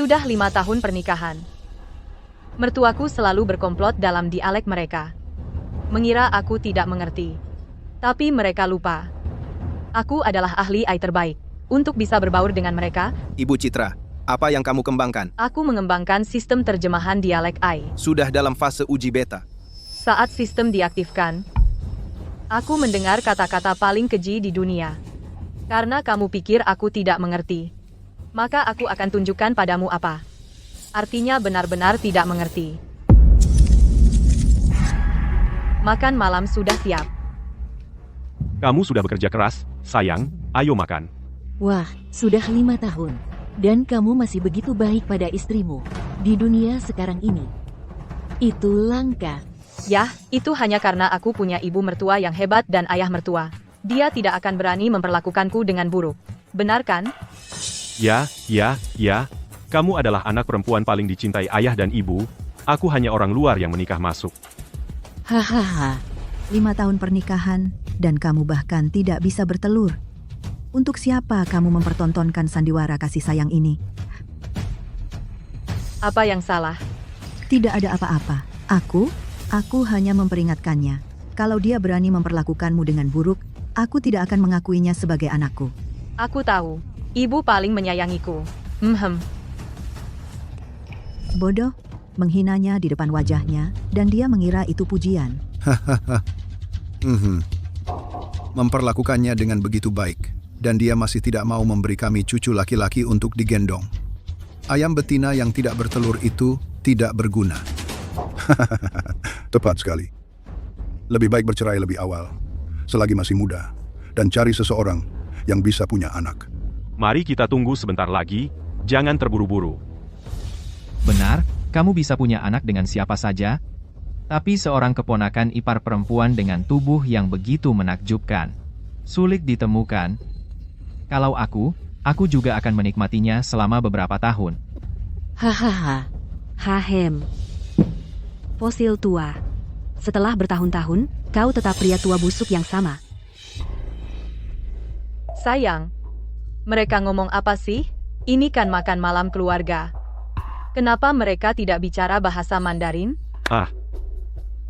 Sudah 5 tahun pernikahan. Mertuaku selalu berkomplot dalam dialek mereka. Mengira aku tidak mengerti. Tapi mereka lupa. Aku adalah ahli AI terbaik. Untuk bisa berbaur dengan mereka, Ibu Citra, apa yang kamu kembangkan? aku mengembangkan sistem terjemahan dialek AI. Sudah dalam fase uji beta. Saat sistem diaktifkan, aku mendengar kata-kata paling keji di dunia. Karena kamu pikir aku tidak mengerti, maka aku akan tunjukkan padamu apa artinya benar-benar tidak mengerti. Makan malam sudah siap. Kamu sudah bekerja keras, sayang, ayo makan. Wah, sudah 5 tahun. Dan kamu masih begitu baik pada istrimu. Di dunia sekarang ini. Itu langka. Yah, itu hanya karena aku punya ibu mertua yang hebat dan ayah mertua. Dia tidak akan berani memperlakukanku dengan buruk. Benar kan? Ya. Kamu adalah anak perempuan paling dicintai ayah dan ibu. Aku hanya orang luar yang menikah masuk. Hahaha. 5 tahun pernikahan, dan kamu bahkan tidak bisa bertelur. Untuk siapa kamu mempertontonkan sandiwara kasih sayang ini? Apa yang salah? Tidak ada apa-apa. Aku hanya memperingatkannya. Kalau dia berani memperlakukanmu dengan buruk, aku tidak akan mengakuinya sebagai anakku. Aku tahu. Ibu paling menyayangiku. Bodoh, menghinanya di depan wajahnya, dan dia mengira itu pujian. Memperlakukannya dengan begitu baik, dan dia masih tidak mau memberi kami cucu laki-laki untuk digendong. Ayam betina yang tidak bertelur itu tidak berguna. Tepat sekali. Lebih baik bercerai lebih awal, selagi masih muda, dan cari seseorang yang bisa punya anak. Mari kita tunggu sebentar lagi, jangan terburu-buru. Benar, kamu bisa punya anak dengan siapa saja, tapi seorang keponakan ipar perempuan dengan tubuh yang begitu menakjubkan. Sulit ditemukan. Kalau aku juga akan menikmatinya selama beberapa tahun. Hahaha. Hahem. Fosil tua. Setelah bertahun-tahun, kau tetap pria tua busuk yang sama. Sayang, mereka ngomong apa sih? Ini kan makan malam keluarga. Kenapa mereka tidak bicara bahasa Mandarin?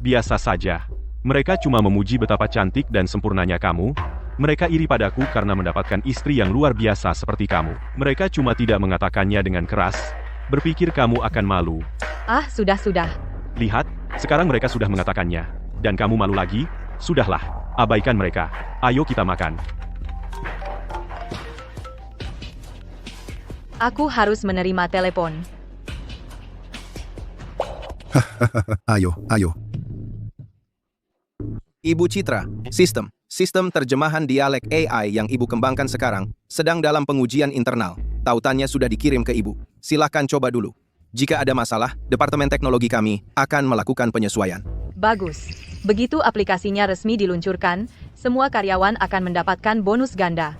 Biasa saja. Mereka cuma memuji betapa cantik dan sempurnanya kamu. Mereka iri padaku karena mendapatkan istri yang luar biasa seperti kamu. Mereka cuma tidak mengatakannya dengan keras. Berpikir kamu akan malu. Sudah. Lihat, sekarang mereka sudah mengatakannya. Dan kamu malu lagi? Sudahlah, abaikan mereka. Ayo kita makan. Aku harus menerima telepon. Ayo. Ibu Citra, sistem terjemahan dialek AI yang Ibu kembangkan sekarang sedang dalam pengujian internal. Tautannya sudah dikirim ke Ibu. Silahkan coba dulu. Jika ada masalah, Departemen Teknologi kami akan melakukan penyesuaian. Bagus. Begitu aplikasinya resmi diluncurkan, semua karyawan akan mendapatkan bonus ganda.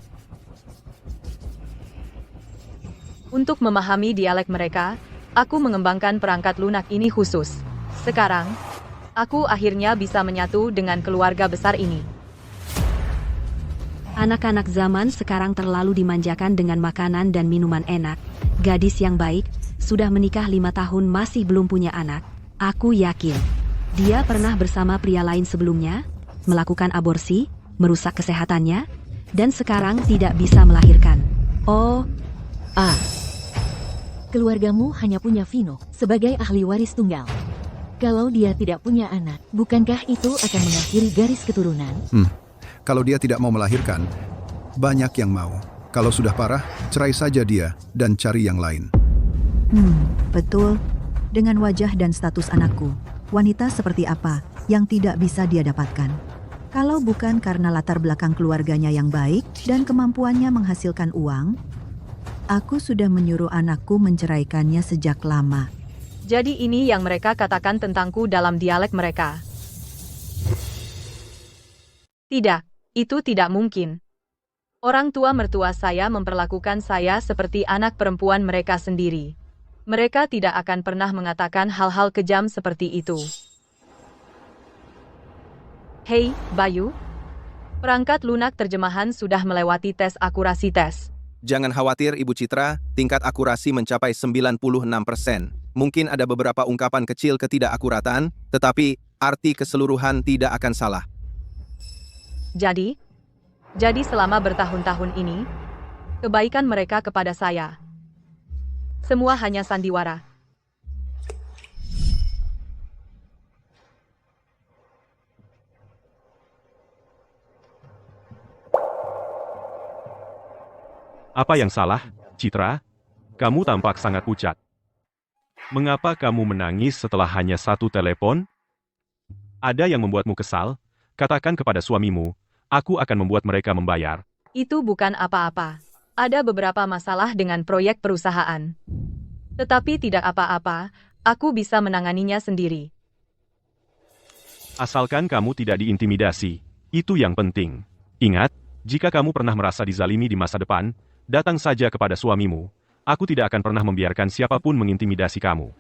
Untuk memahami dialek mereka, aku mengembangkan perangkat lunak ini khusus. Sekarang, aku akhirnya bisa menyatu dengan keluarga besar ini. Anak-anak zaman sekarang terlalu dimanjakan dengan makanan dan minuman enak. Gadis yang baik, sudah menikah 5 tahun masih belum punya anak. Aku yakin, dia pernah bersama pria lain sebelumnya, melakukan aborsi, merusak kesehatannya, dan sekarang tidak bisa melahirkan. Keluargamu hanya punya Vino sebagai ahli waris tunggal. Kalau dia tidak punya anak, bukankah itu akan mengakhiri garis keturunan? Kalau dia tidak mau melahirkan, banyak yang mau. Kalau sudah parah, cerai saja dia dan cari yang lain. Betul. Dengan wajah dan status anakku, wanita seperti apa yang tidak bisa dia dapatkan? Kalau bukan karena latar belakang keluarganya yang baik dan kemampuannya menghasilkan uang, aku sudah menyuruh anakku menceraikannya sejak lama. Jadi ini yang mereka katakan tentangku dalam dialek mereka. Tidak, itu tidak mungkin. Orang tua mertua saya memperlakukan saya seperti anak perempuan mereka sendiri. Mereka tidak akan pernah mengatakan hal-hal kejam seperti itu. Hei, Bayu. Perangkat lunak terjemahan sudah melewati tes akurasi tes. Jangan khawatir Ibu Citra, tingkat akurasi mencapai 96%. Mungkin ada beberapa ungkapan kecil ketidakakuratan, tetapi arti keseluruhan tidak akan salah. Jadi selama bertahun-tahun ini, kebaikan mereka kepada saya semua hanya sandiwara. Apa yang salah, Citra? Kamu tampak sangat pucat. Mengapa kamu menangis setelah hanya satu telepon? Ada yang membuatmu kesal? Katakan kepada suamimu, aku akan membuat mereka membayar. Itu bukan apa-apa. Ada beberapa masalah dengan proyek perusahaan. Tetapi tidak apa-apa, aku bisa menanganinya sendiri. Asalkan kamu tidak diintimidasi, itu yang penting. Ingat, jika kamu pernah merasa dizalimi di masa depan, datang saja kepada suamimu. Aku tidak akan pernah membiarkan siapapun mengintimidasi kamu.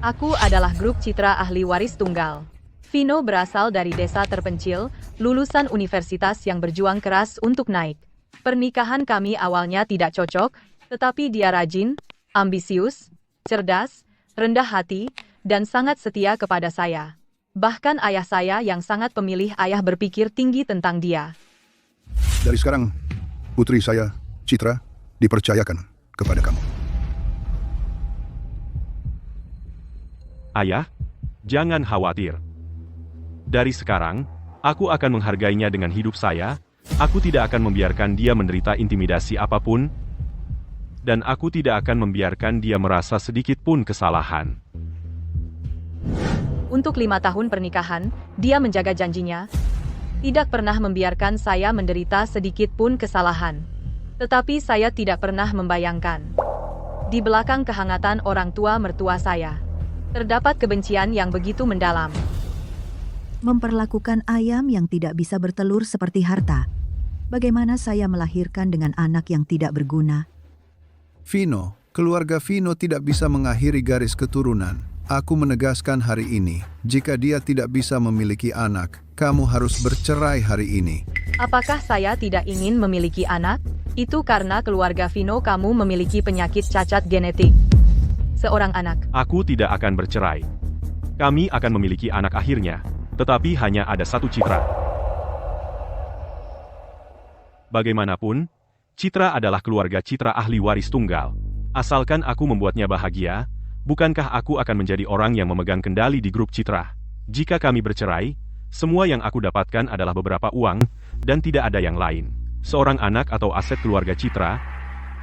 Aku adalah grup Citra ahli waris tunggal. Vino berasal dari desa terpencil, lulusan universitas yang berjuang keras untuk naik. Pernikahan kami awalnya tidak cocok, tetapi dia rajin, ambisius, cerdas, rendah hati, dan sangat setia kepada saya. Bahkan ayah saya yang sangat pemilih ayah berpikir tinggi tentang dia. Dari sekarang, putri saya, Citra, dipercayakan kepada kamu. Ayah, jangan khawatir. Dari sekarang, aku akan menghargainya dengan hidup saya. Aku tidak akan membiarkan dia menderita intimidasi apapun, dan aku tidak akan membiarkan dia merasa sedikit pun kesalahan. Untuk 5 tahun pernikahan, dia menjaga janjinya, tidak pernah membiarkan saya menderita sedikit pun kesalahan. Tetapi saya tidak pernah membayangkan, di belakang kehangatan orang tua mertua saya, terdapat kebencian yang begitu mendalam. Memperlakukan ayam yang tidak bisa bertelur seperti harta. Bagaimana saya melahirkan dengan anak yang tidak berguna? Vino, keluarga Vino tidak bisa mengakhiri garis keturunan. Aku menegaskan hari ini, jika dia tidak bisa memiliki anak, kamu harus bercerai hari ini. Apakah saya tidak ingin memiliki anak? Itu karena keluarga Vino kamu memiliki penyakit cacat genetik. Seorang anak. Aku tidak akan bercerai. Kami akan memiliki anak akhirnya, tetapi hanya ada satu Citra. Bagaimanapun, Citra adalah keluarga Citra ahli waris tunggal. Asalkan aku membuatnya bahagia, bukankah aku akan menjadi orang yang memegang kendali di grup Citra? Jika kami bercerai, semua yang aku dapatkan adalah beberapa uang, dan tidak ada yang lain. Seorang anak atau aset keluarga Citra,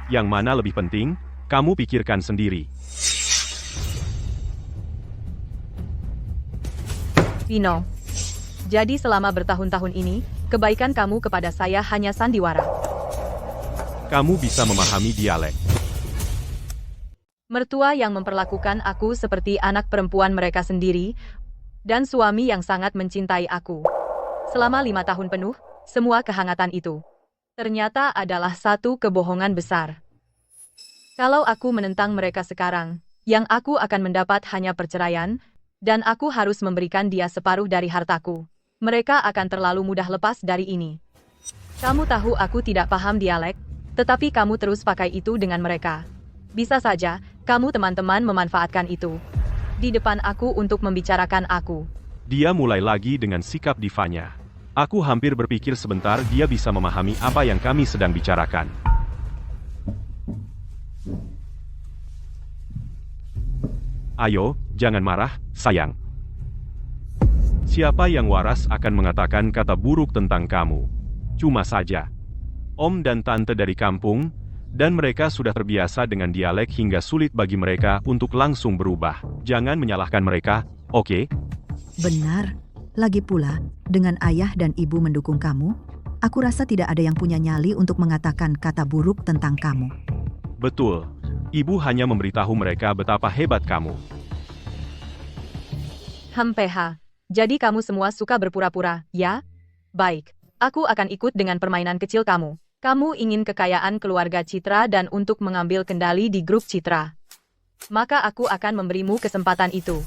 yang mana lebih penting, kamu pikirkan sendiri. Vino, jadi selama bertahun-tahun ini, kebaikan kamu kepada saya hanya sandiwara. Kamu bisa memahami dialek. Mertua yang memperlakukan aku seperti anak perempuan mereka sendiri, dan suami yang sangat mencintai aku. Selama 5 tahun penuh, semua kehangatan itu ternyata adalah satu kebohongan besar. Kalau aku menentang mereka sekarang, yang aku akan mendapat hanya perceraian, dan aku harus memberikan dia separuh dari hartaku. Mereka akan terlalu mudah lepas dari ini. Kamu tahu aku tidak paham dialek, tetapi kamu terus pakai itu dengan mereka. Bisa saja, kamu teman-teman memanfaatkan itu di depan aku untuk membicarakan aku. Dia mulai lagi dengan sikap divanya. Aku hampir berpikir sebentar dia bisa memahami apa yang kami sedang bicarakan. Ayo, jangan marah, sayang. Siapa yang waras akan mengatakan kata buruk tentang kamu? Cuma saja. Om dan tante dari kampung, dan mereka sudah terbiasa dengan dialek hingga sulit bagi mereka untuk langsung berubah. Jangan menyalahkan mereka, oke? Benar. Lagi pula, dengan ayah dan ibu mendukung kamu, aku rasa tidak ada yang punya nyali untuk mengatakan kata buruk tentang kamu. Betul. Ibu hanya memberitahu mereka betapa hebat kamu. PH. Jadi kamu semua suka berpura-pura, ya? Baik. Aku akan ikut dengan permainan kecil kamu. Kamu ingin kekayaan keluarga Citra dan untuk mengambil kendali di grup Citra. Maka aku akan memberimu kesempatan itu.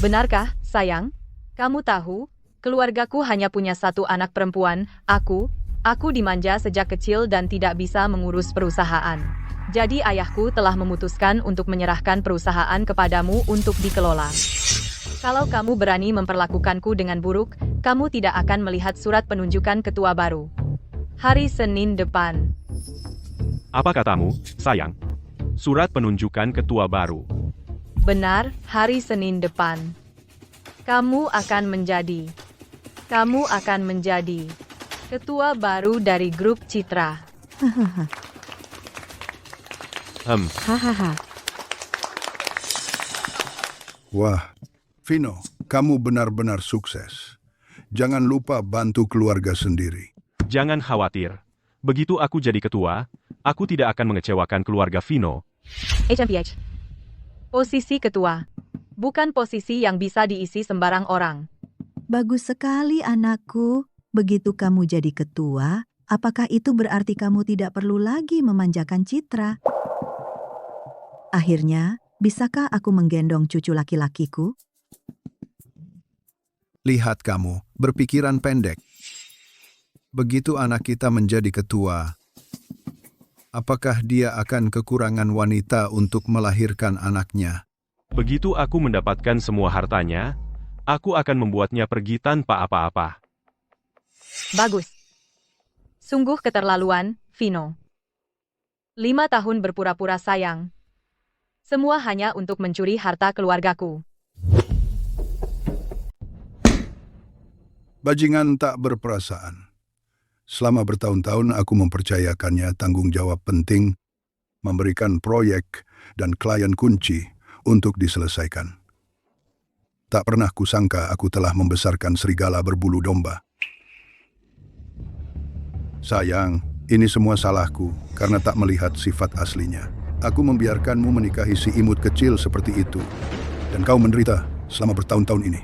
Benarkah, sayang? Kamu tahu, keluargaku hanya punya satu anak perempuan, aku, Aku dimanja sejak kecil dan tidak bisa mengurus perusahaan. Jadi ayahku telah memutuskan untuk menyerahkan perusahaan kepadamu untuk dikelola. Kalau kamu berani memperlakukanku dengan buruk, kamu tidak akan melihat surat penunjukan ketua baru. Hari Senin depan. Apa katamu, sayang? Surat penunjukan ketua baru. Benar, hari Senin depan. Kamu akan menjadi ketua baru dari grup Citra. Hahaha. Hahaha. Wah, Vino, kamu benar-benar sukses. Jangan lupa bantu keluarga sendiri. Jangan khawatir. Begitu aku jadi ketua, aku tidak akan mengecewakan keluarga Vino. HMPH. Posisi ketua. Bukan posisi yang bisa diisi sembarang orang. Bagus sekali anakku. Begitu kamu jadi ketua, apakah itu berarti kamu tidak perlu lagi memanjakan Citra? Akhirnya, bisakah aku menggendong cucu laki-lakiku? Lihat kamu, berpikiran pendek. Begitu anak kita menjadi ketua, apakah dia akan kekurangan wanita untuk melahirkan anaknya? Begitu aku mendapatkan semua hartanya, aku akan membuatnya pergi tanpa apa-apa. Bagus. Sungguh keterlaluan, Vino. 5 tahun berpura-pura sayang. Semua hanya untuk mencuri harta keluargaku. Bajingan tak berperasaan. Selama bertahun-tahun aku mempercayakannya tanggung jawab penting, memberikan proyek dan klien kunci untuk diselesaikan. Tak pernah kusangka aku telah membesarkan serigala berbulu domba. Sayang, ini semua salahku karena tak melihat sifat aslinya. Aku membiarkanmu menikahi si imut kecil seperti itu. Dan kau menderita selama bertahun-tahun ini.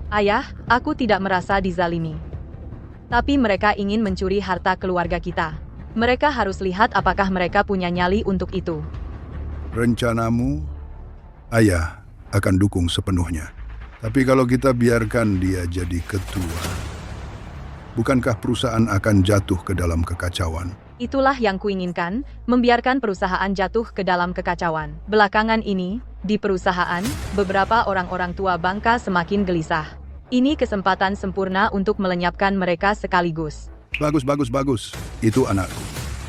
Ayah, aku tidak merasa dizalimi. Tapi mereka ingin mencuri harta keluarga kita. Mereka harus lihat apakah mereka punya nyali untuk itu. Rencanamu, ayah akan dukung sepenuhnya. Tapi kalau kita biarkan dia jadi ketua, bukankah perusahaan akan jatuh ke dalam kekacauan? Itulah yang kuinginkan, membiarkan perusahaan jatuh ke dalam kekacauan. Belakangan ini, di perusahaan, beberapa orang-orang tua bangka semakin gelisah. Ini kesempatan sempurna untuk melenyapkan mereka sekaligus. Bagus. Itu anakku.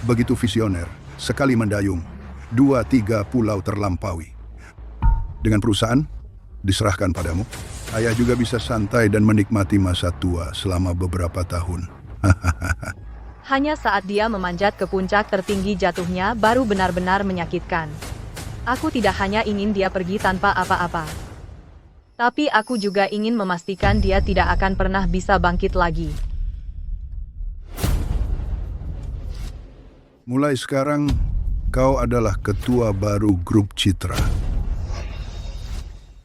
Begitu visioner, sekali mendayung, 2-3 pulau terlampaui. Dengan perusahaan, diserahkan padamu. Ayah juga bisa santai dan menikmati masa tua selama beberapa tahun. Hanya saat dia memanjat ke puncak tertinggi jatuhnya baru benar-benar menyakitkan. Aku tidak hanya ingin dia pergi tanpa apa-apa. Tapi aku juga ingin memastikan dia tidak akan pernah bisa bangkit lagi. Mulai sekarang, kau adalah ketua baru grup Citra.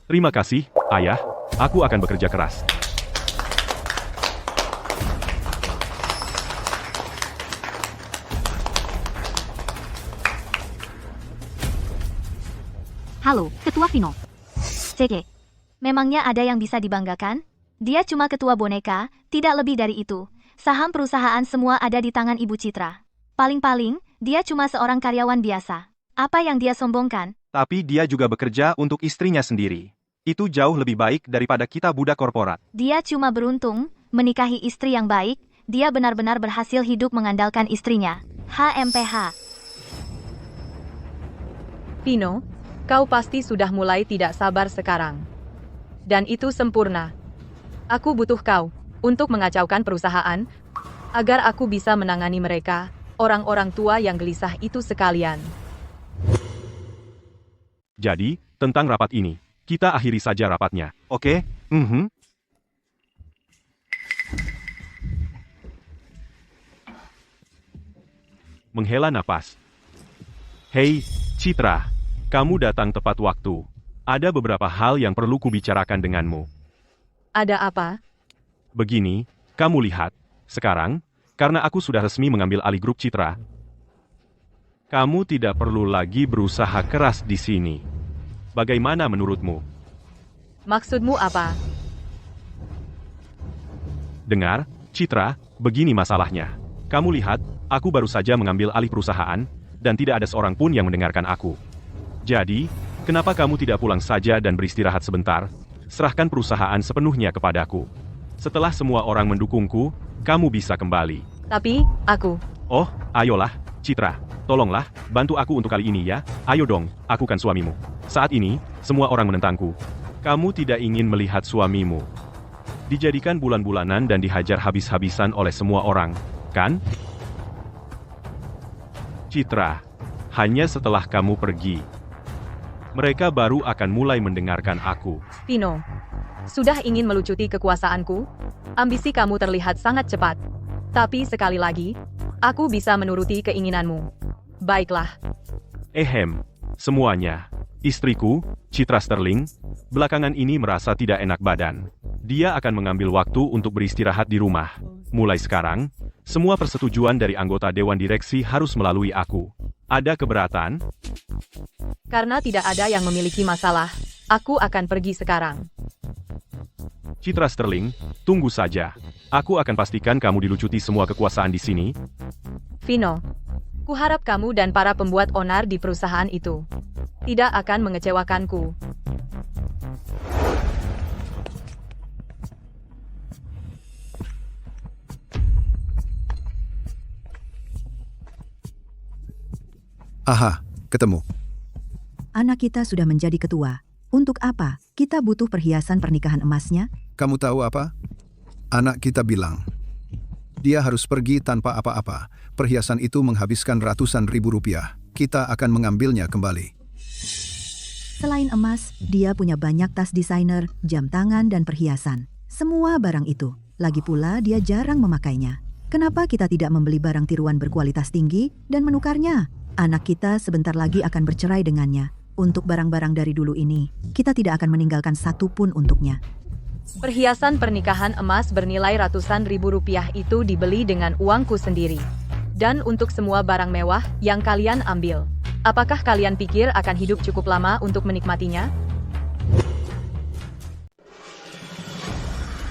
Terima kasih, Ayah. Aku akan bekerja keras. Halo, Ketua Vino. CG. Memangnya ada yang bisa dibanggakan? Dia cuma ketua boneka, tidak lebih dari itu. Saham perusahaan semua ada di tangan Ibu Citra. Paling-paling, dia cuma seorang karyawan biasa. Apa yang dia sombongkan? Tapi dia juga bekerja untuk istrinya sendiri. Itu jauh lebih baik daripada kita budak korporat. Dia cuma beruntung, menikahi istri yang baik, dia benar-benar berhasil hidup mengandalkan istrinya. HMPH. Vino, kau pasti sudah mulai tidak sabar sekarang. Dan itu sempurna. Aku butuh kau untuk mengacaukan perusahaan, agar aku bisa menangani mereka, orang-orang tua yang gelisah itu sekalian. Jadi, tentang rapat ini, kita akhiri saja rapatnya. Oke? Menghela napas. Hei, Citra. Kamu datang tepat waktu. Ada beberapa hal yang perlu kubicarakan denganmu. Ada apa? Begini, kamu lihat. Sekarang, karena aku sudah resmi mengambil alih grup Citra, kamu tidak perlu lagi berusaha keras di sini. Bagaimana menurutmu? Maksudmu apa? Dengar, Citra, Begini masalahnya. Kamu lihat, aku baru saja mengambil alih perusahaan, dan tidak ada seorang pun yang mendengarkan aku. Jadi, kenapa kamu tidak pulang saja dan beristirahat sebentar? Serahkan perusahaan sepenuhnya kepadaku. Setelah semua orang mendukungku, kamu bisa kembali. Tapi, aku... Oh, ayolah, Citra. Tolonglah, bantu aku untuk kali ini ya. Ayo dong, aku kan suamimu. Saat ini, semua orang menentangku. Kamu tidak ingin melihat suamimu dijadikan bulan-bulanan dan dihajar habis-habisan oleh semua orang, kan? Citra, hanya setelah kamu pergi, mereka baru akan mulai mendengarkan aku. Vino, sudah ingin melucuti kekuasaanku? Ambisi kamu terlihat sangat cepat. Tapi sekali lagi, aku bisa menuruti keinginanmu. Baiklah. Semuanya. Istriku, Citra Sterling, belakangan ini merasa tidak enak badan. Dia akan mengambil waktu untuk beristirahat di rumah. Mulai sekarang, semua persetujuan dari anggota Dewan Direksi harus melalui aku. Ada keberatan? Karena tidak ada yang memiliki masalah, aku akan pergi sekarang. Citra Sterling, tunggu saja. Aku akan pastikan kamu dilucuti semua kekuasaan di sini. Vino, kuharap kamu dan para pembuat onar di perusahaan itu tidak akan mengecewakanku. Aha, ketemu. Anak kita sudah menjadi ketua. Untuk apa? Kita butuh perhiasan pernikahan emasnya. Kamu tahu apa? Anak kita bilang, dia harus pergi tanpa apa-apa. Perhiasan itu menghabiskan ratusan ribu rupiah. Kita akan mengambilnya kembali. Selain emas, dia punya banyak tas desainer, jam tangan, dan perhiasan. Semua barang itu. Lagi pula dia jarang memakainya. Kenapa kita tidak membeli barang tiruan berkualitas tinggi dan menukarnya? Anak kita sebentar lagi akan bercerai dengannya. Untuk barang-barang dari dulu ini, kita tidak akan meninggalkan satu pun untuknya. Perhiasan pernikahan emas bernilai ratusan ribu rupiah itu dibeli dengan uangku sendiri. Dan untuk semua barang mewah yang kalian ambil, apakah kalian pikir akan hidup cukup lama untuk menikmatinya?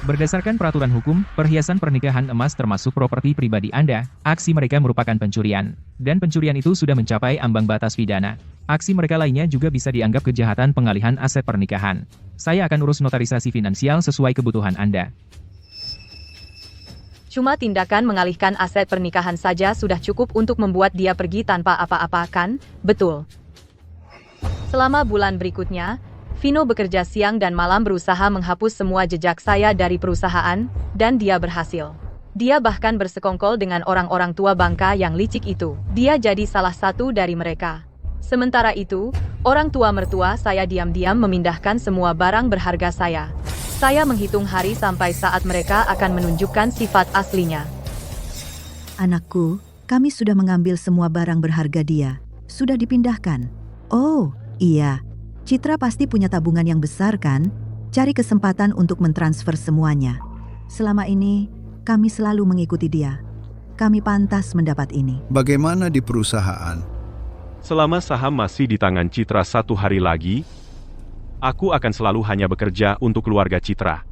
Berdasarkan peraturan hukum, perhiasan pernikahan emas termasuk properti pribadi Anda. Aksi mereka merupakan pencurian, dan pencurian itu sudah mencapai ambang batas pidana. Aksi mereka lainnya juga bisa dianggap kejahatan pengalihan aset pernikahan. Saya akan urus notarisasi finansial sesuai kebutuhan Anda. Cuma tindakan mengalihkan aset pernikahan saja sudah cukup untuk membuat dia pergi tanpa apa-apa, kan? Betul. Selama bulan berikutnya, Vino bekerja siang dan malam berusaha menghapus semua jejak saya dari perusahaan, dan dia berhasil. Dia bahkan bersekongkol dengan orang-orang tua bangka yang licik itu. Dia jadi salah satu dari mereka. Sementara itu, orang tua mertua saya diam-diam memindahkan semua barang berharga saya. Saya menghitung hari sampai saat mereka akan menunjukkan sifat aslinya. Anakku, kami sudah mengambil semua barang berharga dia. Sudah dipindahkan. Oh, iya. Citra pasti punya tabungan yang besar kan? Cari kesempatan untuk mentransfer semuanya. Selama ini, kami selalu mengikuti dia. Kami pantas mendapat ini. Bagaimana di perusahaan? Selama saham masih di tangan Citra 1 hari lagi, aku akan selalu hanya bekerja untuk keluarga Citra.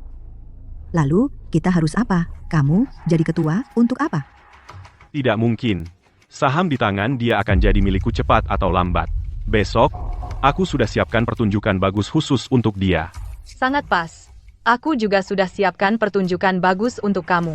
Lalu, kita harus apa? Kamu jadi ketua untuk apa? Tidak mungkin. Saham di tangan dia akan jadi milikku cepat atau lambat. Besok, aku sudah siapkan pertunjukan bagus khusus untuk dia. Sangat pas. Aku juga sudah siapkan pertunjukan bagus untuk kamu.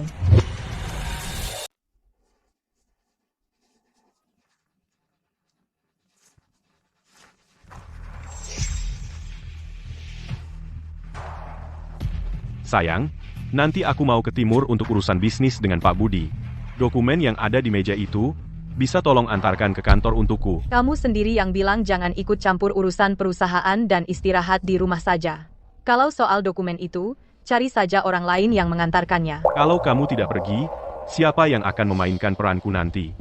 Sayang, nanti aku mau ke timur untuk urusan bisnis dengan Pak Budi. Dokumen yang ada di meja itu, bisa tolong antarkan ke kantor untukku. Kamu sendiri yang bilang jangan ikut campur urusan perusahaan dan istirahat di rumah saja. Kalau soal dokumen itu, cari saja orang lain yang mengantarkannya. Kalau kamu tidak pergi, siapa yang akan memainkan peranku nanti?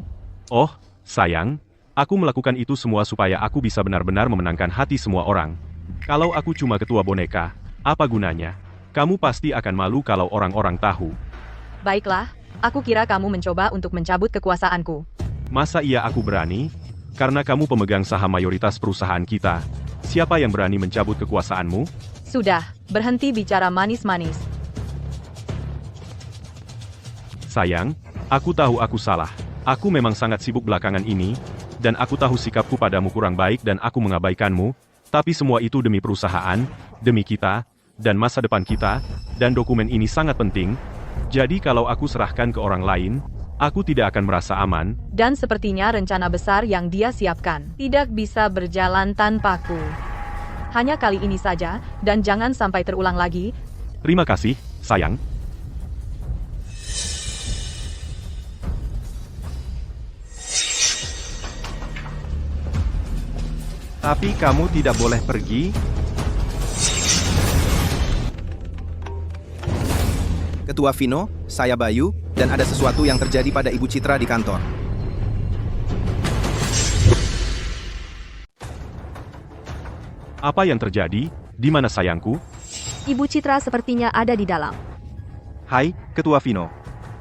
Oh, sayang, aku melakukan itu semua supaya aku bisa benar-benar memenangkan hati semua orang. Kalau aku cuma ketua boneka, apa gunanya? Kamu pasti akan malu kalau orang-orang tahu. Baiklah, aku kira kamu mencoba untuk mencabut kekuasaanku. Masa iya aku berani? Karena kamu pemegang saham mayoritas perusahaan kita. Siapa yang berani mencabut kekuasaanmu? Sudah, berhenti bicara manis-manis. Sayang, aku tahu aku salah. Aku memang sangat sibuk belakangan ini, dan aku tahu sikapku padamu kurang baik dan aku mengabaikanmu, tapi semua itu demi perusahaan, demi kita, dan masa depan kita, dan dokumen ini sangat penting. Jadi kalau aku serahkan ke orang lain, aku tidak akan merasa aman. Dan sepertinya rencana besar yang dia siapkan tidak bisa berjalan tanpaku. Hanya kali ini saja, dan jangan sampai terulang lagi. Terima kasih, sayang. Tapi kamu tidak boleh pergi. Ketua Vino, saya Bayu, dan ada sesuatu yang terjadi pada Ibu Citra di kantor. Apa yang terjadi? Di mana sayangku? Ibu Citra sepertinya ada di dalam. Hai, Ketua Vino.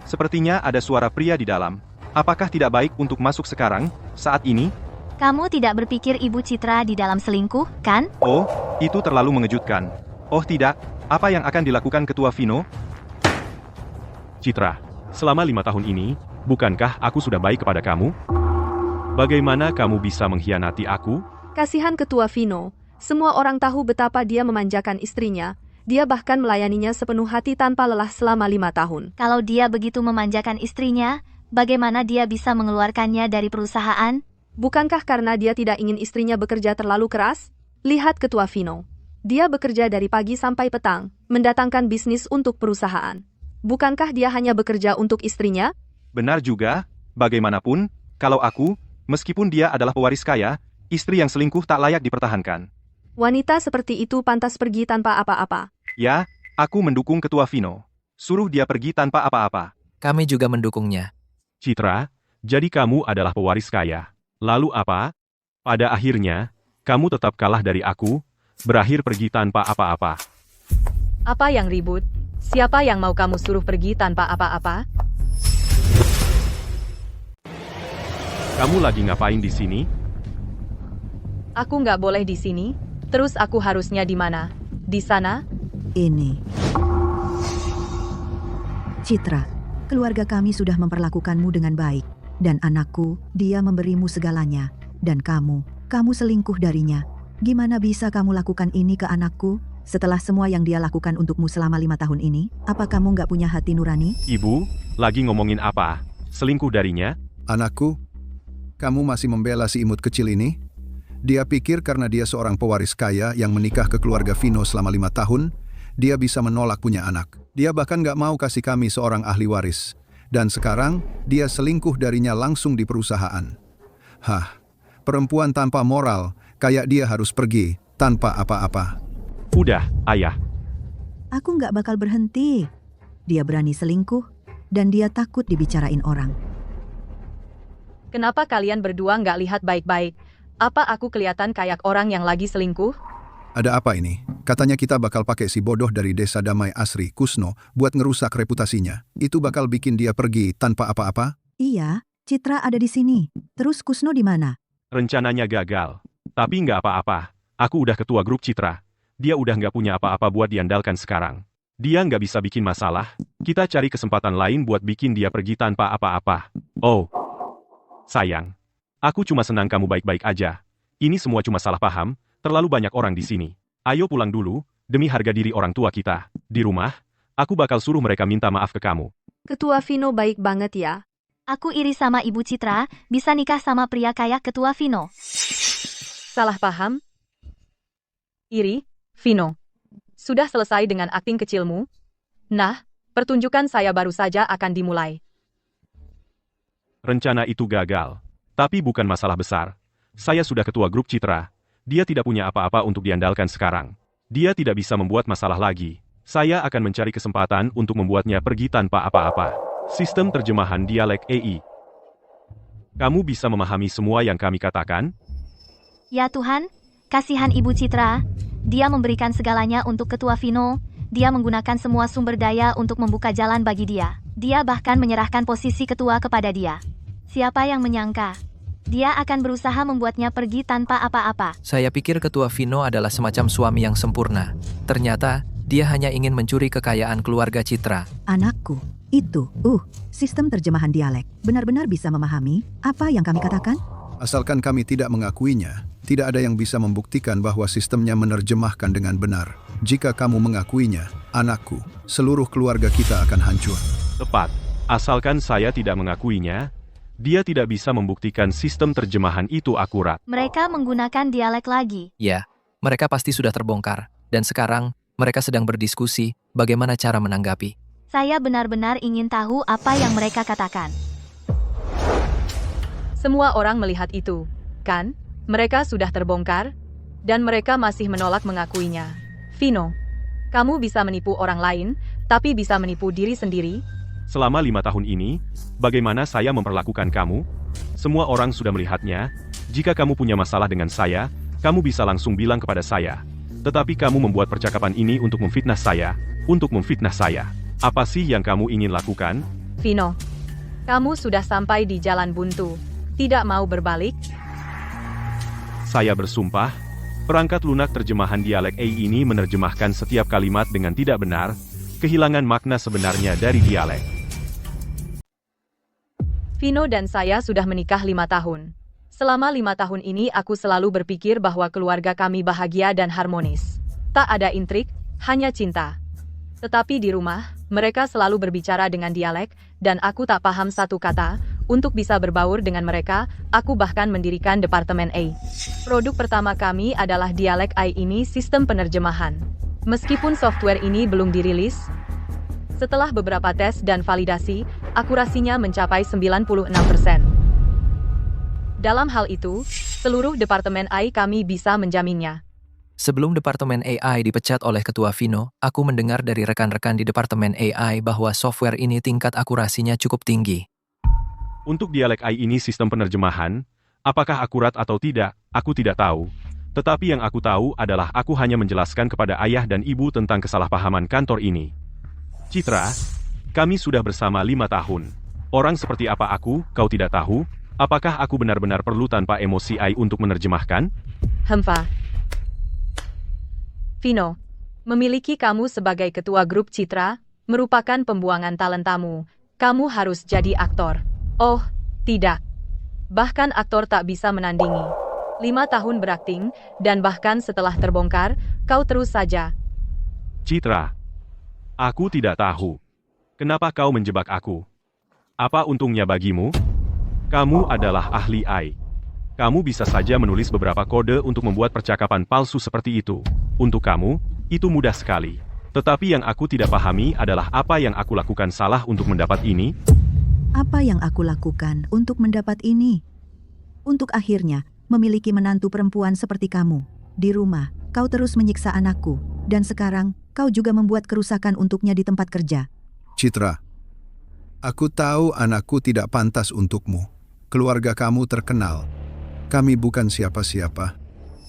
Sepertinya ada suara pria di dalam. Apakah tidak baik untuk masuk sekarang, saat ini? Kamu tidak berpikir Ibu Citra di dalam selingkuh, kan? Oh, itu terlalu mengejutkan. Oh tidak, apa yang akan dilakukan Ketua Vino? Citra, selama 5 tahun ini, bukankah aku sudah baik kepada kamu? Bagaimana kamu bisa mengkhianati aku? Kasihan Ketua Vino. Semua orang tahu betapa dia memanjakan istrinya. Dia bahkan melayaninya sepenuh hati tanpa lelah selama 5 tahun. Kalau dia begitu memanjakan istrinya, bagaimana dia bisa mengeluarkannya dari perusahaan? Bukankah karena dia tidak ingin istrinya bekerja terlalu keras? Lihat Ketua Vino. Dia bekerja dari pagi sampai petang, mendatangkan bisnis untuk perusahaan. Bukankah dia hanya bekerja untuk istrinya? Benar juga, bagaimanapun, kalau aku, meskipun dia adalah pewaris kaya, istri yang selingkuh tak layak dipertahankan. Wanita seperti itu pantas pergi tanpa apa-apa. Ya, aku mendukung Ketua Vino. Suruh dia pergi tanpa apa-apa. Kami juga mendukungnya. Citra, jadi kamu adalah pewaris kaya. Lalu apa? Pada akhirnya, kamu tetap kalah dari aku, berakhir pergi tanpa apa-apa. Apa yang ribut? Siapa yang mau kamu suruh pergi tanpa apa-apa? Kamu lagi ngapain di sini? Aku nggak boleh di sini. Terus aku harusnya di mana? Di sana? Ini. Citra, keluarga kami sudah memperlakukanmu dengan baik. Dan anakku, dia memberimu segalanya. Dan kamu selingkuh darinya. Gimana bisa kamu lakukan ini ke anakku? Setelah semua yang dia lakukan untukmu selama 5 tahun ini, apa kamu nggak punya hati nurani? Ibu, lagi ngomongin apa? Selingkuh darinya? Anakku, kamu masih membela si imut kecil ini? Dia pikir karena dia seorang pewaris kaya yang menikah ke keluarga Vino selama 5 tahun, dia bisa menolak punya anak. Dia bahkan nggak mau kasih kami seorang ahli waris. Dan sekarang, dia selingkuh darinya langsung di perusahaan. Hah, perempuan tanpa moral, kayak dia harus pergi, tanpa apa-apa. Udah, ayah. Aku nggak bakal berhenti. Dia berani selingkuh, dan dia takut dibicarain orang. Kenapa kalian berdua nggak lihat baik-baik? Apa aku kelihatan kayak orang yang lagi selingkuh? Ada apa ini? Katanya kita bakal pakai si bodoh dari desa Damai Asri, Kusno, buat ngerusak reputasinya. Itu bakal bikin dia pergi tanpa apa-apa? Iya, Citra ada di sini. Terus Kusno di mana? Rencananya gagal. Tapi nggak apa-apa. Aku udah ketua grup Citra. Dia udah nggak punya apa-apa buat diandalkan sekarang. Dia nggak bisa bikin masalah. Kita cari kesempatan lain buat bikin dia pergi tanpa apa-apa. Oh, sayang. Aku cuma senang kamu baik-baik aja. Ini semua cuma salah paham. Terlalu banyak orang di sini. Ayo pulang dulu, demi harga diri orang tua kita. Di rumah, aku bakal suruh mereka minta maaf ke kamu. Ketua Vino baik banget ya. Aku iri sama Ibu Citra, bisa nikah sama pria kayak Ketua Vino. Salah paham? Iri, Vino. Sudah selesai dengan akting kecilmu? Nah, pertunjukan saya baru saja akan dimulai. Rencana itu gagal. Tapi bukan masalah besar. Saya sudah ketua grup Citra. Dia tidak punya apa-apa untuk diandalkan sekarang. Dia tidak bisa membuat masalah lagi. Saya akan mencari kesempatan untuk membuatnya pergi tanpa apa-apa. Sistem terjemahan dialek AI. Kamu bisa memahami semua yang kami katakan? Ya Tuhan, kasihan Ibu Citra. Dia memberikan segalanya untuk Ketua Vino. Dia menggunakan semua sumber daya untuk membuka jalan bagi dia. Dia bahkan menyerahkan posisi ketua kepada dia. Siapa yang menyangka? Dia akan berusaha membuatnya pergi tanpa apa-apa. Saya pikir Ketua Vino adalah semacam suami yang sempurna. Ternyata, dia hanya ingin mencuri kekayaan keluarga Citra. Anakku, Itu, sistem terjemahan dialek. Benar-benar bisa memahami apa yang kami katakan? Asalkan kami tidak mengakuinya, tidak ada yang bisa membuktikan bahwa sistemnya menerjemahkan dengan benar. Jika kamu mengakuinya, anakku, seluruh keluarga kita akan hancur. Tepat. Asalkan saya tidak mengakuinya, dia tidak bisa membuktikan sistem terjemahan itu akurat. Mereka menggunakan dialek lagi. Ya, mereka pasti sudah terbongkar. Dan sekarang, mereka sedang berdiskusi bagaimana cara menanggapi. Saya benar-benar ingin tahu apa yang mereka katakan. Semua orang melihat itu, kan? Mereka sudah terbongkar, dan mereka masih menolak mengakuinya. Vino, kamu bisa menipu orang lain, tapi bisa menipu diri sendiri? Selama 5 tahun ini, bagaimana saya memperlakukan kamu? Semua orang sudah melihatnya. Jika kamu punya masalah dengan saya, kamu bisa langsung bilang kepada saya. Tetapi kamu membuat percakapan ini untuk memfitnah saya, Apa sih yang kamu ingin lakukan? Vino, kamu sudah sampai di jalan buntu. Tidak mau berbalik? Saya bersumpah, perangkat lunak terjemahan dialek AI ini menerjemahkan setiap kalimat dengan tidak benar, kehilangan makna sebenarnya dari dialek. Vino dan saya sudah menikah 5 tahun. Selama 5 tahun ini aku selalu berpikir bahwa keluarga kami bahagia dan harmonis. Tak ada intrik, hanya cinta. Tetapi di rumah, mereka selalu berbicara dengan dialek, dan aku tak paham satu kata. Untuk bisa berbaur dengan mereka, aku bahkan mendirikan Departemen A. Produk pertama kami adalah dialek AI ini sistem penerjemahan. Meskipun software ini belum dirilis, setelah beberapa tes dan validasi, akurasinya mencapai 96%. Dalam hal itu, seluruh Departemen AI kami bisa menjaminnya. Sebelum Departemen AI dipecat oleh Ketua Vino, aku mendengar dari rekan-rekan di Departemen AI bahwa software ini tingkat akurasinya cukup tinggi. Untuk dialek AI ini sistem penerjemahan, apakah akurat atau tidak, aku tidak tahu. Tetapi yang aku tahu adalah aku hanya menjelaskan kepada ayah dan ibu tentang kesalahpahaman kantor ini. Citra, kami sudah bersama 5 tahun. Orang seperti apa aku, kau tidak tahu? Apakah aku benar-benar perlu tanpa emosi AI untuk menerjemahkan? Hemfa. Vino, memiliki kamu sebagai ketua grup Citra, merupakan pembuangan talentamu. Kamu harus jadi aktor. Oh, tidak. Bahkan aktor tak bisa menandingi. 5 tahun berakting, dan bahkan setelah terbongkar, kau terus saja. Citra, aku tidak tahu. Kenapa kau menjebak aku? Apa untungnya bagimu? Kamu adalah ahli AI. Kamu bisa saja menulis beberapa kode untuk membuat percakapan palsu seperti itu. Untuk kamu, itu mudah sekali. Tetapi yang aku tidak pahami adalah apa yang aku lakukan salah untuk mendapat ini. Apa yang aku lakukan untuk mendapat ini? Untuk akhirnya, memiliki menantu perempuan seperti kamu. Di rumah, kau terus menyiksa anakku. Dan sekarang, kau juga membuat kerusakan untuknya di tempat kerja. Citra, aku tahu anakku tidak pantas untukmu. Keluarga kamu terkenal. Kami bukan siapa-siapa.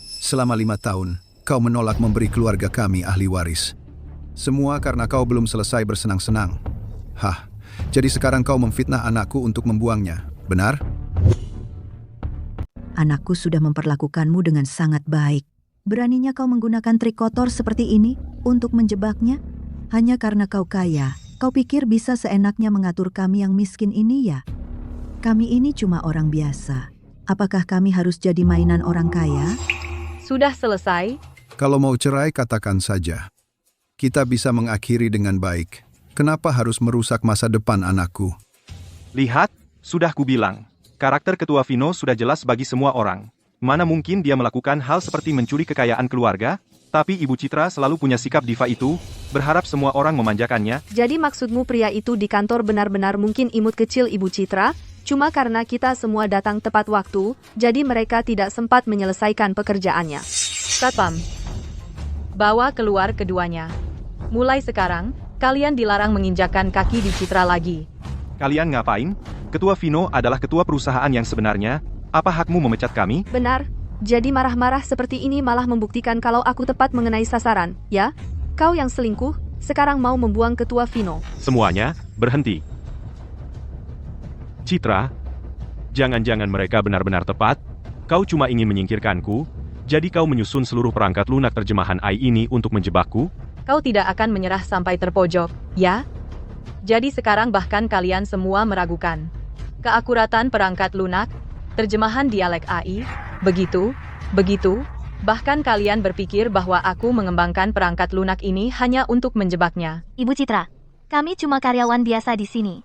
Selama 5 tahun, kau menolak memberi keluarga kami ahli waris. Semua karena kau belum selesai bersenang-senang. Jadi sekarang kau memfitnah anakku untuk membuangnya, benar? Anakku sudah memperlakukanmu dengan sangat baik. Beraninya kau menggunakan trik kotor seperti ini untuk menjebaknya? Hanya karena kau kaya, kau pikir bisa seenaknya mengatur kami yang miskin ini ya? Kami ini cuma orang biasa. Apakah kami harus jadi mainan orang kaya? Sudah selesai? Kalau mau cerai, katakan saja. Kita bisa mengakhiri dengan baik. Kenapa harus merusak masa depan anakku? Lihat, sudah kubilang. Karakter Ketua Vino sudah jelas bagi semua orang. Mana mungkin dia melakukan hal seperti mencuri kekayaan keluarga? Tapi Ibu Citra selalu punya sikap diva itu, berharap semua orang memanjakannya. Jadi maksudmu pria itu di kantor benar-benar mungkin imut kecil Ibu Citra? Cuma karena kita semua datang tepat waktu, jadi mereka tidak sempat menyelesaikan pekerjaannya. Satpam, bawa keluar keduanya. Mulai sekarang, kalian dilarang menginjakkan kaki di Citra lagi. Kalian ngapain? Ketua Vino adalah ketua perusahaan yang sebenarnya. Apa hakmu memecat kami? Benar. Jadi marah-marah seperti ini malah membuktikan kalau aku tepat mengenai sasaran, ya? Kau yang selingkuh, sekarang mau membuang Ketua Vino. Semuanya, berhenti. Citra, jangan-jangan mereka benar-benar tepat? Kau cuma ingin menyingkirkanku? Jadi kau menyusun seluruh perangkat lunak terjemahan AI ini untuk menjebakku? Kau tidak akan menyerah sampai terpojok, ya? Jadi sekarang bahkan kalian semua meragukan keakuratan perangkat lunak, terjemahan dialek AI, begitu, bahkan kalian berpikir bahwa aku mengembangkan perangkat lunak ini hanya untuk menjebaknya. Ibu Citra, kami cuma karyawan biasa di sini.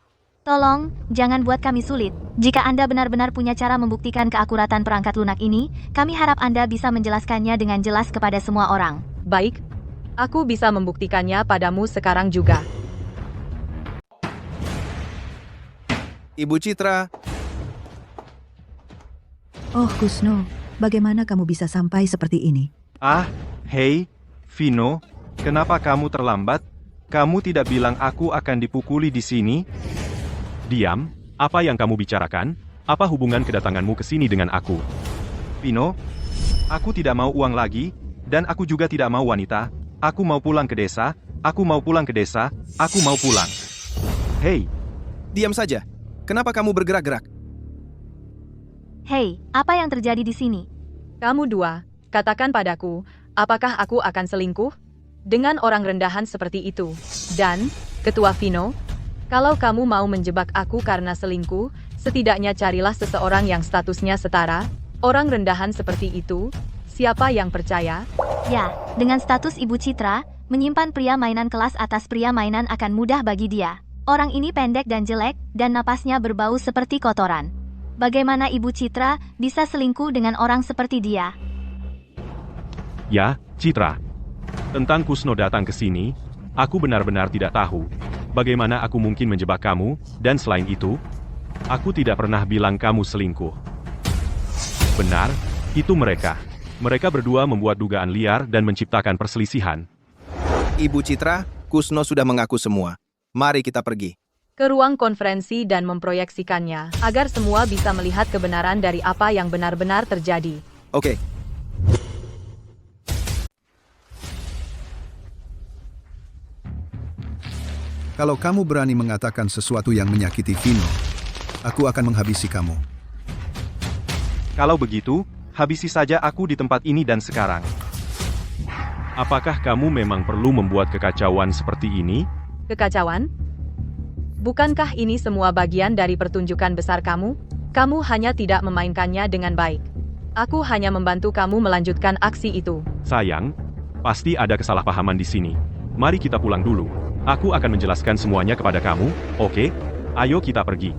Tolong, jangan buat kami sulit. Jika Anda benar-benar punya cara membuktikan keakuratan perangkat lunak ini, kami harap Anda bisa menjelaskannya dengan jelas kepada semua orang. Baik, aku bisa membuktikannya padamu sekarang juga. Ibu Citra, Oh Kusno, bagaimana kamu bisa sampai seperti ini? Hei, Vino, kenapa kamu terlambat? Kamu tidak bilang aku akan dipukuli di sini? Diam, apa yang kamu bicarakan? Apa hubungan kedatanganmu ke sini dengan aku? Vino, aku tidak mau uang lagi, dan aku juga tidak mau wanita. Aku mau pulang ke desa, aku mau pulang ke desa, aku mau pulang. Hei, diam saja. Kenapa kamu bergerak-gerak? Hei, apa yang terjadi di sini? Kamu dua, katakan padaku, apakah aku akan selingkuh dengan orang rendahan seperti itu? Dan, Ketua Vino, kalau kamu mau menjebak aku karena selingkuh, setidaknya carilah seseorang yang statusnya setara. Orang rendahan seperti itu, siapa yang percaya? Ya, dengan status Ibu Citra, menyimpan pria mainan kelas atas pria mainan akan mudah bagi dia. Orang ini pendek dan jelek, dan napasnya berbau seperti kotoran. Bagaimana Ibu Citra bisa selingkuh dengan orang seperti dia? Ya, Citra. Tentang Kusno datang ke sini, aku benar-benar tidak tahu. Bagaimana aku mungkin menjebak kamu, dan selain itu, aku tidak pernah bilang kamu selingkuh. Benar, itu mereka. Mereka berdua membuat dugaan liar dan menciptakan perselisihan. Ibu Citra, Kusno sudah mengaku semua. Mari kita pergi ke ruang konferensi dan memproyeksikannya, agar semua bisa melihat kebenaran dari apa yang benar-benar terjadi. Oke. Kalau kamu berani mengatakan sesuatu yang menyakiti Vino, aku akan menghabisi kamu. kalau begitu, habisi saja aku di tempat ini dan sekarang. Apakah kamu memang perlu membuat kekacauan seperti ini? Kekacauan? Bukankah ini semua bagian dari pertunjukan besar kamu? Kamu hanya tidak memainkannya dengan baik. Aku hanya membantu kamu melanjutkan aksi itu. Sayang, pasti ada kesalahpahaman di sini. Mari kita pulang dulu. Aku akan menjelaskan semuanya kepada kamu, oke? Ayo kita pergi.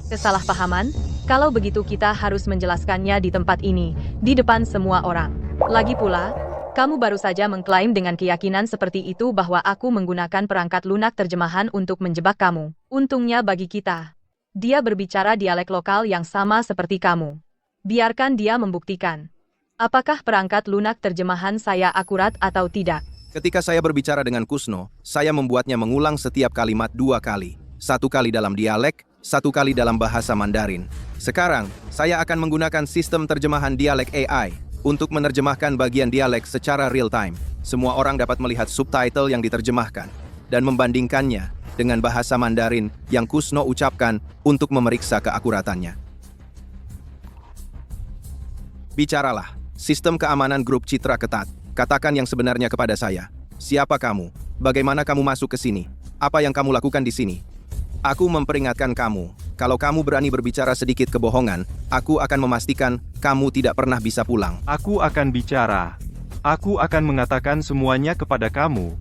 Kesalahpahaman? Kalau begitu kita harus menjelaskannya di tempat ini, di depan semua orang. Lagi pula, kamu baru saja mengklaim dengan keyakinan seperti itu bahwa aku menggunakan perangkat lunak terjemahan untuk menjebak kamu. Untungnya bagi kita, dia berbicara dialek lokal yang sama seperti kamu. Biarkan dia membuktikan. Apakah perangkat lunak terjemahan saya akurat atau tidak? Ketika saya berbicara dengan Kusno, saya membuatnya mengulang setiap kalimat 2 kali. 1 kali dalam dialek, 1 kali dalam bahasa Mandarin. Sekarang, saya akan menggunakan sistem terjemahan dialek AI untuk menerjemahkan bagian dialek secara real-time. Semua orang dapat melihat subtitle yang diterjemahkan dan membandingkannya dengan bahasa Mandarin yang Kusno ucapkan untuk memeriksa keakuratannya. Bicaralah, sistem keamanan grup Citra ketat. Katakan yang sebenarnya kepada saya. Siapa kamu? Bagaimana kamu masuk ke sini? Apa yang kamu lakukan di sini? Aku memperingatkan kamu, kalau kamu berani berbicara sedikit kebohongan, aku akan memastikan kamu tidak pernah bisa pulang. Aku akan bicara. Aku akan mengatakan semuanya kepada kamu.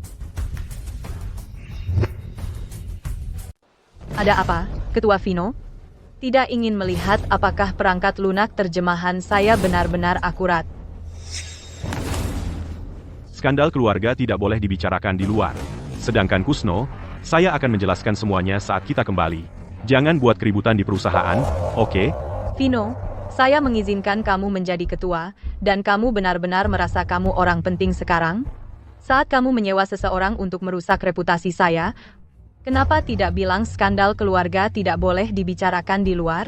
Ada apa, Ketua Vino? Tidak ingin melihat apakah perangkat lunak terjemahan saya benar-benar akurat. Skandal keluarga tidak boleh dibicarakan di luar. Sedangkan Kusno, saya akan menjelaskan semuanya saat kita kembali. Jangan buat keributan di perusahaan, oke? Vino, saya mengizinkan kamu menjadi ketua, dan kamu benar-benar merasa kamu orang penting sekarang? Saat kamu menyewa seseorang untuk merusak reputasi saya, kenapa tidak bilang skandal keluarga tidak boleh dibicarakan di luar?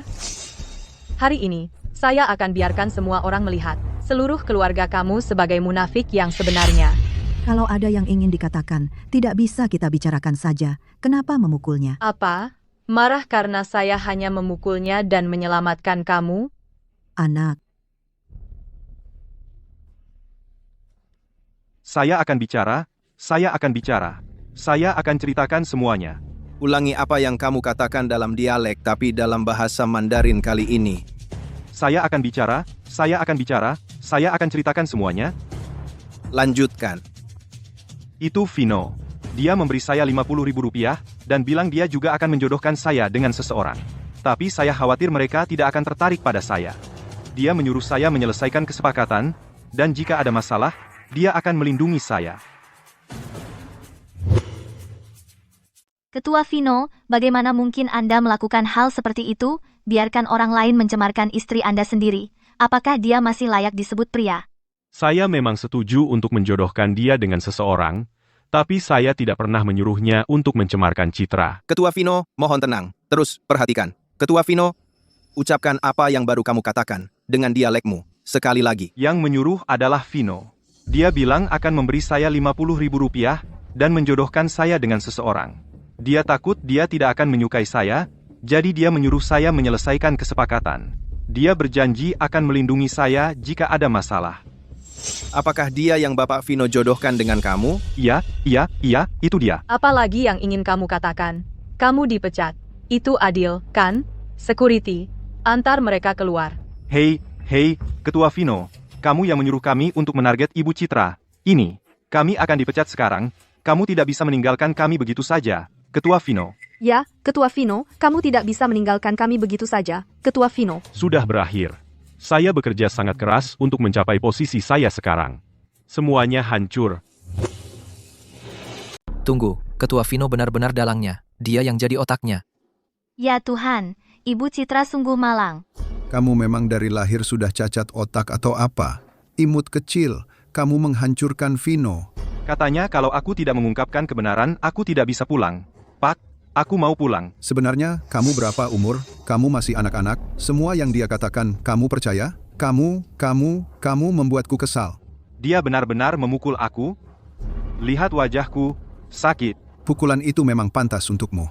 Hari ini, saya akan biarkan semua orang melihat seluruh keluarga kamu sebagai munafik yang sebenarnya. Kalau ada yang ingin dikatakan, tidak bisa kita bicarakan saja. Kenapa memukulnya? Apa? Marah karena saya hanya memukulnya dan menyelamatkan kamu? Anak, Saya akan bicara, saya akan bicara. Saya akan ceritakan semuanya. Ulangi apa yang kamu katakan dalam dialek tapi dalam bahasa Mandarin kali ini. Saya akan bicara, saya akan bicara, saya akan ceritakan semuanya. Lanjutkan. Itu Vino. Dia memberi saya Rp50.000 dan bilang dia juga akan menjodohkan saya dengan seseorang. Tapi saya khawatir mereka tidak akan tertarik pada saya. Dia menyuruh saya menyelesaikan kesepakatan, dan jika ada masalah, dia akan melindungi saya. Ketua Vino, bagaimana mungkin Anda melakukan hal seperti itu? Biarkan orang lain mencemarkan istri Anda sendiri. Apakah dia masih layak disebut pria? Saya memang setuju untuk menjodohkan dia dengan seseorang, tapi saya tidak pernah menyuruhnya untuk mencemarkan citra. Ketua Vino, mohon tenang. Terus, perhatikan. Ketua Vino, ucapkan apa yang baru kamu katakan dengan dialekmu. Sekali lagi. Yang menyuruh adalah Vino. Dia bilang akan memberi saya Rp50.000 dan menjodohkan saya dengan seseorang. Dia takut dia tidak akan menyukai saya, jadi dia menyuruh saya menyelesaikan kesepakatan. Dia berjanji akan melindungi saya jika ada masalah. Apakah dia yang Bapak Vino jodohkan dengan kamu? Iya, itu dia. Apalagi yang ingin kamu katakan? Kamu dipecat. Itu adil, kan? Security, antar mereka keluar. Hei, Ketua Vino. Kamu yang menyuruh kami untuk menarget Ibu Citra. Ini, kami akan dipecat sekarang. Kamu tidak bisa meninggalkan kami begitu saja, Ketua Vino. Ya, Ketua Vino, kamu tidak bisa meninggalkan kami begitu saja, Ketua Vino. Sudah berakhir. Saya bekerja sangat keras untuk mencapai posisi saya sekarang. Semuanya hancur. Tunggu, Ketua Vino benar-benar dalangnya. Dia yang jadi otaknya. Ya Tuhan, Ibu Citra sungguh malang. Kamu memang dari lahir sudah cacat otak atau apa? Imut kecil, kamu menghancurkan Vino. Katanya kalau aku tidak mengungkapkan kebenaran, aku tidak bisa pulang. Pak, aku mau pulang. Sebenarnya, kamu berapa umur? Kamu masih anak-anak? Semua yang dia katakan, kamu percaya? Kamu membuatku kesal. Dia benar-benar memukul aku. Lihat wajahku, sakit. Pukulan itu memang pantas untukmu.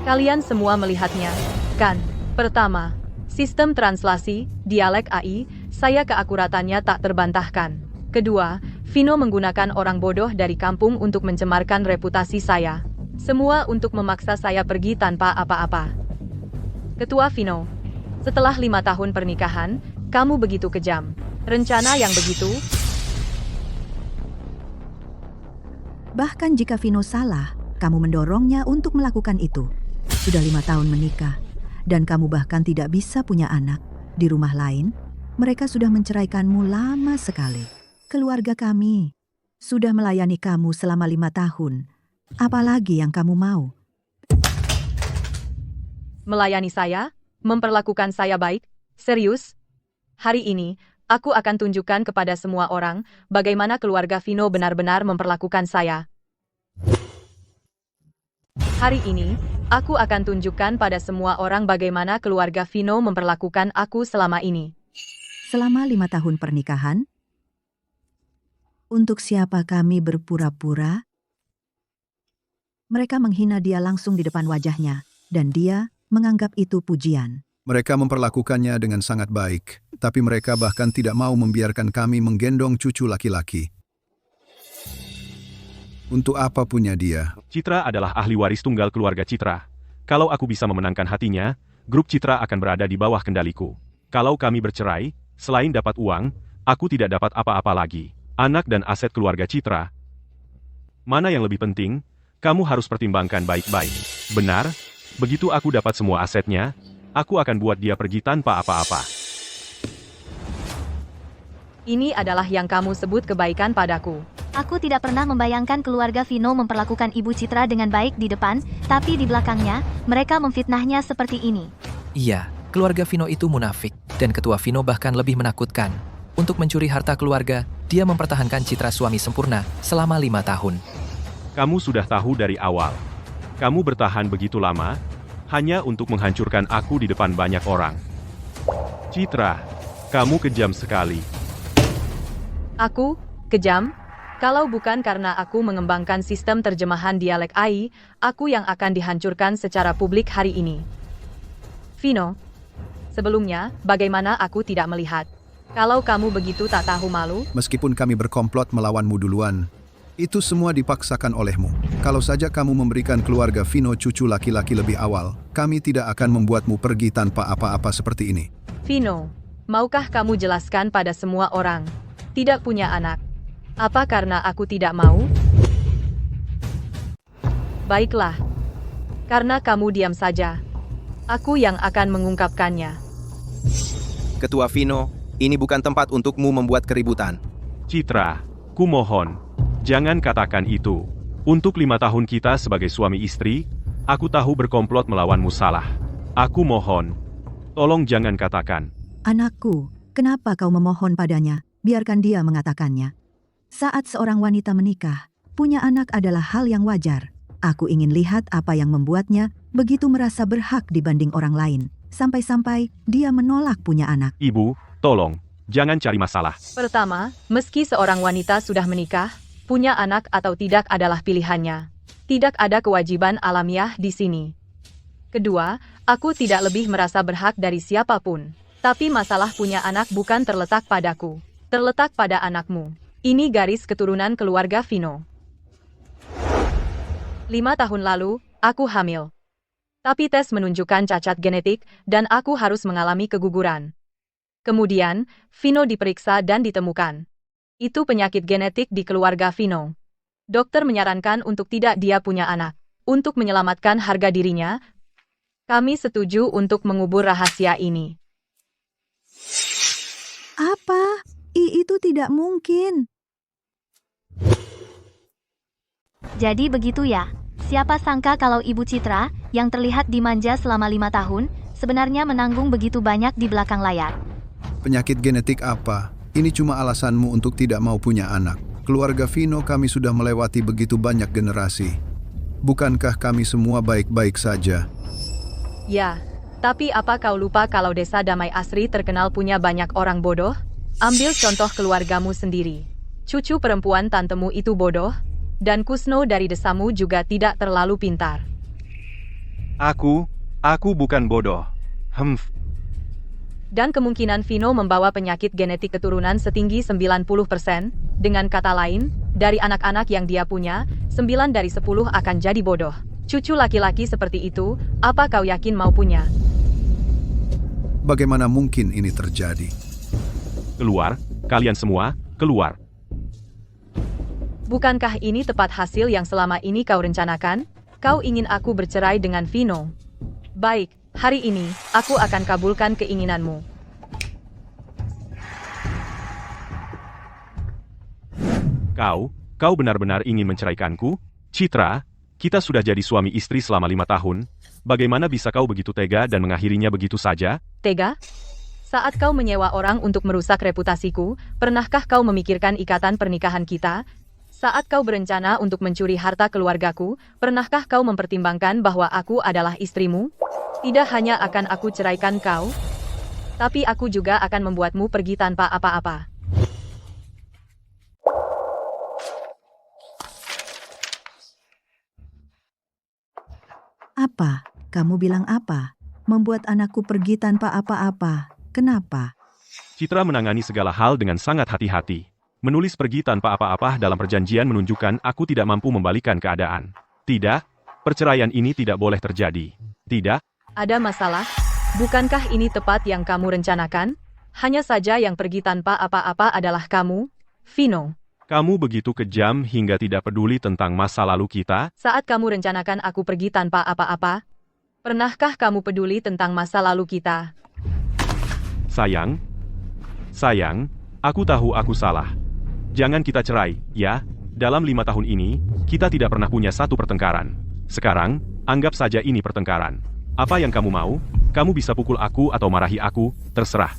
Kalian semua melihatnya, kan? Pertama, sistem translasi, dialek AI, saya keakuratannya tak terbantahkan. Kedua, Vino menggunakan orang bodoh dari kampung untuk mencemarkan reputasi saya. Semua untuk memaksa saya pergi tanpa apa-apa. Ketua Vino, setelah 5 tahun pernikahan, kamu begitu kejam. Rencana yang begitu? Bahkan jika Vino salah, kamu mendorongnya untuk melakukan itu. Sudah 5 tahun menikah, dan kamu bahkan tidak bisa punya anak. Di rumah lain, mereka sudah menceraikanmu lama sekali. Keluarga kami sudah melayani kamu selama 5 tahun. Apalagi yang kamu mau? Melayani saya? Memperlakukan saya baik? Serius? Hari ini, aku akan tunjukkan kepada semua orang bagaimana keluarga Vino benar-benar memperlakukan saya. Hari ini, aku akan tunjukkan pada semua orang bagaimana keluarga Vino memperlakukan aku selama ini. Selama 5 tahun pernikahan, untuk siapa kami berpura-pura? Mereka menghina dia langsung di depan wajahnya, dan dia menganggap itu pujian. Mereka memperlakukannya dengan sangat baik, tapi mereka bahkan tidak mau membiarkan kami menggendong cucu laki-laki. Untuk apa punya dia? Citra adalah ahli waris tunggal keluarga Citra. Kalau aku bisa memenangkan hatinya, grup Citra akan berada di bawah kendaliku. Kalau kami bercerai, selain dapat uang, aku tidak dapat apa-apa lagi. Anak dan aset keluarga Citra. Mana yang lebih penting? Kamu harus pertimbangkan baik-baik. Benar? Begitu aku dapat semua asetnya, aku akan buat dia pergi tanpa apa-apa. Ini adalah yang kamu sebut kebaikan padaku. Aku tidak pernah membayangkan keluarga Vino memperlakukan Ibu Citra dengan baik di depan, tapi di belakangnya, mereka memfitnahnya seperti ini. Iya, keluarga Vino itu munafik, dan Ketua Vino bahkan lebih menakutkan. Untuk mencuri harta keluarga, dia mempertahankan citra suami sempurna selama 5 tahun. Kamu sudah tahu dari awal. Kamu bertahan begitu lama, hanya untuk menghancurkan aku di depan banyak orang. Citra, kamu kejam sekali. Aku? Kejam? Kalau bukan karena aku mengembangkan sistem terjemahan dialek AI, aku yang akan dihancurkan secara publik hari ini. Vino, sebelumnya, bagaimana aku tidak melihat? Kalau kamu begitu tak tahu malu? Meskipun kami berkomplot melawanmu duluan, Itu semua dipaksakan olehmu. Kalau saja kamu memberikan keluarga Vino cucu laki-laki lebih awal, kami tidak akan membuatmu pergi tanpa apa-apa seperti ini. Vino, maukah kamu jelaskan pada semua orang? Tidak punya anak. Apa karena aku tidak mau? Baiklah. Karena kamu diam saja. Aku yang akan mengungkapkannya. Ketua Vino, ini bukan tempat untukmu membuat keributan. Citra, kumohon, jangan katakan itu. Untuk 5 tahun kita sebagai suami istri, aku tahu berkomplot melawanmu salah. Aku mohon, tolong jangan katakan. Anakku, kenapa kau memohon padanya? Biarkan dia mengatakannya. Saat seorang wanita menikah, punya anak adalah hal yang wajar. Aku ingin lihat apa yang membuatnya begitu merasa berhak dibanding orang lain. Sampai-sampai dia menolak punya anak. Ibu, tolong, jangan cari masalah. Pertama, meski seorang wanita sudah menikah, punya anak atau tidak adalah pilihannya. Tidak ada kewajiban alamiah di sini. Kedua, aku tidak lebih merasa berhak dari siapapun. Tapi masalah punya anak bukan terletak padaku. Terletak pada anakmu. Ini garis keturunan keluarga Vino. 5 tahun lalu, aku hamil. Tapi tes menunjukkan cacat genetik, dan aku harus mengalami keguguran. Kemudian, Vino diperiksa dan ditemukan. Itu penyakit genetik di keluarga Vino. Dokter menyarankan untuk tidak dia punya anak. Untuk menyelamatkan harga dirinya, kami setuju untuk mengubur rahasia ini. Apa? Itu tidak mungkin. Jadi begitu ya. Siapa sangka kalau Ibu Citra, yang terlihat dimanja selama 5 tahun, sebenarnya menanggung begitu banyak di belakang layar. Penyakit genetik apa? Ini cuma alasanmu untuk tidak mau punya anak. Keluarga Vino kami sudah melewati begitu banyak generasi. Bukankah kami semua baik-baik saja? Ya, tapi apa kau lupa kalau desa Damai Asri terkenal punya banyak orang bodoh? Ambil contoh keluargamu sendiri. Cucu perempuan tantemu itu bodoh, dan Kusno dari desamu juga tidak terlalu pintar. Aku bukan bodoh. Dan kemungkinan Vino membawa penyakit genetik keturunan setinggi 90%. Dengan kata lain, dari anak-anak yang dia punya, 9 dari 10 akan jadi bodoh. Cucu laki-laki seperti itu, apa kau yakin mau punya? Bagaimana mungkin ini terjadi? Keluar, kalian semua, keluar. Bukankah ini tepat hasil yang selama ini kau rencanakan? Kau ingin aku bercerai dengan Vino. Baik, hari ini, aku akan kabulkan keinginanmu. Kau benar-benar ingin menceraikanku? Citra, kita sudah jadi suami istri selama 5 tahun. Bagaimana bisa kau begitu tega dan mengakhirinya begitu saja? Tega? Saat kau menyewa orang untuk merusak reputasiku, pernahkah kau memikirkan ikatan pernikahan kita? Saat kau berencana untuk mencuri harta keluargaku, pernahkah kau mempertimbangkan bahwa aku adalah istrimu? Tidak hanya akan aku ceraikan kau, tapi aku juga akan membuatmu pergi tanpa apa-apa. Apa? Kamu bilang apa? Membuat anakku pergi tanpa apa-apa. Kenapa? Citra menangani segala hal dengan sangat hati-hati. Menulis pergi tanpa apa-apa dalam perjanjian menunjukkan aku tidak mampu membalikan keadaan. Tidak, perceraian ini tidak boleh terjadi. Tidak. Ada masalah? Bukankah ini tepat yang kamu rencanakan? Hanya saja yang pergi tanpa apa-apa adalah kamu, Vino. Kamu begitu kejam hingga tidak peduli tentang masa lalu kita? Saat kamu rencanakan aku pergi tanpa apa-apa, pernahkah kamu peduli tentang masa lalu kita? Sayang, aku tahu aku salah. Jangan kita cerai, ya? Dalam 5 tahun ini, kita tidak pernah punya satu pertengkaran. Sekarang, anggap saja ini pertengkaran. Apa yang kamu mau? Kamu bisa pukul aku atau marahi aku, terserah.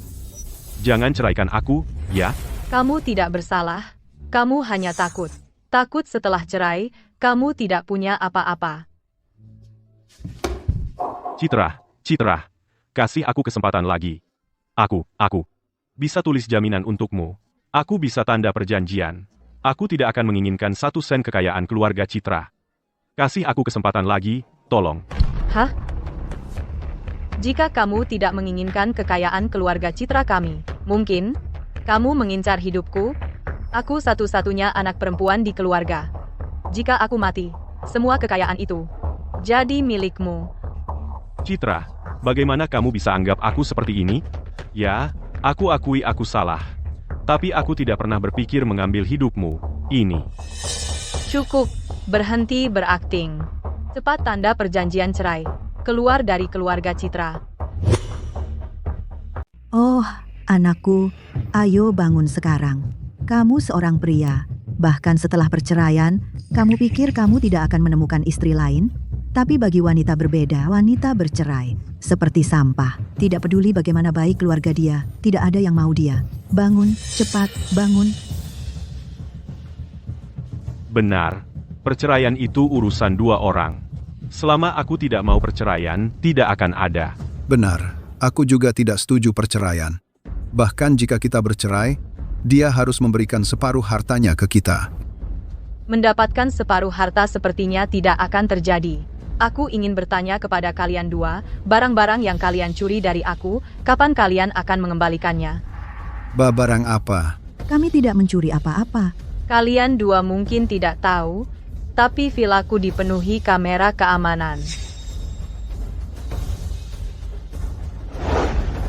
Jangan ceraikan aku, ya? Kamu tidak bersalah. Kamu hanya takut. Takut setelah cerai, kamu tidak punya apa-apa. Citra, kasih aku kesempatan lagi. Aku bisa tulis jaminan untukmu. Aku bisa tanda perjanjian. Aku tidak akan menginginkan 1 sen kekayaan keluarga Citra. Kasih aku kesempatan lagi, tolong. Hah? Jika kamu tidak menginginkan kekayaan keluarga Citra kami, mungkin kamu mengincar hidupku? Aku satu-satunya anak perempuan di keluarga. Jika aku mati, semua kekayaan itu jadi milikmu. Citra, bagaimana kamu bisa anggap aku seperti ini? Ya, aku akui aku salah. Tapi aku tidak pernah berpikir mengambil hidupmu. Ini. Cukup, berhenti berakting. Cepat tanda perjanjian cerai. Keluar dari keluarga Citra. Oh, anakku, ayo bangun sekarang. Kamu seorang pria. Bahkan setelah perceraian, kamu pikir kamu tidak akan menemukan istri lain? Tapi bagi wanita berbeda, wanita bercerai. Seperti sampah. Tidak peduli bagaimana baik keluarga dia, tidak ada yang mau dia. Bangun, cepat, bangun. Benar, perceraian itu urusan dua orang. Selama aku tidak mau perceraian, tidak akan ada. Benar, aku juga tidak setuju perceraian. Bahkan jika kita bercerai, dia harus memberikan separuh hartanya ke kita. Mendapatkan separuh harta sepertinya tidak akan terjadi. Aku ingin bertanya kepada kalian dua, barang-barang yang kalian curi dari aku, kapan kalian akan mengembalikannya? Barang apa? Kami tidak mencuri apa-apa. Kalian dua mungkin tidak tahu, tapi vilaku dipenuhi kamera keamanan.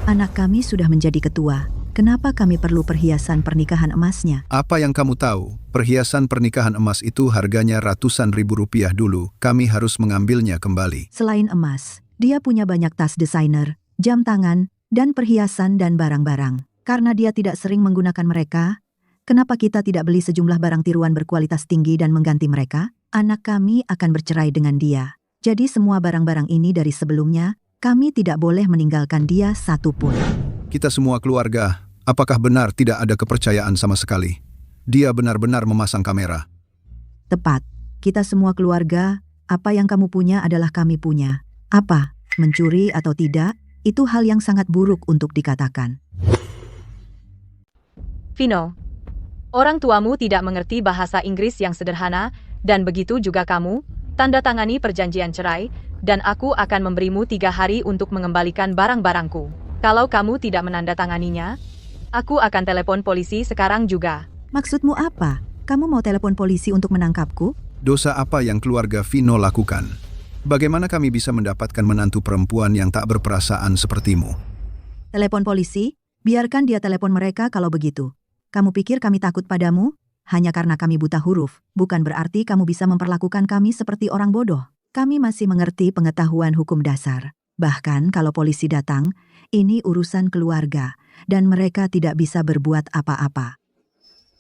Anak kami sudah menjadi ketua. Kenapa kami perlu perhiasan pernikahan emasnya? Apa yang kamu tahu? Perhiasan pernikahan emas itu harganya ratusan ribu rupiah dulu. Kami harus mengambilnya kembali. Selain emas, dia punya banyak tas desainer, jam tangan, dan perhiasan dan barang-barang. Karena dia tidak sering menggunakan mereka, kenapa kita tidak beli sejumlah barang tiruan berkualitas tinggi dan mengganti mereka? Anak kami akan bercerai dengan dia. Jadi semua barang-barang ini dari sebelumnya, kami tidak boleh meninggalkan dia satupun. Kita semua keluarga, apakah benar tidak ada kepercayaan sama sekali? Dia benar-benar memasang kamera. Tepat. Kita semua keluarga, apa yang kamu punya adalah kami punya. Apa? Mencuri atau tidak? Itu hal yang sangat buruk untuk dikatakan. Vino, orang tuamu tidak mengerti bahasa Inggris yang sederhana, dan begitu juga kamu. Tanda tangani perjanjian cerai, dan aku akan memberimu 3 hari untuk mengembalikan barang-barangku. Kalau kamu tidak menandatanganinya, aku akan telepon polisi sekarang juga. Maksudmu apa? Kamu mau telepon polisi untuk menangkapku? Dosa apa yang keluarga Vino lakukan? Bagaimana kami bisa mendapatkan menantu perempuan yang tak berperasaan sepertimu? Telepon polisi? Biarkan dia telepon mereka kalau begitu. Kamu pikir kami takut padamu? Hanya karena kami buta huruf, bukan berarti kamu bisa memperlakukan kami seperti orang bodoh. Kami masih mengerti pengetahuan hukum dasar. Bahkan kalau polisi datang, ini urusan keluarga, dan mereka tidak bisa berbuat apa-apa.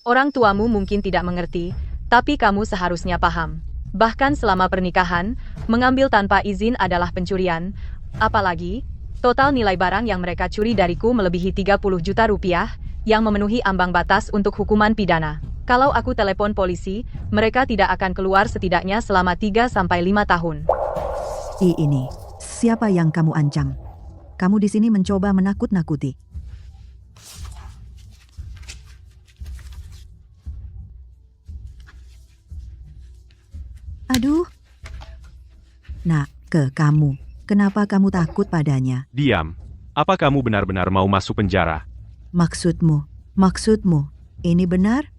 Orang tuamu mungkin tidak mengerti, tapi kamu seharusnya paham. Bahkan selama pernikahan, mengambil tanpa izin adalah pencurian. Apalagi, total nilai barang yang mereka curi dariku melebihi 30 juta rupiah, yang memenuhi ambang batas untuk hukuman pidana. Kalau aku telepon polisi, mereka tidak akan keluar setidaknya selama 3-5 tahun. Ini, siapa yang kamu ancam? Kamu di sini mencoba menakut-nakuti. Aduh. Nak, ke kamu. Kenapa kamu takut padanya? Diam. Apa kamu benar-benar mau masuk penjara? Maksudmu, ini benar?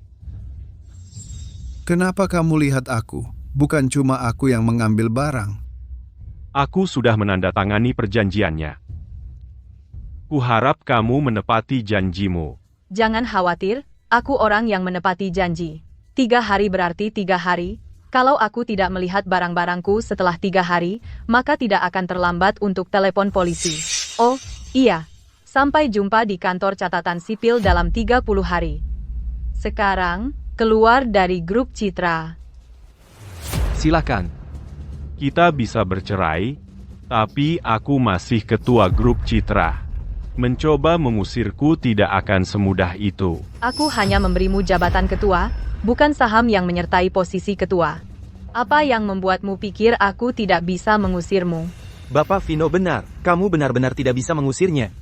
Kenapa kamu lihat aku? Bukan cuma aku yang mengambil barang. Aku sudah menandatangani perjanjiannya. Kuharap kamu menepati janjimu. Jangan khawatir, aku orang yang menepati janji. 3 hari berarti 3 hari. Kalau aku tidak melihat barang-barangku setelah 3 hari, maka tidak akan terlambat untuk telepon polisi. Oh, iya. Sampai jumpa di kantor catatan sipil dalam 30 hari. Sekarang, keluar dari grup Citra. Silakan. Kita bisa bercerai, tapi aku masih ketua grup Citra. Mencoba mengusirku tidak akan semudah itu. Aku hanya memberimu jabatan ketua, bukan saham yang menyertai posisi ketua. Apa yang membuatmu pikir aku tidak bisa mengusirmu? Bapak Vino benar, kamu benar-benar tidak bisa mengusirnya.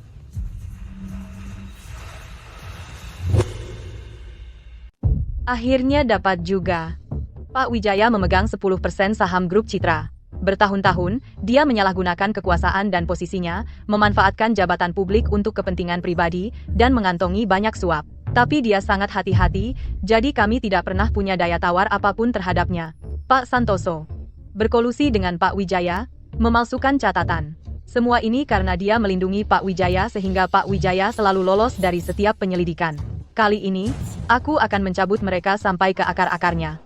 Akhirnya dapat juga. Pak Wijaya memegang 10% saham grup Citra. Bertahun-tahun, dia menyalahgunakan kekuasaan dan posisinya, memanfaatkan jabatan publik untuk kepentingan pribadi, dan mengantongi banyak suap. Tapi dia sangat hati-hati, jadi kami tidak pernah punya daya tawar apapun terhadapnya. Pak Santoso berkolusi dengan Pak Wijaya, memalsukan catatan. Semua ini karena dia melindungi Pak Wijaya sehingga Pak Wijaya selalu lolos dari setiap penyelidikan. Kali ini, aku akan mencabut mereka sampai ke akar-akarnya.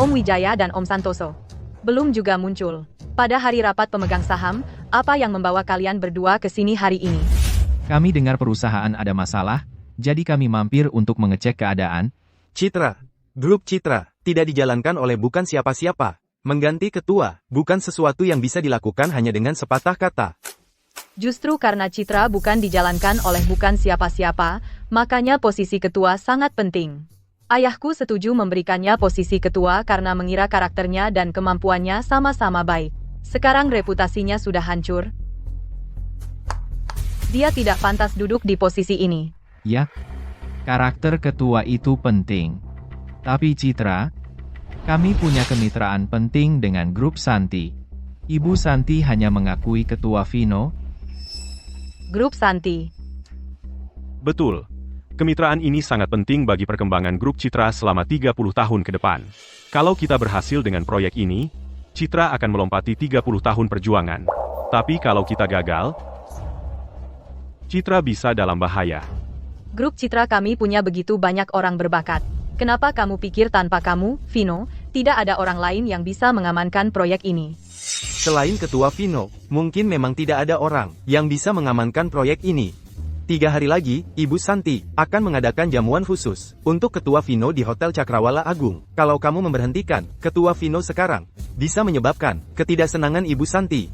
Om Wijaya dan Om Santoso belum juga muncul. Pada hari rapat pemegang saham, apa yang membawa kalian berdua ke sini hari ini? Kami dengar perusahaan ada masalah, jadi kami mampir untuk mengecek keadaan. Citra, grup Citra, tidak dijalankan oleh bukan siapa-siapa. Mengganti ketua, bukan sesuatu yang bisa dilakukan hanya dengan sepatah kata. Justru karena Citra bukan dijalankan oleh bukan siapa-siapa, makanya posisi ketua sangat penting. Ayahku setuju memberikannya posisi ketua karena mengira karakternya dan kemampuannya sama-sama baik. Sekarang reputasinya sudah hancur. Dia tidak pantas duduk di posisi ini. Ya, karakter ketua itu penting. Tapi Citra, kami punya kemitraan penting dengan grup Santi. Ibu Santi hanya mengakui ketua Vino. Grup Santi. Betul. Kemitraan ini sangat penting bagi perkembangan grup Citra selama 30 tahun ke depan. Kalau kita berhasil dengan proyek ini, Citra akan melompati 30 tahun perjuangan. Tapi kalau kita gagal, Citra bisa dalam bahaya. Grup Citra kami punya begitu banyak orang berbakat. Kenapa kamu pikir tanpa kamu, Vino, tidak ada orang lain yang bisa mengamankan proyek ini? Selain ketua Vino, mungkin memang tidak ada orang yang bisa mengamankan proyek ini. 3 hari lagi, Ibu Santi akan mengadakan jamuan khusus untuk ketua Vino di Hotel Cakrawala Agung. Kalau kamu memberhentikan ketua Vino sekarang, bisa menyebabkan ketidaksenangan Ibu Santi.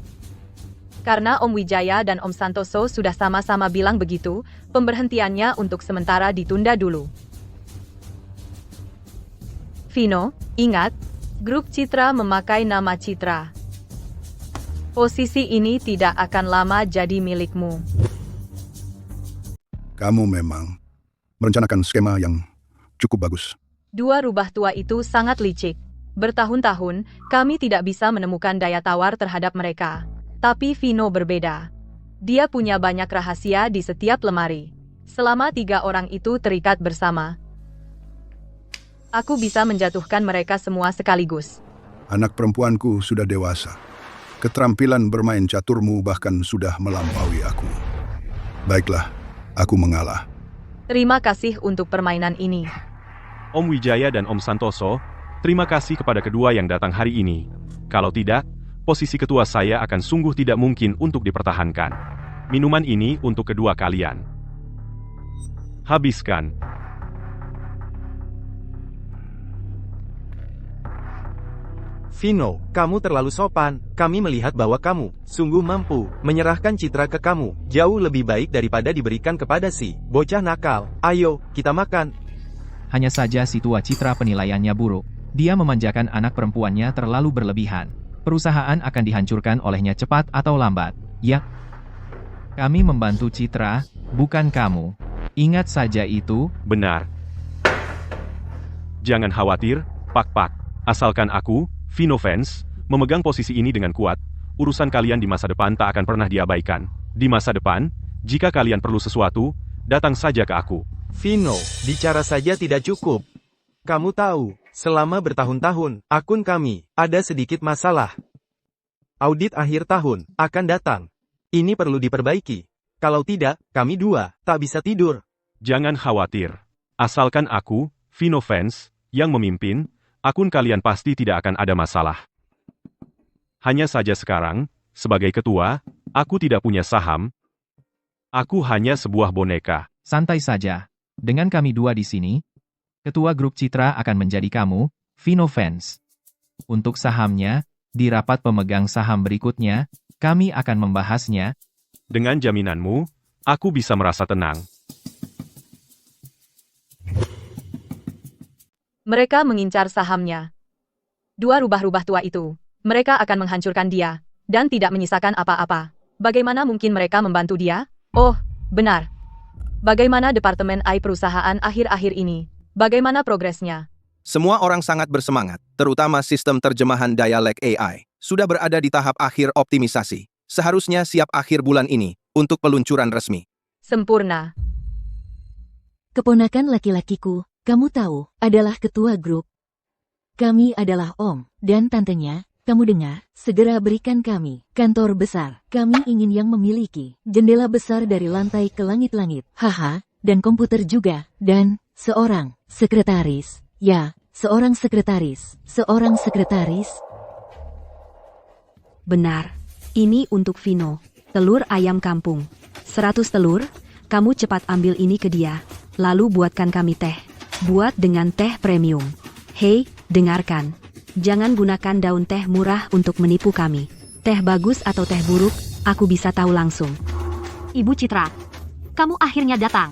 Karena Om Wijaya dan Om Santoso sudah sama-sama bilang begitu, pemberhentiannya untuk sementara ditunda dulu. Vino, ingat, grup Citra memakai nama Citra. Posisi ini tidak akan lama jadi milikmu. Kamu memang merencanakan skema yang cukup bagus. Dua rubah tua itu sangat licik. Bertahun-tahun, kami tidak bisa menemukan daya tawar terhadap mereka. Tapi Vino berbeda. Dia punya banyak rahasia di setiap lemari. Selama 3 orang itu terikat bersama, aku bisa menjatuhkan mereka semua sekaligus. Anak perempuanku sudah dewasa. Keterampilan bermain caturmu bahkan sudah melampaui aku. Baiklah, aku mengalah. Terima kasih untuk permainan ini. Om Wijaya dan Om Santoso, terima kasih kepada kedua yang datang hari ini. Kalau tidak, posisi ketua saya akan sungguh tidak mungkin untuk dipertahankan. Minuman ini untuk kedua kalian. Habiskan. Vino, kamu terlalu sopan. Kami melihat bahwa kamu sungguh mampu menyerahkan Citra ke kamu. Jauh lebih baik daripada diberikan kepada si bocah nakal. Ayo, kita makan. Hanya saja si tua Citra penilaiannya buruk. Dia memanjakan anak perempuannya terlalu berlebihan. Perusahaan akan dihancurkan olehnya cepat atau lambat. Ya, kami membantu Citra, bukan kamu. Ingat saja itu. Benar. Jangan khawatir, Pak. Asalkan aku, Vino Fans, memegang posisi ini dengan kuat, urusan kalian di masa depan tak akan pernah diabaikan. Di masa depan, jika kalian perlu sesuatu, datang saja ke aku. Vino, bicara saja tidak cukup. Kamu tahu, selama bertahun-tahun, akun kami ada sedikit masalah. Audit akhir tahun akan datang. Ini perlu diperbaiki. Kalau tidak, kami dua tak bisa tidur. Jangan khawatir. Asalkan aku, Vino Fans, yang memimpin, akun kalian pasti tidak akan ada masalah. Hanya saja sekarang, sebagai ketua, aku tidak punya saham. Aku hanya sebuah boneka. Santai saja. Dengan kami dua di sini, ketua grup Citra akan menjadi kamu, Vino Fans. Untuk sahamnya, di rapat pemegang saham berikutnya, kami akan membahasnya. Dengan jaminanmu, aku bisa merasa tenang. Mereka mengincar sahamnya. Dua rubah-rubah tua itu. Mereka akan menghancurkan dia, dan tidak menyisakan apa-apa. Bagaimana mungkin mereka membantu dia? Oh, benar. Bagaimana Departemen AI perusahaan akhir-akhir ini? Bagaimana progresnya? Semua orang sangat bersemangat, terutama sistem terjemahan dialek AI. Sudah berada di tahap akhir optimisasi. Seharusnya siap akhir bulan ini, untuk peluncuran resmi. Sempurna. keponakan laki-lakiku, kamu tahu, adalah ketua grup. Kami adalah om dan tantenya. Kamu dengar, segera berikan kami kantor besar. Kami ingin yang memiliki jendela besar dari lantai ke langit-langit. Haha, dan komputer juga. Dan seorang sekretaris. Ya, seorang sekretaris. Seorang sekretaris. Benar. Ini untuk Vino. Telur ayam kampung. 100 telur. Kamu cepat ambil ini ke dia. Lalu buatkan kami teh. Buat dengan teh premium. Hei, dengarkan. Jangan gunakan daun teh murah untuk menipu kami. Teh bagus atau teh buruk, aku bisa tahu langsung. Ibu Citra, kamu akhirnya datang.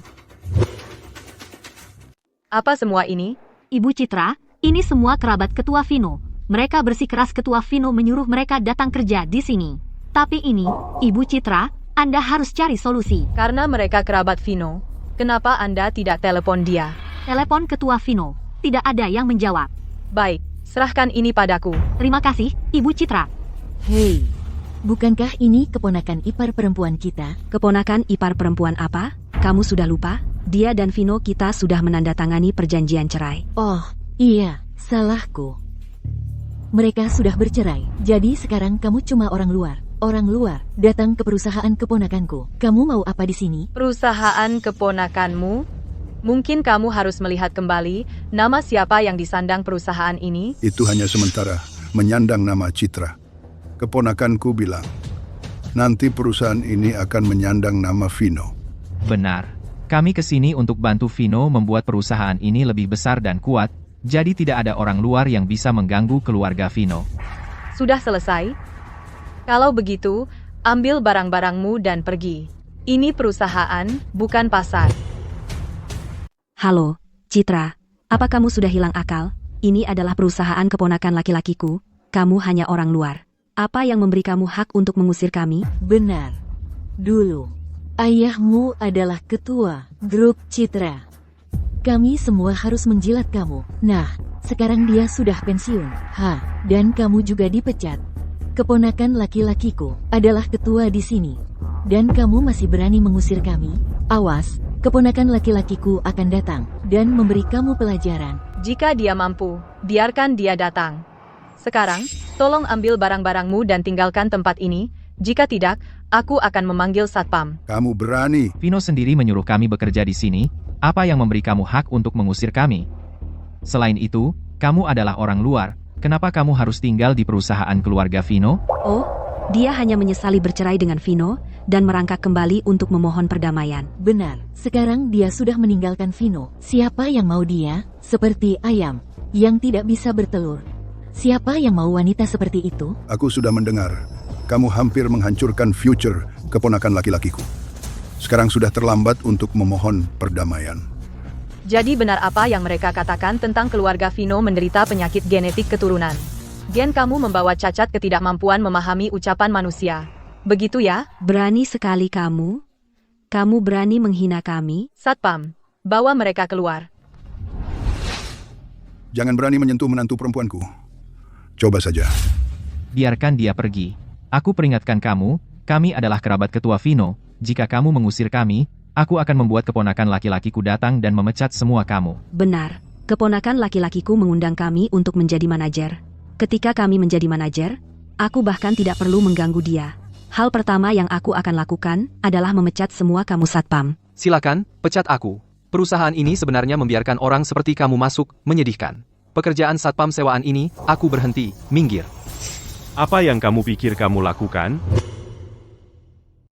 Apa semua ini? Ibu Citra, ini semua kerabat ketua Vino. Mereka bersikeras ketua Vino menyuruh mereka datang kerja di sini. Tapi ini, Ibu Citra, Anda harus cari solusi. Karena mereka kerabat Vino, kenapa Anda tidak telepon dia? Telepon ketua Vino, tidak ada yang menjawab. Baik, serahkan ini padaku. Terima kasih, Ibu Citra. Hei, bukankah ini keponakan ipar perempuan kita? Keponakan ipar perempuan apa? Kamu sudah lupa? Dia dan Vino kita sudah menandatangani perjanjian cerai. Oh, iya, salahku. Mereka sudah bercerai, jadi sekarang kamu cuma orang luar. Orang luar, datang ke perusahaan keponakanku. Kamu mau apa di sini? Perusahaan keponakanmu? Mungkin kamu harus melihat kembali nama siapa yang disandang perusahaan ini. Itu hanya sementara, menyandang nama Citra. Keponakanku bilang, nanti perusahaan ini akan menyandang nama Vino. Benar. Kami ke sini untuk bantu Vino membuat perusahaan ini lebih besar dan kuat, jadi tidak ada orang luar yang bisa mengganggu keluarga Vino. Sudah selesai? Kalau begitu, ambil barang-barangmu dan pergi. Ini perusahaan, bukan pasar. Halo, Citra. Apa kamu sudah hilang akal? Ini adalah perusahaan keponakan laki-lakiku. Kamu hanya orang luar. Apa yang memberi kamu hak untuk mengusir kami? Benar. Dulu, ayahmu adalah ketua grup Citra. Kami semua harus menjilat kamu. Nah, sekarang dia sudah pensiun. Dan kamu juga dipecat. Keponakan laki-lakiku adalah ketua di sini. Dan kamu masih berani mengusir kami? Awas, keponakan laki-lakiku akan datang dan memberi kamu pelajaran. Jika dia mampu, biarkan dia datang. Sekarang, tolong ambil barang-barangmu dan tinggalkan tempat ini. Jika tidak, aku akan memanggil satpam. Kamu berani? Vino sendiri menyuruh kami bekerja di sini. Apa yang memberi kamu hak untuk mengusir kami? Selain itu, kamu adalah orang luar. Kenapa kamu harus tinggal di perusahaan keluarga Vino? Oh, dia hanya menyesali bercerai dengan Vino dan merangkak kembali untuk memohon perdamaian. Benar, sekarang dia sudah meninggalkan Vino. Siapa yang mau dia? Seperti ayam yang tidak bisa bertelur. Siapa yang mau wanita seperti itu? Aku sudah mendengar. Kamu hampir menghancurkan future keponakan laki-lakiku. Sekarang sudah terlambat untuk memohon perdamaian. Jadi benar apa yang mereka katakan tentang keluarga Vino menderita penyakit genetik keturunan. Gen kamu membawa cacat ketidakmampuan memahami ucapan manusia. Begitu ya? Berani sekali kamu. Kamu berani menghina kami? Satpam, bawa mereka keluar. Jangan berani menyentuh menantu perempuanku. Coba saja. Biarkan dia pergi. Aku peringatkan kamu, kami adalah kerabat ketua Vino. Jika kamu mengusir kami, aku akan membuat keponakan laki-lakiku datang dan memecat semua kamu. Benar. Keponakan laki-lakiku mengundang kami untuk menjadi manajer. Ketika kami menjadi manajer, aku bahkan tidak perlu mengganggu dia. Hal pertama yang aku akan lakukan adalah memecat semua kamu satpam. Silakan, pecat aku. Perusahaan ini sebenarnya membiarkan orang seperti kamu masuk, menyedihkan. Pekerjaan satpam sewaan ini, aku berhenti, minggir. Apa yang kamu pikir kamu lakukan?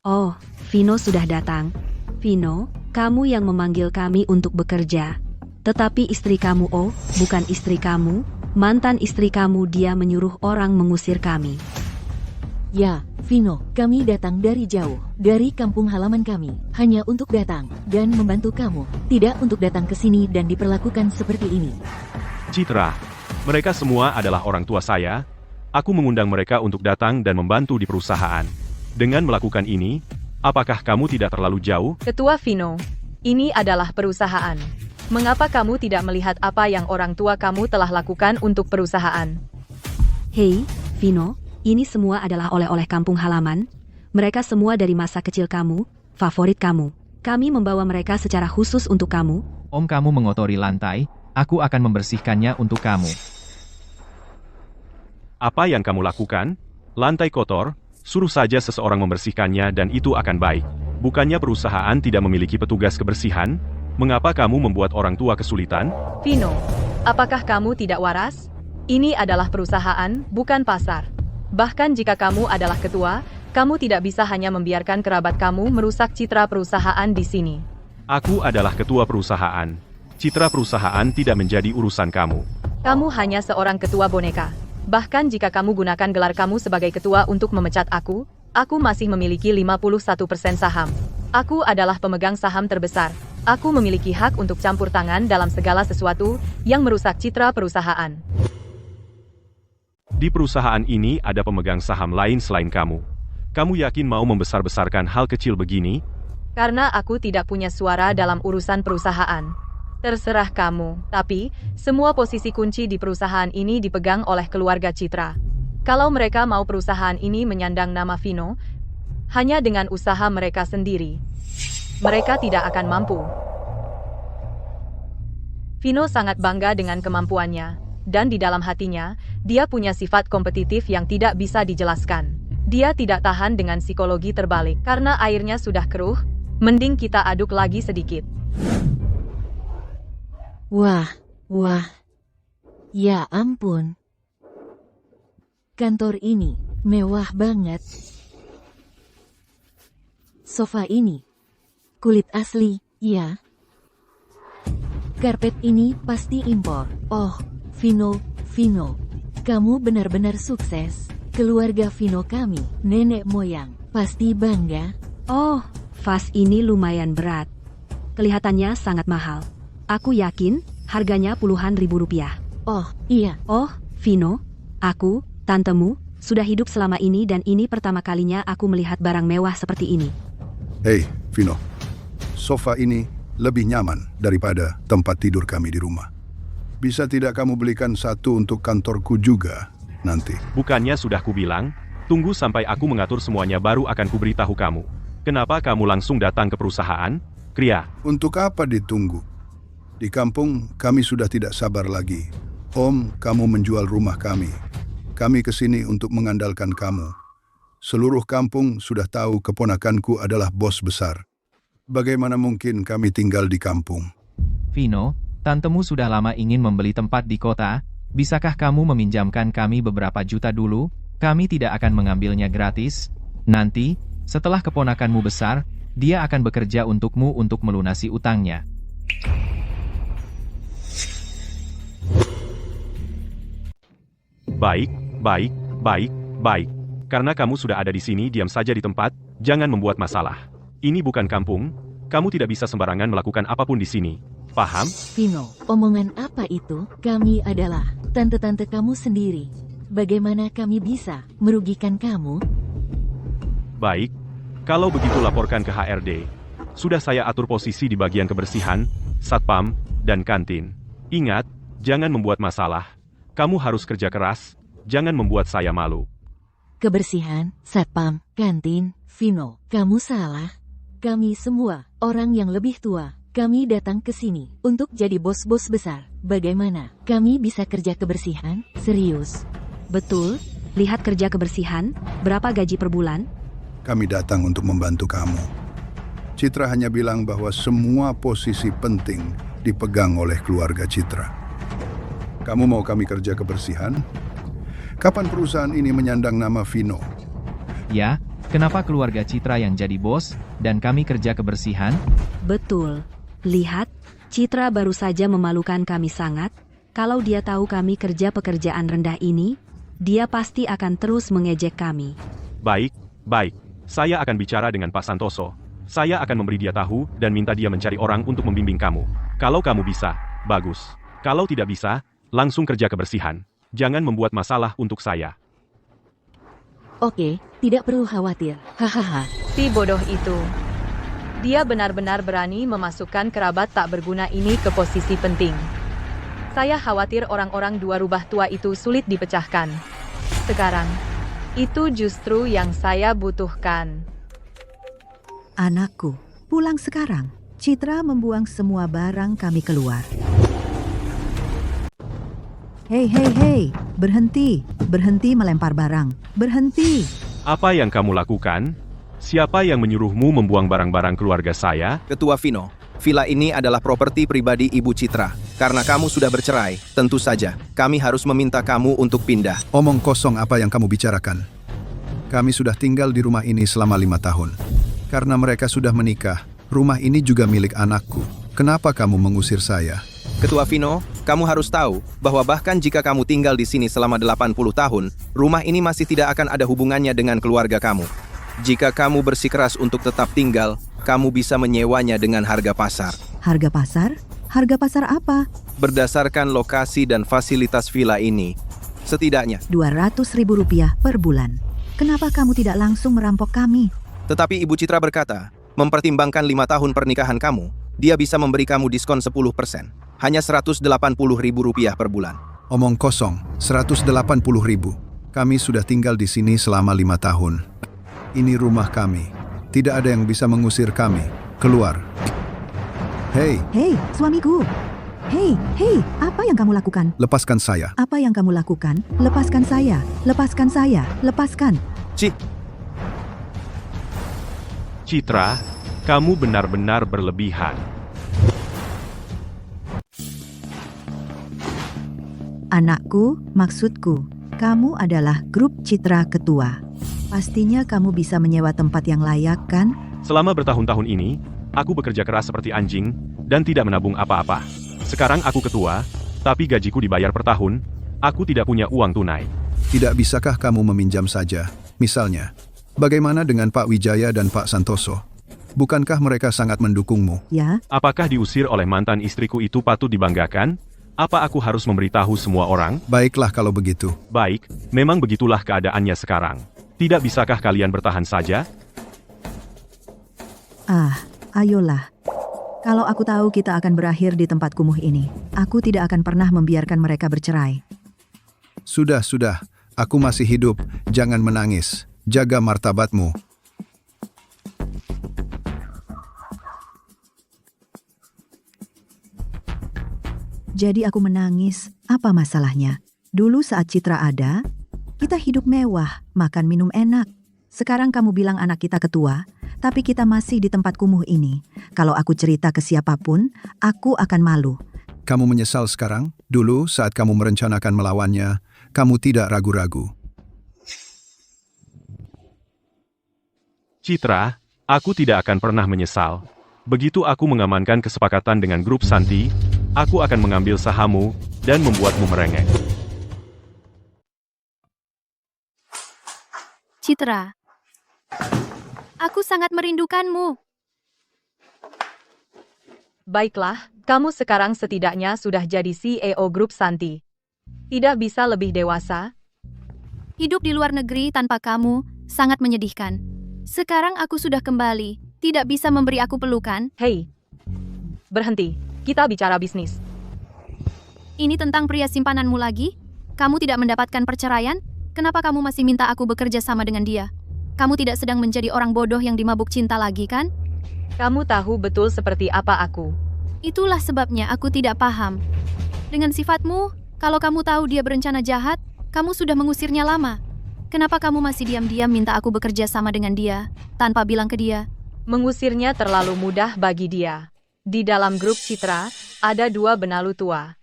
Oh, Vino sudah datang. Vino, kamu yang memanggil kami untuk bekerja. Tetapi istri kamu, oh, bukan istri kamu, mantan istri kamu, dia menyuruh orang mengusir kami. Ya, Vino, kami datang dari jauh, dari kampung halaman kami, hanya untuk datang dan membantu kamu, tidak untuk datang ke sini dan diperlakukan seperti ini. Citra, mereka semua adalah orang tua saya. Aku mengundang mereka untuk datang dan membantu di perusahaan. Dengan melakukan ini, apakah kamu tidak terlalu jauh? Ketua Vino, ini adalah perusahaan. Mengapa kamu tidak melihat apa yang orang tua kamu telah lakukan untuk perusahaan? Hei, Vino, ini semua adalah oleh-oleh kampung halaman. Mereka semua dari masa kecil kamu, favorit kamu. Kami membawa mereka secara khusus untuk kamu. Om kamu mengotori lantai, aku akan membersihkannya untuk kamu. Apa yang kamu lakukan? Lantai kotor, suruh saja seseorang membersihkannya dan itu akan baik. Bukannya perusahaan tidak memiliki petugas kebersihan? Mengapa kamu membuat orang tua kesulitan? Vino, apakah kamu tidak waras? Ini adalah perusahaan, bukan pasar. Bahkan jika kamu adalah ketua, kamu tidak bisa hanya membiarkan kerabat kamu merusak citra perusahaan di sini. Aku adalah ketua perusahaan. Citra perusahaan tidak menjadi urusan kamu. Kamu hanya seorang ketua boneka. Bahkan jika kamu gunakan gelar kamu sebagai ketua untuk memecat aku masih memiliki 51% saham. Aku adalah pemegang saham terbesar. Aku memiliki hak untuk campur tangan dalam segala sesuatu yang merusak citra perusahaan. Di perusahaan ini ada pemegang saham lain selain kamu. Kamu yakin mau membesar-besarkan hal kecil begini? Karena aku tidak punya suara dalam urusan perusahaan. Terserah kamu, tapi semua posisi kunci di perusahaan ini dipegang oleh keluarga Citra. Kalau mereka mau perusahaan ini menyandang nama Vino, hanya dengan usaha mereka sendiri, mereka tidak akan mampu. Vino sangat bangga dengan kemampuannya, dan di dalam hatinya, dia punya sifat kompetitif yang tidak bisa dijelaskan. Dia tidak tahan dengan psikologi terbalik, karena airnya sudah keruh. Mending kita aduk lagi sedikit. Wah. Ya ampun. Kantor ini mewah banget. Sofa ini kulit asli, ya. Karpet ini pasti impor. Oh, Vino, kamu benar-benar sukses. Keluarga Vino kami, nenek moyang, pasti bangga. Oh, vas ini lumayan berat. Kelihatannya sangat mahal. Aku yakin harganya puluhan ribu rupiah. Oh, iya. Oh, Vino, aku, tantemu, sudah hidup selama ini dan ini pertama kalinya aku melihat barang mewah seperti ini. Hei, Vino. Sofa ini lebih nyaman daripada tempat tidur kami di rumah. Bisa tidak kamu belikan satu untuk kantorku juga nanti? Bukannya sudah kubilang, tunggu sampai aku mengatur semuanya baru akan kuberitahu kamu. Kenapa kamu langsung datang ke perusahaan? Kria. Untuk apa ditunggu? Di kampung, kami sudah tidak sabar lagi. Om, kamu menjual rumah kami. Kami kesini untuk mengandalkan kamu. Seluruh kampung sudah tahu keponakanku adalah bos besar. Bagaimana mungkin kami tinggal di kampung? Vino, tantemu sudah lama ingin membeli tempat di kota. Bisakah kamu meminjamkan kami beberapa juta dulu? Kami tidak akan mengambilnya gratis. Nanti, setelah keponakanmu besar, dia akan bekerja untukmu untuk melunasi utangnya. Baik. Karena kamu sudah ada di sini, diam saja di tempat, jangan membuat masalah. Ini bukan kampung, kamu tidak bisa sembarangan melakukan apapun di sini. Paham? Vino, omongan apa itu? Kami adalah tante-tante kamu sendiri. Bagaimana kami bisa merugikan kamu? Baik, kalau begitu laporkan ke HRD. Sudah saya atur posisi di bagian kebersihan, satpam, dan kantin. Ingat, jangan membuat masalah. Kamu harus kerja keras, jangan membuat saya malu. Kebersihan, satpam, kantin, Vino, kamu salah. Kami semua orang yang lebih tua. Kami datang ke sini untuk jadi bos-bos besar. Bagaimana? Kami bisa kerja kebersihan? Serius? Betul, lihat kerja kebersihan, berapa gaji per bulan? Kami datang untuk membantu kamu. Citra hanya bilang bahwa semua posisi penting dipegang oleh keluarga Citra. Kamu mau kami kerja kebersihan? Kapan perusahaan ini menyandang nama Vino? Ya, kenapa keluarga Citra yang jadi bos, dan kami kerja kebersihan? Betul. Lihat, Citra baru saja memalukan kami sangat. Kalau dia tahu kami kerja pekerjaan rendah ini, dia pasti akan terus mengejek kami. Baik. Saya akan bicara dengan Pak Santoso. Saya akan memberi dia tahu dan minta dia mencari orang untuk membimbing kamu. Kalau kamu bisa, bagus. Kalau tidak bisa, langsung kerja kebersihan. Jangan membuat masalah untuk saya. Oke, tidak perlu khawatir. Hahaha. Si bodoh itu. Dia benar-benar berani memasukkan kerabat tak berguna ini ke posisi penting. Saya khawatir orang-orang dua rubah tua itu sulit dipecahkan. Sekarang, itu justru yang saya butuhkan. Anakku, pulang sekarang. Citra membuang semua barang kami keluar. Hei, hei, hei, berhenti, berhenti melempar barang, berhenti. Apa yang kamu lakukan? Siapa yang menyuruhmu membuang barang-barang keluarga saya? Ketua Vino, villa ini adalah properti pribadi Ibu Citra. Karena kamu sudah bercerai, tentu saja kami harus meminta kamu untuk pindah. Omong kosong apa yang kamu bicarakan. Kami sudah tinggal di rumah ini selama 5 tahun. Karena mereka sudah menikah, rumah ini juga milik anakku. Kenapa kamu mengusir saya? Ketua Vino, kamu harus tahu bahwa bahkan jika kamu tinggal di sini selama 80 tahun, rumah ini masih tidak akan ada hubungannya dengan keluarga kamu. Jika kamu bersikeras untuk tetap tinggal, kamu bisa menyewanya dengan harga pasar. Harga pasar? Harga pasar apa? Berdasarkan lokasi dan fasilitas villa ini, setidaknya Rp200.000 per bulan. Kenapa kamu tidak langsung merampok kami? Tetapi Ibu Citra berkata, mempertimbangkan 5 tahun pernikahan kamu, dia bisa memberi kamu diskon 10%. Hanya Rp180.000 per bulan. Omong kosong, 180.000. Kami sudah tinggal di sini selama 5 tahun. Ini rumah kami. Tidak ada yang bisa mengusir kami. Keluar. Hei, Hei, suamiku. Hei, hei, apa yang kamu lakukan? lepaskan saya. Apa yang kamu lakukan? Lepaskan saya, lepaskan saya, lepaskan. Citra, kamu benar-benar berlebihan. Anakku, maksudku, kamu adalah grup Citra ketua. Pastinya kamu bisa menyewa tempat yang layak, kan? Selama bertahun-tahun ini, aku bekerja keras seperti anjing, dan tidak menabung apa-apa. Sekarang aku ketua, tapi gajiku dibayar per tahun, aku tidak punya uang tunai. Tidak bisakah kamu meminjam saja? Misalnya, bagaimana dengan Pak Wijaya dan Pak Santoso? Bukankah mereka sangat mendukungmu? Ya, Apakah diusir oleh mantan istriku itu patut dibanggakan? Apa aku harus memberitahu semua orang? Baiklah kalau begitu. Baik, memang begitulah keadaannya sekarang. Tidak bisakah kalian bertahan saja? ayolah. Kalau aku tahu kita akan berakhir di tempat kumuh ini, aku tidak akan pernah membiarkan mereka bercerai. Sudah. Aku masih hidup. Jangan menangis. Jaga martabatmu. Jadi aku menangis. Apa masalahnya? Dulu saat Citra ada, kita hidup mewah, makan minum enak. Sekarang kamu bilang anak kita ketua, tapi kita masih di tempat kumuh ini. Kalau aku cerita ke siapapun, aku akan malu. Kamu menyesal sekarang? Dulu saat kamu merencanakan melawannya, kamu tidak ragu-ragu. Citra, aku tidak akan pernah menyesal. Begitu aku mengamankan kesepakatan dengan grup Santi, aku akan mengambil sahammu dan membuatmu merengek. Citra, aku sangat merindukanmu. Baiklah, kamu sekarang setidaknya sudah jadi CEO grup Santi. Tidak bisa lebih dewasa? Hidup di luar negeri tanpa kamu sangat menyedihkan. Sekarang aku sudah kembali, tidak bisa memberi aku pelukan. Hei, berhenti. Kita bicara bisnis. Ini tentang pria simpananmu lagi? Kamu tidak mendapatkan perceraian? Kenapa kamu masih minta aku bekerja sama dengan dia? Kamu tidak sedang menjadi orang bodoh yang dimabuk cinta lagi, kan? Kamu tahu betul seperti apa aku. Itulah sebabnya aku tidak paham. Dengan sifatmu, kalau kamu tahu dia berencana jahat, kamu sudah mengusirnya lama. Kenapa kamu masih diam-diam minta aku bekerja sama dengan dia, tanpa bilang ke dia? Mengusirnya terlalu mudah bagi dia. Di dalam grup Citra, ada 2 benalu tua.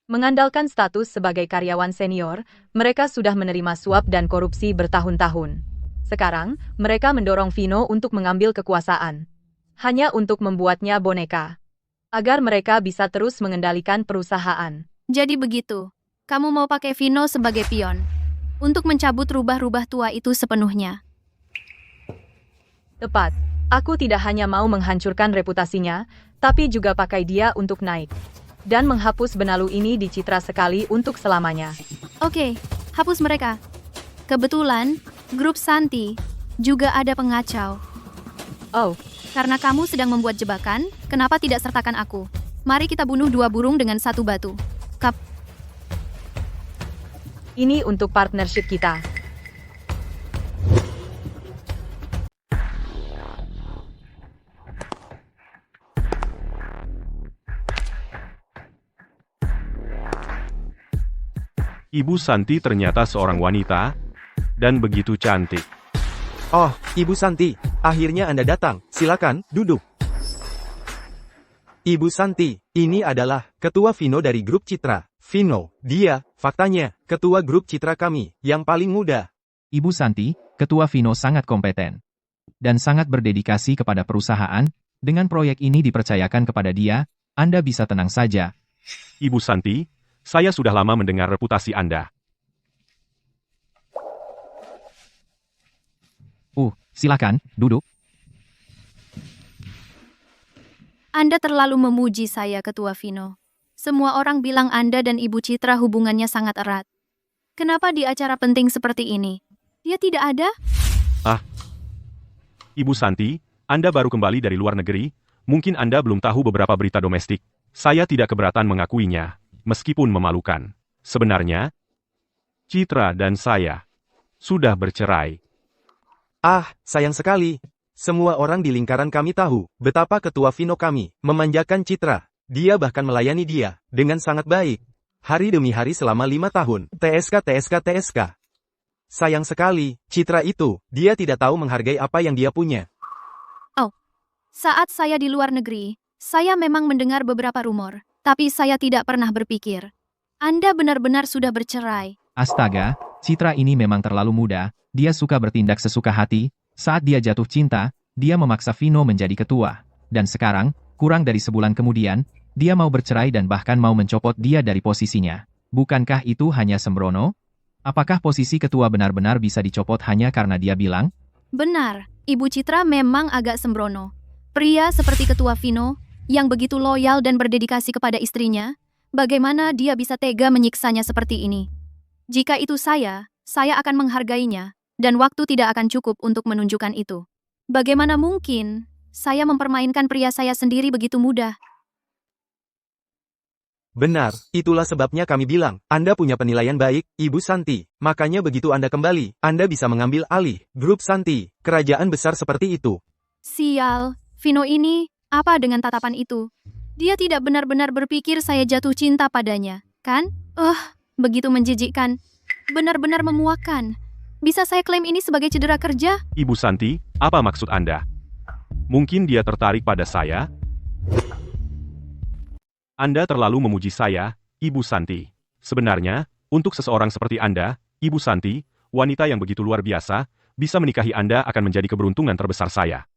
Mengandalkan status sebagai karyawan senior, mereka sudah menerima suap dan korupsi bertahun-tahun. Sekarang, mereka mendorong Vino untuk mengambil kekuasaan. Hanya untuk membuatnya boneka. Agar mereka bisa terus mengendalikan perusahaan. Jadi begitu, kamu mau pakai Vino sebagai pion. Untuk mencabut rubah-rubah tua itu sepenuhnya. Tepat. Aku tidak hanya mau menghancurkan reputasinya, tapi juga pakai dia untuk naik. Dan menghapus benalu ini di Citra sekali untuk selamanya. Oke, hapus mereka. Kebetulan, grup Santi juga ada pengacau. Oh, Karena kamu sedang membuat jebakan, kenapa tidak sertakan aku? Mari kita bunuh 2 burung dengan 1 batu. ini untuk partnership kita. Ibu Santi ternyata seorang wanita, dan begitu cantik. Oh, Ibu Santi, akhirnya Anda datang. Silakan, duduk. Ibu Santi, ini adalah Ketua Vino dari grup Citra. Vino, dia, faktanya, Ketua grup Citra kami, yang paling muda. Ibu Santi, Ketua Vino sangat kompeten dan sangat berdedikasi kepada perusahaan. Dengan proyek ini dipercayakan kepada dia, Anda bisa tenang saja. Ibu Santi, saya sudah lama mendengar reputasi Anda. Silakan, duduk. Anda terlalu memuji saya, Ketua Vino. Semua orang bilang Anda dan Ibu Citra hubungannya sangat erat. Kenapa di acara penting seperti ini? Dia tidak ada? Ibu Santi, Anda baru kembali dari luar negeri, mungkin Anda belum tahu beberapa berita domestik. Saya tidak keberatan mengakuinya, meskipun memalukan. Sebenarnya, Citra dan saya sudah bercerai. Sayang sekali. Semua orang di lingkaran kami tahu betapa Ketua Vino kami memanjakan Citra. Dia bahkan melayani dia dengan sangat baik. Hari demi hari selama 5 tahun. TSK. Sayang sekali, Citra itu, dia tidak tahu menghargai apa yang dia punya. Saat saya di luar negeri, saya memang mendengar beberapa rumor, tapi saya tidak pernah berpikir. Anda benar-benar sudah bercerai. Astaga, Citra ini memang terlalu muda. Dia suka bertindak sesuka hati. Saat dia jatuh cinta, dia memaksa Vino menjadi ketua. Dan sekarang, kurang dari sebulan kemudian, dia mau bercerai dan bahkan mau mencopot dia dari posisinya. Bukankah itu hanya sembrono? Apakah posisi ketua benar-benar bisa dicopot hanya karena dia bilang? Benar, Ibu Citra memang agak sembrono. Pria seperti Ketua Vino, yang begitu loyal dan berdedikasi kepada istrinya, bagaimana dia bisa tega menyiksanya seperti ini? Jika itu saya akan menghargainya, dan waktu tidak akan cukup untuk menunjukkan itu. Bagaimana mungkin saya mempermainkan pria saya sendiri begitu mudah? Benar, itulah sebabnya kami bilang, Anda punya penilaian baik, Ibu Santi. Makanya begitu Anda kembali, Anda bisa mengambil alih grup Santi, kerajaan besar seperti itu. Sial, Vino ini, apa dengan tatapan itu? Dia tidak benar-benar berpikir saya jatuh cinta padanya, kan? Begitu menjijikkan. Benar-benar memuakkan. Bisa saya klaim ini sebagai cedera kerja? Ibu Santi, apa maksud Anda? Mungkin dia tertarik pada saya? Anda terlalu memuji saya, Ibu Santi. Sebenarnya, untuk seseorang seperti Anda, Ibu Santi, wanita yang begitu luar biasa, bisa menikahi Anda akan menjadi keberuntungan terbesar saya.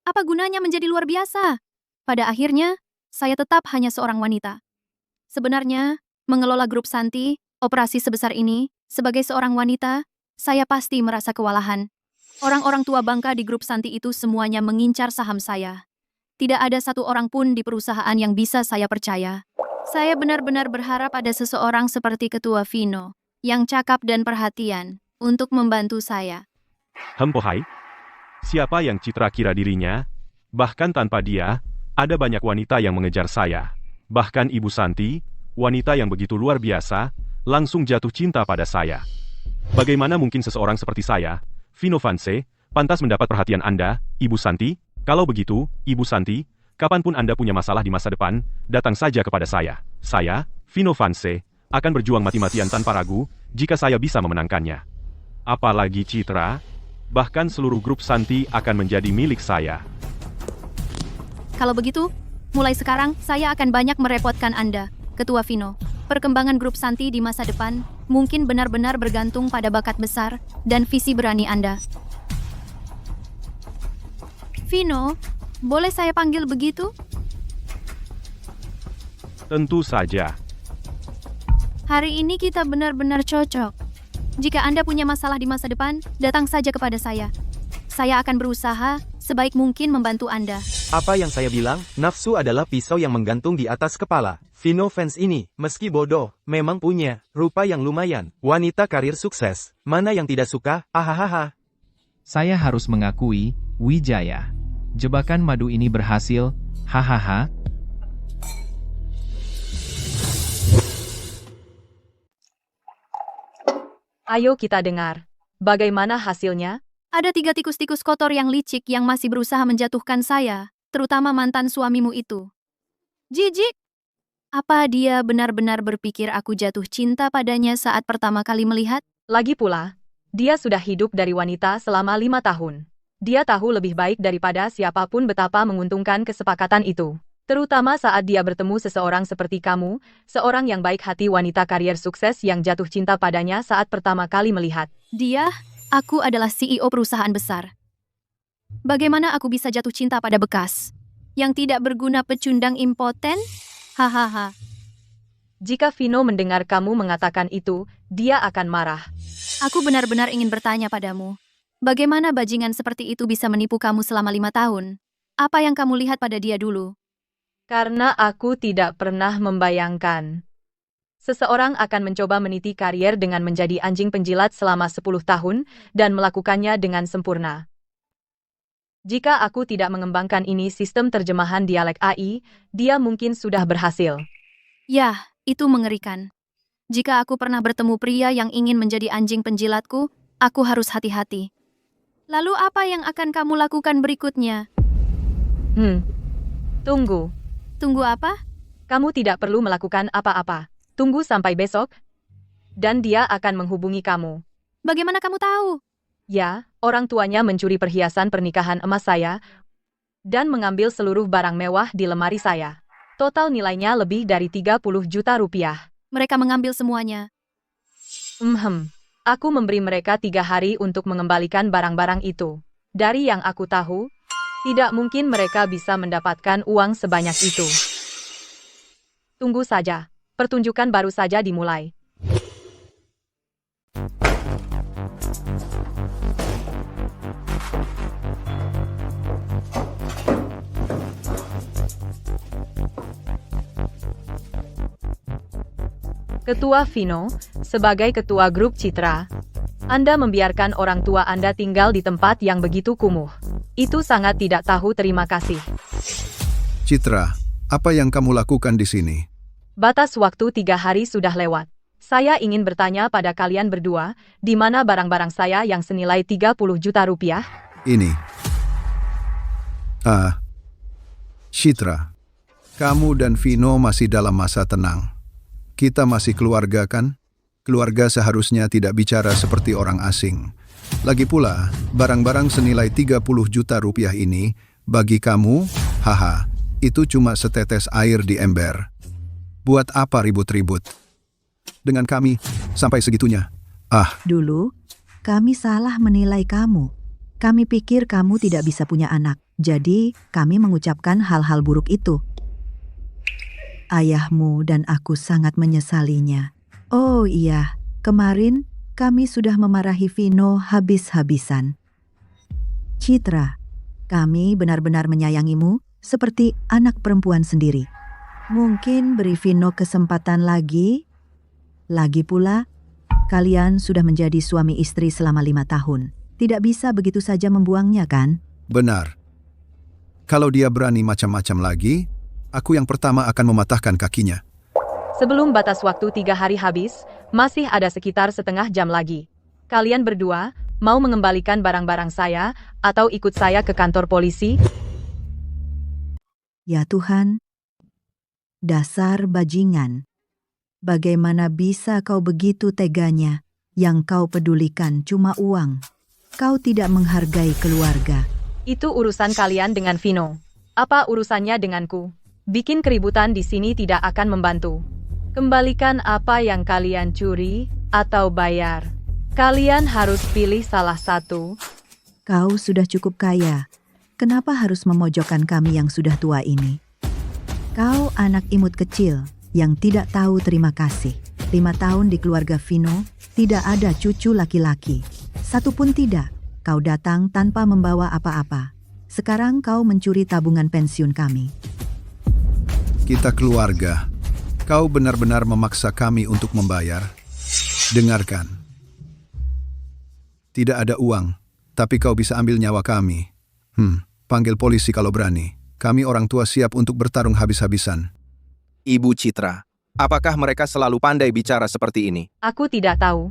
Apa gunanya menjadi luar biasa? Pada akhirnya, saya tetap hanya seorang wanita. Sebenarnya, mengelola grup Santi, operasi sebesar ini, sebagai seorang wanita, saya pasti merasa kewalahan. Orang-orang tua bangka di grup Santi itu semuanya mengincar saham saya. Tidak ada satu orang pun di perusahaan yang bisa saya percaya. Saya benar-benar berharap ada seseorang seperti Ketua Vino, yang cakap dan perhatian, untuk membantu saya. Hai. Siapa yang Citra kira dirinya? Bahkan tanpa dia, ada banyak wanita yang mengejar saya. Bahkan Ibu Santi, wanita yang begitu luar biasa, langsung jatuh cinta pada saya. Bagaimana mungkin seseorang seperti saya, Vino Vance, pantas mendapat perhatian Anda, Ibu Santi? Kalau begitu, Ibu Santi, kapanpun Anda punya masalah di masa depan, datang saja kepada saya. Saya, Vino Vance, akan berjuang mati-matian tanpa ragu, jika saya bisa memenangkannya. Apalagi Citra, bahkan seluruh grup Santi akan menjadi milik saya. Kalau begitu, mulai sekarang saya akan banyak merepotkan Anda, Ketua Vino. Perkembangan grup Santi di masa depan mungkin benar-benar bergantung pada bakat besar dan visi berani Anda. Vino, boleh saya panggil begitu? Tentu saja. Hari ini kita benar-benar cocok. Jika Anda punya masalah di masa depan, datang saja kepada saya. Saya akan berusaha sebaik mungkin membantu Anda. Apa yang saya bilang, nafsu adalah pisau yang menggantung di atas kepala. Vino fans ini, meski bodoh, memang punya rupa yang lumayan. Wanita karir sukses, mana yang tidak suka? Ahahaha. Saya harus mengakui, Wijaya. Jebakan madu ini berhasil, hahaha. Ayo kita dengar. Bagaimana hasilnya? Ada 3 tikus-tikus kotor yang licik yang masih berusaha menjatuhkan saya, terutama mantan suamimu itu. Jijik! Apa dia benar-benar berpikir aku jatuh cinta padanya saat pertama kali melihat? Lagi pula, dia sudah hidup dari wanita selama 5 tahun. Dia tahu lebih baik daripada siapapun betapa menguntungkan kesepakatan itu. Terutama saat dia bertemu seseorang seperti kamu, seorang yang baik hati wanita karier sukses yang jatuh cinta padanya saat pertama kali melihat. Aku adalah CEO perusahaan besar. Bagaimana aku bisa jatuh cinta pada bekas yang tidak berguna pecundang impoten? Hahaha. Jika Vino mendengar kamu mengatakan itu, dia akan marah. Aku benar-benar ingin bertanya padamu. Bagaimana bajingan seperti itu bisa menipu kamu selama 5 tahun? Apa yang kamu lihat pada dia dulu? Karena aku tidak pernah membayangkan. Seseorang akan mencoba meniti karier dengan menjadi anjing penjilat selama 10 tahun dan melakukannya dengan sempurna. Jika aku tidak mengembangkan ini sistem terjemahan dialek AI, dia mungkin sudah berhasil. Yah, itu mengerikan. Jika aku pernah bertemu pria yang ingin menjadi anjing penjilatku, aku harus hati-hati. Lalu apa yang akan kamu lakukan berikutnya? Tunggu. Tunggu apa? Kamu tidak perlu melakukan apa-apa. Tunggu sampai besok, dan dia akan menghubungi kamu. Bagaimana kamu tahu? Ya, orang tuanya mencuri perhiasan pernikahan emas saya dan mengambil seluruh barang mewah di lemari saya. Total nilainya lebih dari 30 juta rupiah. Mereka mengambil semuanya. Aku memberi mereka 3 hari untuk mengembalikan barang-barang itu. Dari yang aku tahu, tidak mungkin mereka bisa mendapatkan uang sebanyak itu. Tunggu saja, pertunjukan baru saja dimulai. Ketua Vino, sebagai ketua grup Citra, Anda membiarkan orang tua Anda tinggal di tempat yang begitu kumuh. Itu sangat tidak tahu terima kasih. Citra, apa yang kamu lakukan di sini? Batas waktu 3 hari sudah lewat. Saya ingin bertanya pada kalian berdua, di mana barang-barang saya yang senilai 30 juta rupiah? Ini. Citra, kamu dan Vino masih dalam masa tenang. Kita masih keluarga kan? Keluarga seharusnya tidak bicara seperti orang asing. Lagi pula, barang-barang senilai 30 juta rupiah ini, bagi kamu, itu cuma setetes air di ember. Buat apa ribut-ribut? Dengan kami, sampai segitunya. Dulu, kami salah menilai kamu. Kami pikir kamu tidak bisa punya anak, jadi kami mengucapkan hal-hal buruk itu. Ayahmu dan aku sangat menyesalinya. Oh iya, kemarin kami sudah memarahi Vino habis-habisan. Citra, kami benar-benar menyayangimu seperti anak perempuan sendiri. Mungkin beri Vino kesempatan lagi. Lagi pula, kalian sudah menjadi suami istri selama 5 tahun. Tidak bisa begitu saja membuangnya, kan? Benar. Kalau dia berani macam-macam lagi, aku yang pertama akan mematahkan kakinya. Sebelum batas waktu 3 hari habis, masih ada sekitar setengah jam lagi. Kalian berdua, mau mengembalikan barang-barang saya, atau ikut saya ke kantor polisi? Ya Tuhan, dasar bajingan. Bagaimana bisa kau begitu teganya? Yang kau pedulikan cuma uang. Kau tidak menghargai keluarga. Itu urusan kalian dengan Vino. Apa urusannya denganku? Bikin keributan di sini tidak akan membantu. Kembalikan apa yang kalian curi, atau bayar. Kalian harus pilih salah satu. Kau sudah cukup kaya. Kenapa harus memojokkan kami yang sudah tua ini? Kau anak imut kecil yang tidak tahu terima kasih. 5 tahun di keluarga Vino, tidak ada cucu laki-laki. Satu pun tidak. Kau datang tanpa membawa apa-apa. Sekarang kau mencuri tabungan pensiun kami. Kita keluarga. Kau benar-benar memaksa kami untuk membayar. Dengarkan. Tidak ada uang, tapi kau bisa ambil nyawa kami. Panggil polisi kalau berani. Kami orang tua siap untuk bertarung habis-habisan. Ibu Citra, apakah mereka selalu pandai bicara seperti ini? Aku tidak tahu.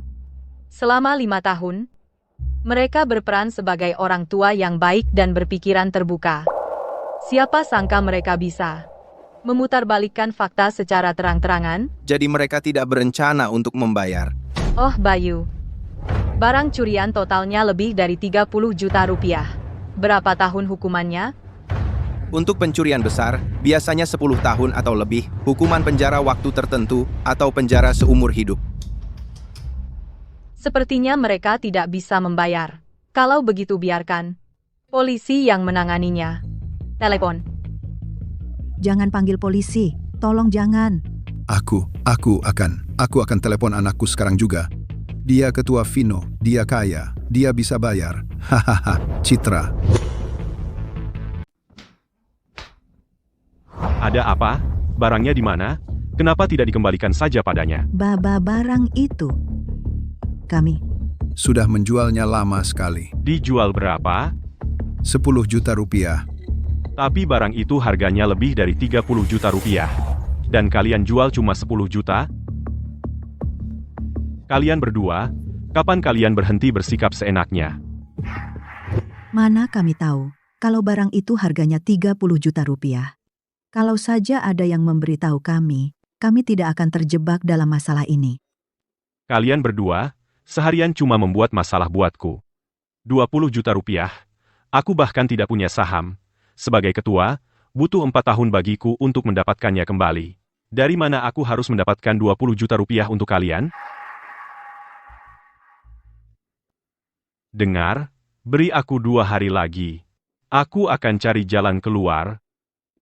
Selama 5 tahun, mereka berperan sebagai orang tua yang baik dan berpikiran terbuka. Siapa sangka mereka bisa Memutarbalikkan fakta secara terang-terangan? Jadi mereka tidak berencana untuk membayar. Oh Bayu. Barang curian totalnya lebih dari 30 juta rupiah. Berapa tahun hukumannya? Untuk pencurian besar, biasanya 10 tahun atau lebih, hukuman penjara waktu tertentu, atau penjara seumur hidup. Sepertinya mereka tidak bisa membayar. Kalau begitu biarkan polisi yang menanganinya. Telepon. Jangan panggil polisi. Tolong jangan. Aku akan telepon anakku sekarang juga. Dia ketua Vino, dia kaya, dia bisa bayar. Hahaha, Citra. Ada apa? Barangnya di mana? Kenapa tidak dikembalikan saja padanya? Baba barang itu. Kami. Sudah menjualnya lama sekali. Dijual berapa? 10 juta rupiah. Tapi barang itu harganya lebih dari 30 juta rupiah. Dan kalian jual cuma 10 juta? Kalian berdua, kapan kalian berhenti bersikap seenaknya? Mana kami tahu, kalau barang itu harganya 30 juta rupiah. Kalau saja ada yang memberitahu kami tidak akan terjebak dalam masalah ini. Kalian berdua, seharian cuma membuat masalah buatku. 20 juta rupiah, aku bahkan tidak punya saham. Sebagai ketua, butuh 4 tahun bagiku untuk mendapatkannya kembali. Dari mana aku harus mendapatkan 20 juta rupiah untuk kalian? Dengar, beri aku 2 hari lagi. Aku akan cari jalan keluar.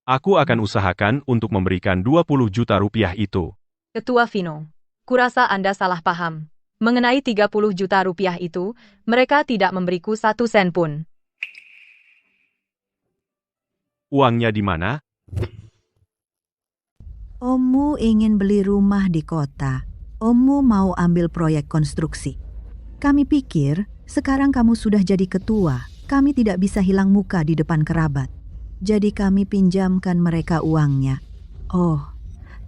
Aku akan usahakan untuk memberikan 20 juta rupiah itu. Ketua Vino, kurasa Anda salah paham. Mengenai 30 juta rupiah itu, mereka tidak memberiku 1 sen pun. Uangnya di mana? Omu ingin beli rumah di kota. Omu mau ambil proyek konstruksi. Kami pikir, sekarang kamu sudah jadi ketua. Kami tidak bisa hilang muka di depan kerabat. Jadi kami pinjamkan mereka uangnya. Oh,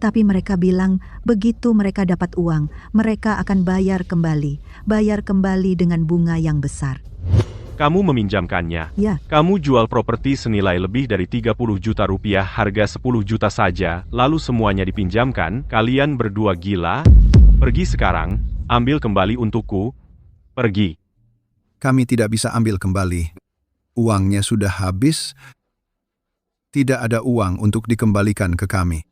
tapi mereka bilang begitu mereka dapat uang, mereka akan bayar kembali dengan bunga yang besar. Kamu meminjamkannya. Ya. Kamu jual properti senilai lebih dari 30 juta rupiah harga 10 juta saja, lalu semuanya dipinjamkan, kalian berdua gila? Pergi sekarang, ambil kembali untukku. Pergi. Kami tidak bisa ambil kembali. Uangnya sudah habis. Tidak ada uang untuk dikembalikan ke kami.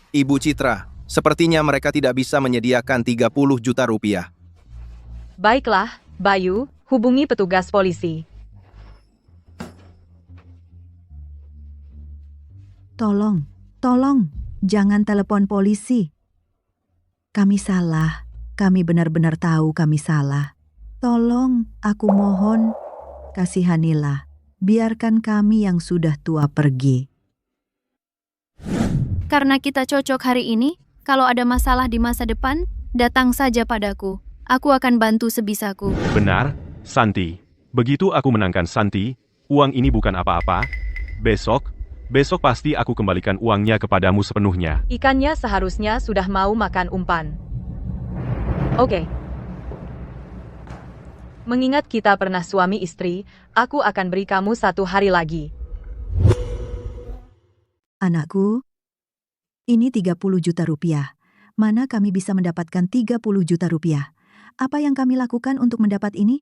Ibu Citra, sepertinya mereka tidak bisa menyediakan 30 juta rupiah. Baiklah, Bayu, hubungi petugas polisi. Tolong, jangan telepon polisi. Kami salah, kami benar-benar tahu kami salah. Tolong, aku mohon, kasihanilah. Biarkan kami yang sudah tua pergi. Karena kita cocok hari ini, kalau ada masalah di masa depan, datang saja padaku. Aku akan bantu sebisaku. Benar, Santi. Begitu aku menangkan Santi, uang ini bukan apa-apa. Besok pasti aku kembalikan uangnya kepadamu sepenuhnya. Ikannya seharusnya sudah mau makan umpan. Oke. Mengingat kita pernah suami istri, aku akan beri kamu 1 hari lagi. Anakku, ini 30 juta rupiah. Mana kami bisa mendapatkan 30 juta rupiah? Apa yang kami lakukan untuk mendapat ini?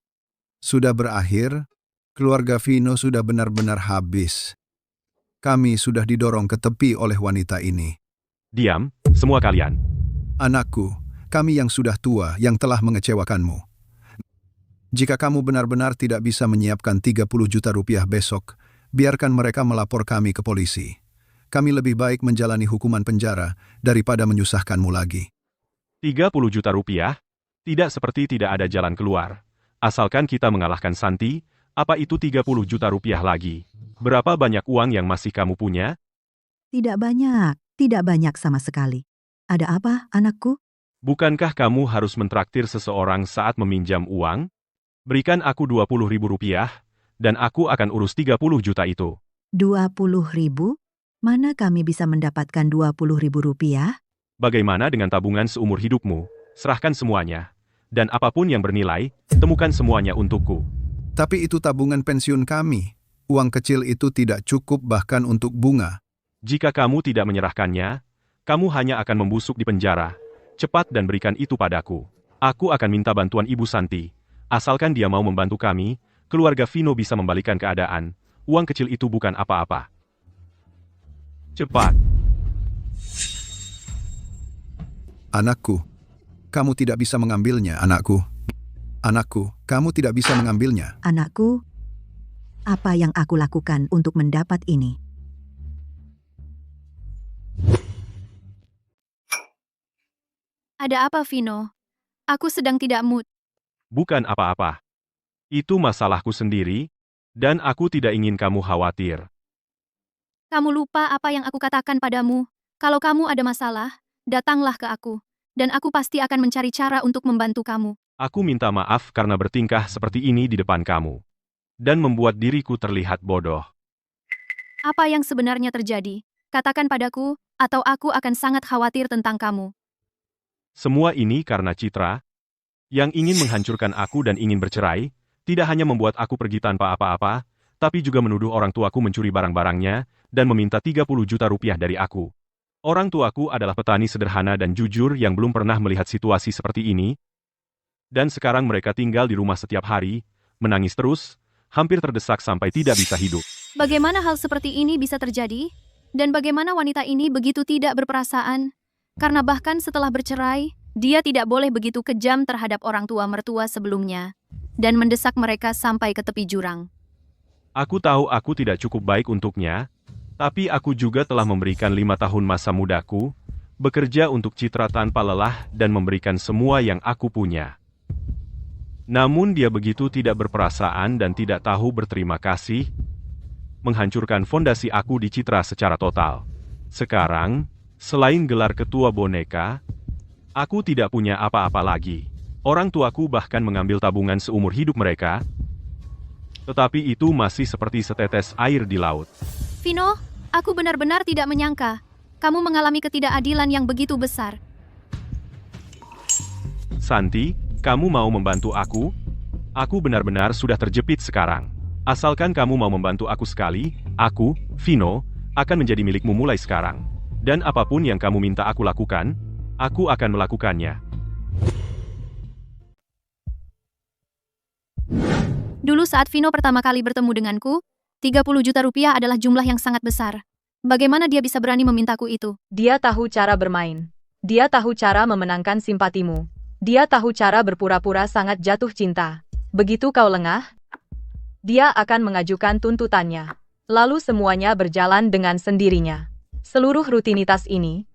Sudah berakhir, keluarga Vino sudah benar-benar habis. Kami sudah didorong ke tepi oleh wanita ini. Diam, semua kalian. Anakku, kami yang sudah tua yang telah mengecewakanmu. Jika kamu benar-benar tidak bisa menyiapkan 30 juta rupiah besok, biarkan mereka melapor kami ke polisi. Kami lebih baik menjalani hukuman penjara daripada menyusahkanmu lagi. 30 juta rupiah? Tidak seperti tidak ada jalan keluar. Asalkan kita mengalahkan Santi, apa itu 30 juta rupiah lagi? Berapa banyak uang yang masih kamu punya? Tidak banyak sama sekali. Ada apa, anakku? Bukankah kamu harus mentraktir seseorang saat meminjam uang? Berikan aku 20.000 rupiah, dan aku akan urus 30 juta itu. 20.000? Mana kami bisa mendapatkan 20.000 rupiah? Bagaimana dengan tabungan seumur hidupmu? Serahkan semuanya. Dan apapun yang bernilai, temukan semuanya untukku. Tapi itu tabungan pensiun kami. Uang kecil itu tidak cukup bahkan untuk bunga. Jika kamu tidak menyerahkannya, kamu hanya akan membusuk di penjara. Cepat dan berikan itu padaku. Aku akan minta bantuan Ibu Santi. Asalkan dia mau membantu kami, keluarga Vino bisa membalikan keadaan. Uang kecil itu bukan apa-apa. Cepat. Anakku, kamu tidak bisa mengambilnya, anakku. Anakku, kamu tidak bisa mengambilnya. Anakku, apa yang aku lakukan untuk mendapat ini? Ada apa, Vino? Aku sedang tidak mood. Bukan apa-apa. Itu masalahku sendiri, dan aku tidak ingin kamu khawatir. Kamu lupa apa yang aku katakan padamu. Kalau kamu ada masalah, datanglah ke aku. Dan aku pasti akan mencari cara untuk membantu kamu. Aku minta maaf karena bertingkah seperti ini di depan kamu. Dan membuat diriku terlihat bodoh. Apa yang sebenarnya terjadi? Katakan padaku, atau aku akan sangat khawatir tentang kamu. Semua ini karena Citra, yang ingin menghancurkan aku dan ingin bercerai, tidak hanya membuat aku pergi tanpa apa-apa, tapi juga menuduh orang tuaku mencuri barang-barangnya, dan meminta 30 juta rupiah dari aku. Orang tuaku adalah petani sederhana dan jujur yang belum pernah melihat situasi seperti ini, dan sekarang mereka tinggal di rumah setiap hari, menangis terus, hampir terdesak sampai tidak bisa hidup. Bagaimana hal seperti ini bisa terjadi? Dan bagaimana wanita ini begitu tidak berperasaan? Karena bahkan setelah bercerai, dia tidak boleh begitu kejam terhadap orang tua mertua sebelumnya, dan mendesak mereka sampai ke tepi jurang. Aku tahu aku tidak cukup baik untuknya, tapi aku juga telah memberikan 5 tahun masa mudaku, bekerja untuk Citra tanpa lelah dan memberikan semua yang aku punya. Namun dia begitu tidak berperasaan dan tidak tahu berterima kasih, menghancurkan fondasi aku di Citra secara total. Sekarang, selain gelar ketua boneka, aku tidak punya apa-apa lagi. Orang tuaku bahkan mengambil tabungan seumur hidup mereka, tetapi itu masih seperti setetes air di laut. Vino, aku benar-benar tidak menyangka. Kamu mengalami ketidakadilan yang begitu besar. Santi, kamu mau membantu aku? Aku benar-benar sudah terjepit sekarang. Asalkan kamu mau membantu aku sekali, aku, Vino, akan menjadi milikmu mulai sekarang. Dan apapun yang kamu minta aku lakukan, aku akan melakukannya. Dulu saat Vino pertama kali bertemu denganku, 30 juta rupiah adalah jumlah yang sangat besar. Bagaimana dia bisa berani memintaku itu? Dia tahu cara bermain. Dia tahu cara memenangkan simpatimu. Dia tahu cara berpura-pura sangat jatuh cinta. Begitu kau lengah, dia akan mengajukan tuntutannya. Lalu semuanya berjalan dengan sendirinya. Seluruh rutinitas ini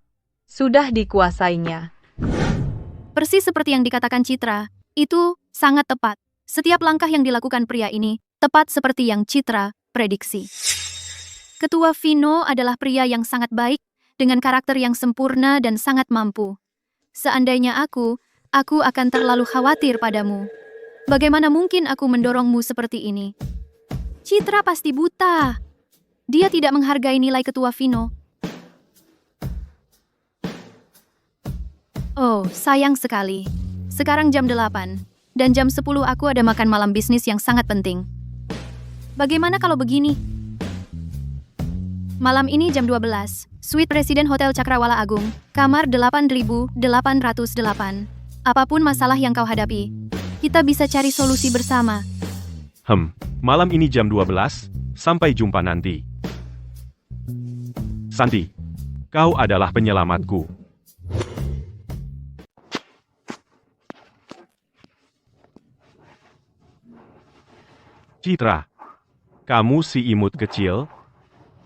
sudah dikuasainya. Persis seperti yang dikatakan Citra, itu sangat tepat. Setiap langkah yang dilakukan pria ini tepat seperti yang Citra prediksi. Ketua Vino adalah pria yang sangat baik, dengan karakter yang sempurna dan sangat mampu. Seandainya aku akan terlalu khawatir padamu. Bagaimana mungkin aku mendorongmu seperti ini? Citra pasti buta. Dia tidak menghargai nilai Ketua Vino. Oh, sayang sekali. Sekarang jam 8, dan jam 10 aku ada makan malam bisnis yang sangat penting. Bagaimana kalau begini? Malam ini jam 12, Suite Presiden Hotel Cakrawala Agung, kamar 8808. Apapun masalah yang kau hadapi, kita bisa cari solusi bersama. Malam ini jam 12, sampai jumpa nanti. Santi, kau adalah penyelamatku. Citra, kamu si imut kecil,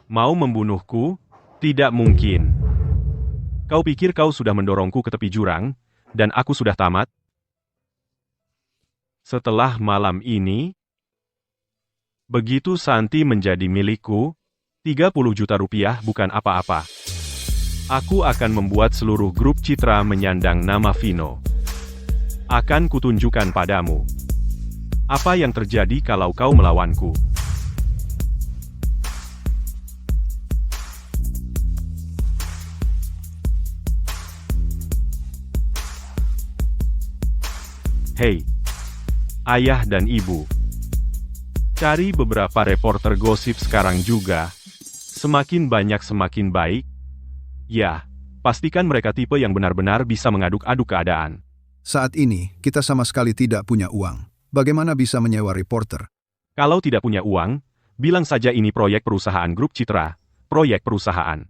mau membunuhku? Tidak mungkin. Kau pikir kau sudah mendorongku ke tepi jurang, dan aku sudah tamat? Setelah malam ini, begitu Santi menjadi milikku, 30 juta rupiah bukan apa-apa. Aku akan membuat seluruh grup Citra menyandang nama Vino. Akan kutunjukkan padamu apa yang terjadi kalau kau melawanku. Hei, ayah dan ibu. Cari beberapa reporter gosip sekarang juga. Semakin banyak semakin baik. Ya, pastikan mereka tipe yang benar-benar bisa mengaduk-aduk keadaan. Saat ini, kita sama sekali tidak punya uang. Bagaimana bisa menyewa reporter? Kalau tidak punya uang, bilang saja ini proyek perusahaan grup Citra, proyek perusahaan.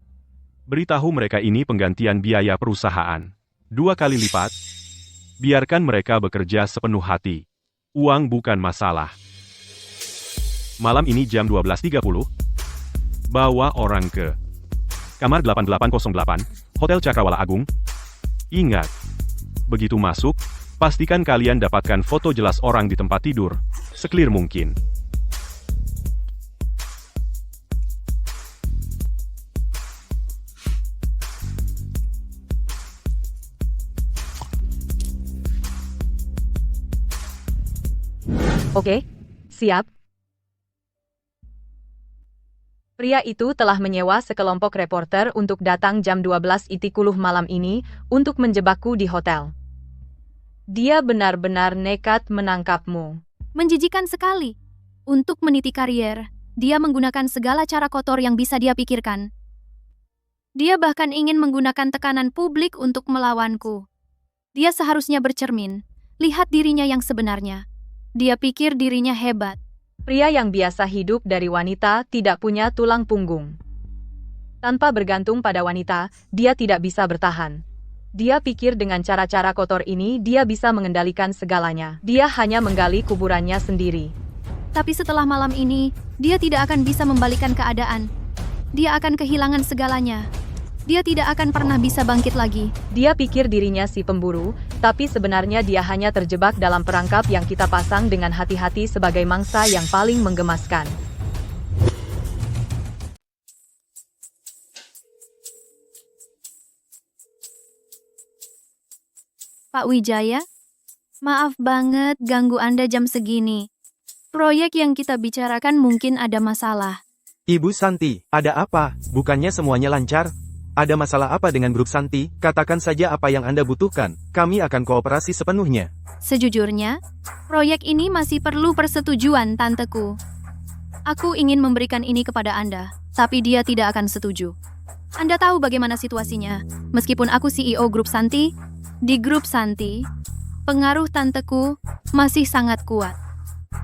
Beritahu mereka ini penggantian biaya perusahaan. 2 kali lipat. Biarkan mereka bekerja sepenuh hati. Uang bukan masalah. Malam ini jam 12.30. Bawa orang ke kamar 8808, Hotel Cakrawala Agung. Ingat, begitu masuk, pastikan kalian dapatkan foto jelas orang di tempat tidur, seklir mungkin. Oke, siap. Pria itu telah menyewa sekelompok reporter untuk datang jam 12.30 malam ini untuk menjebakku di hotel. Dia benar-benar nekat menangkapmu. Menjijikan sekali. Untuk meniti karier, dia menggunakan segala cara kotor yang bisa dia pikirkan. Dia bahkan ingin menggunakan tekanan publik untuk melawanku. Dia seharusnya bercermin, lihat dirinya yang sebenarnya. Dia pikir dirinya hebat. Pria yang biasa hidup dari wanita tidak punya tulang punggung. Tanpa bergantung pada wanita, dia tidak bisa bertahan. Dia pikir dengan cara-cara kotor ini dia bisa mengendalikan segalanya. Dia hanya menggali kuburannya sendiri. Tapi setelah malam ini, dia tidak akan bisa membalikan keadaan. Dia akan kehilangan segalanya. Dia tidak akan pernah bisa bangkit lagi. Dia pikir dirinya si pemburu, tapi sebenarnya dia hanya terjebak dalam perangkap yang kita pasang dengan hati-hati sebagai mangsa yang paling menggemaskan. Pak Wijaya, maaf banget ganggu Anda jam segini. Proyek yang kita bicarakan mungkin ada masalah. Ibu Santi, ada apa? Bukannya semuanya lancar? Ada masalah apa dengan grup Santi? Katakan saja apa yang Anda butuhkan. Kami akan kooperasi sepenuhnya. Sejujurnya, proyek ini masih perlu persetujuan tanteku. Aku ingin memberikan ini kepada Anda, tapi dia tidak akan setuju. Anda tahu bagaimana situasinya. Meskipun aku CEO grup Santi, di grup Santi, pengaruh tanteku masih sangat kuat.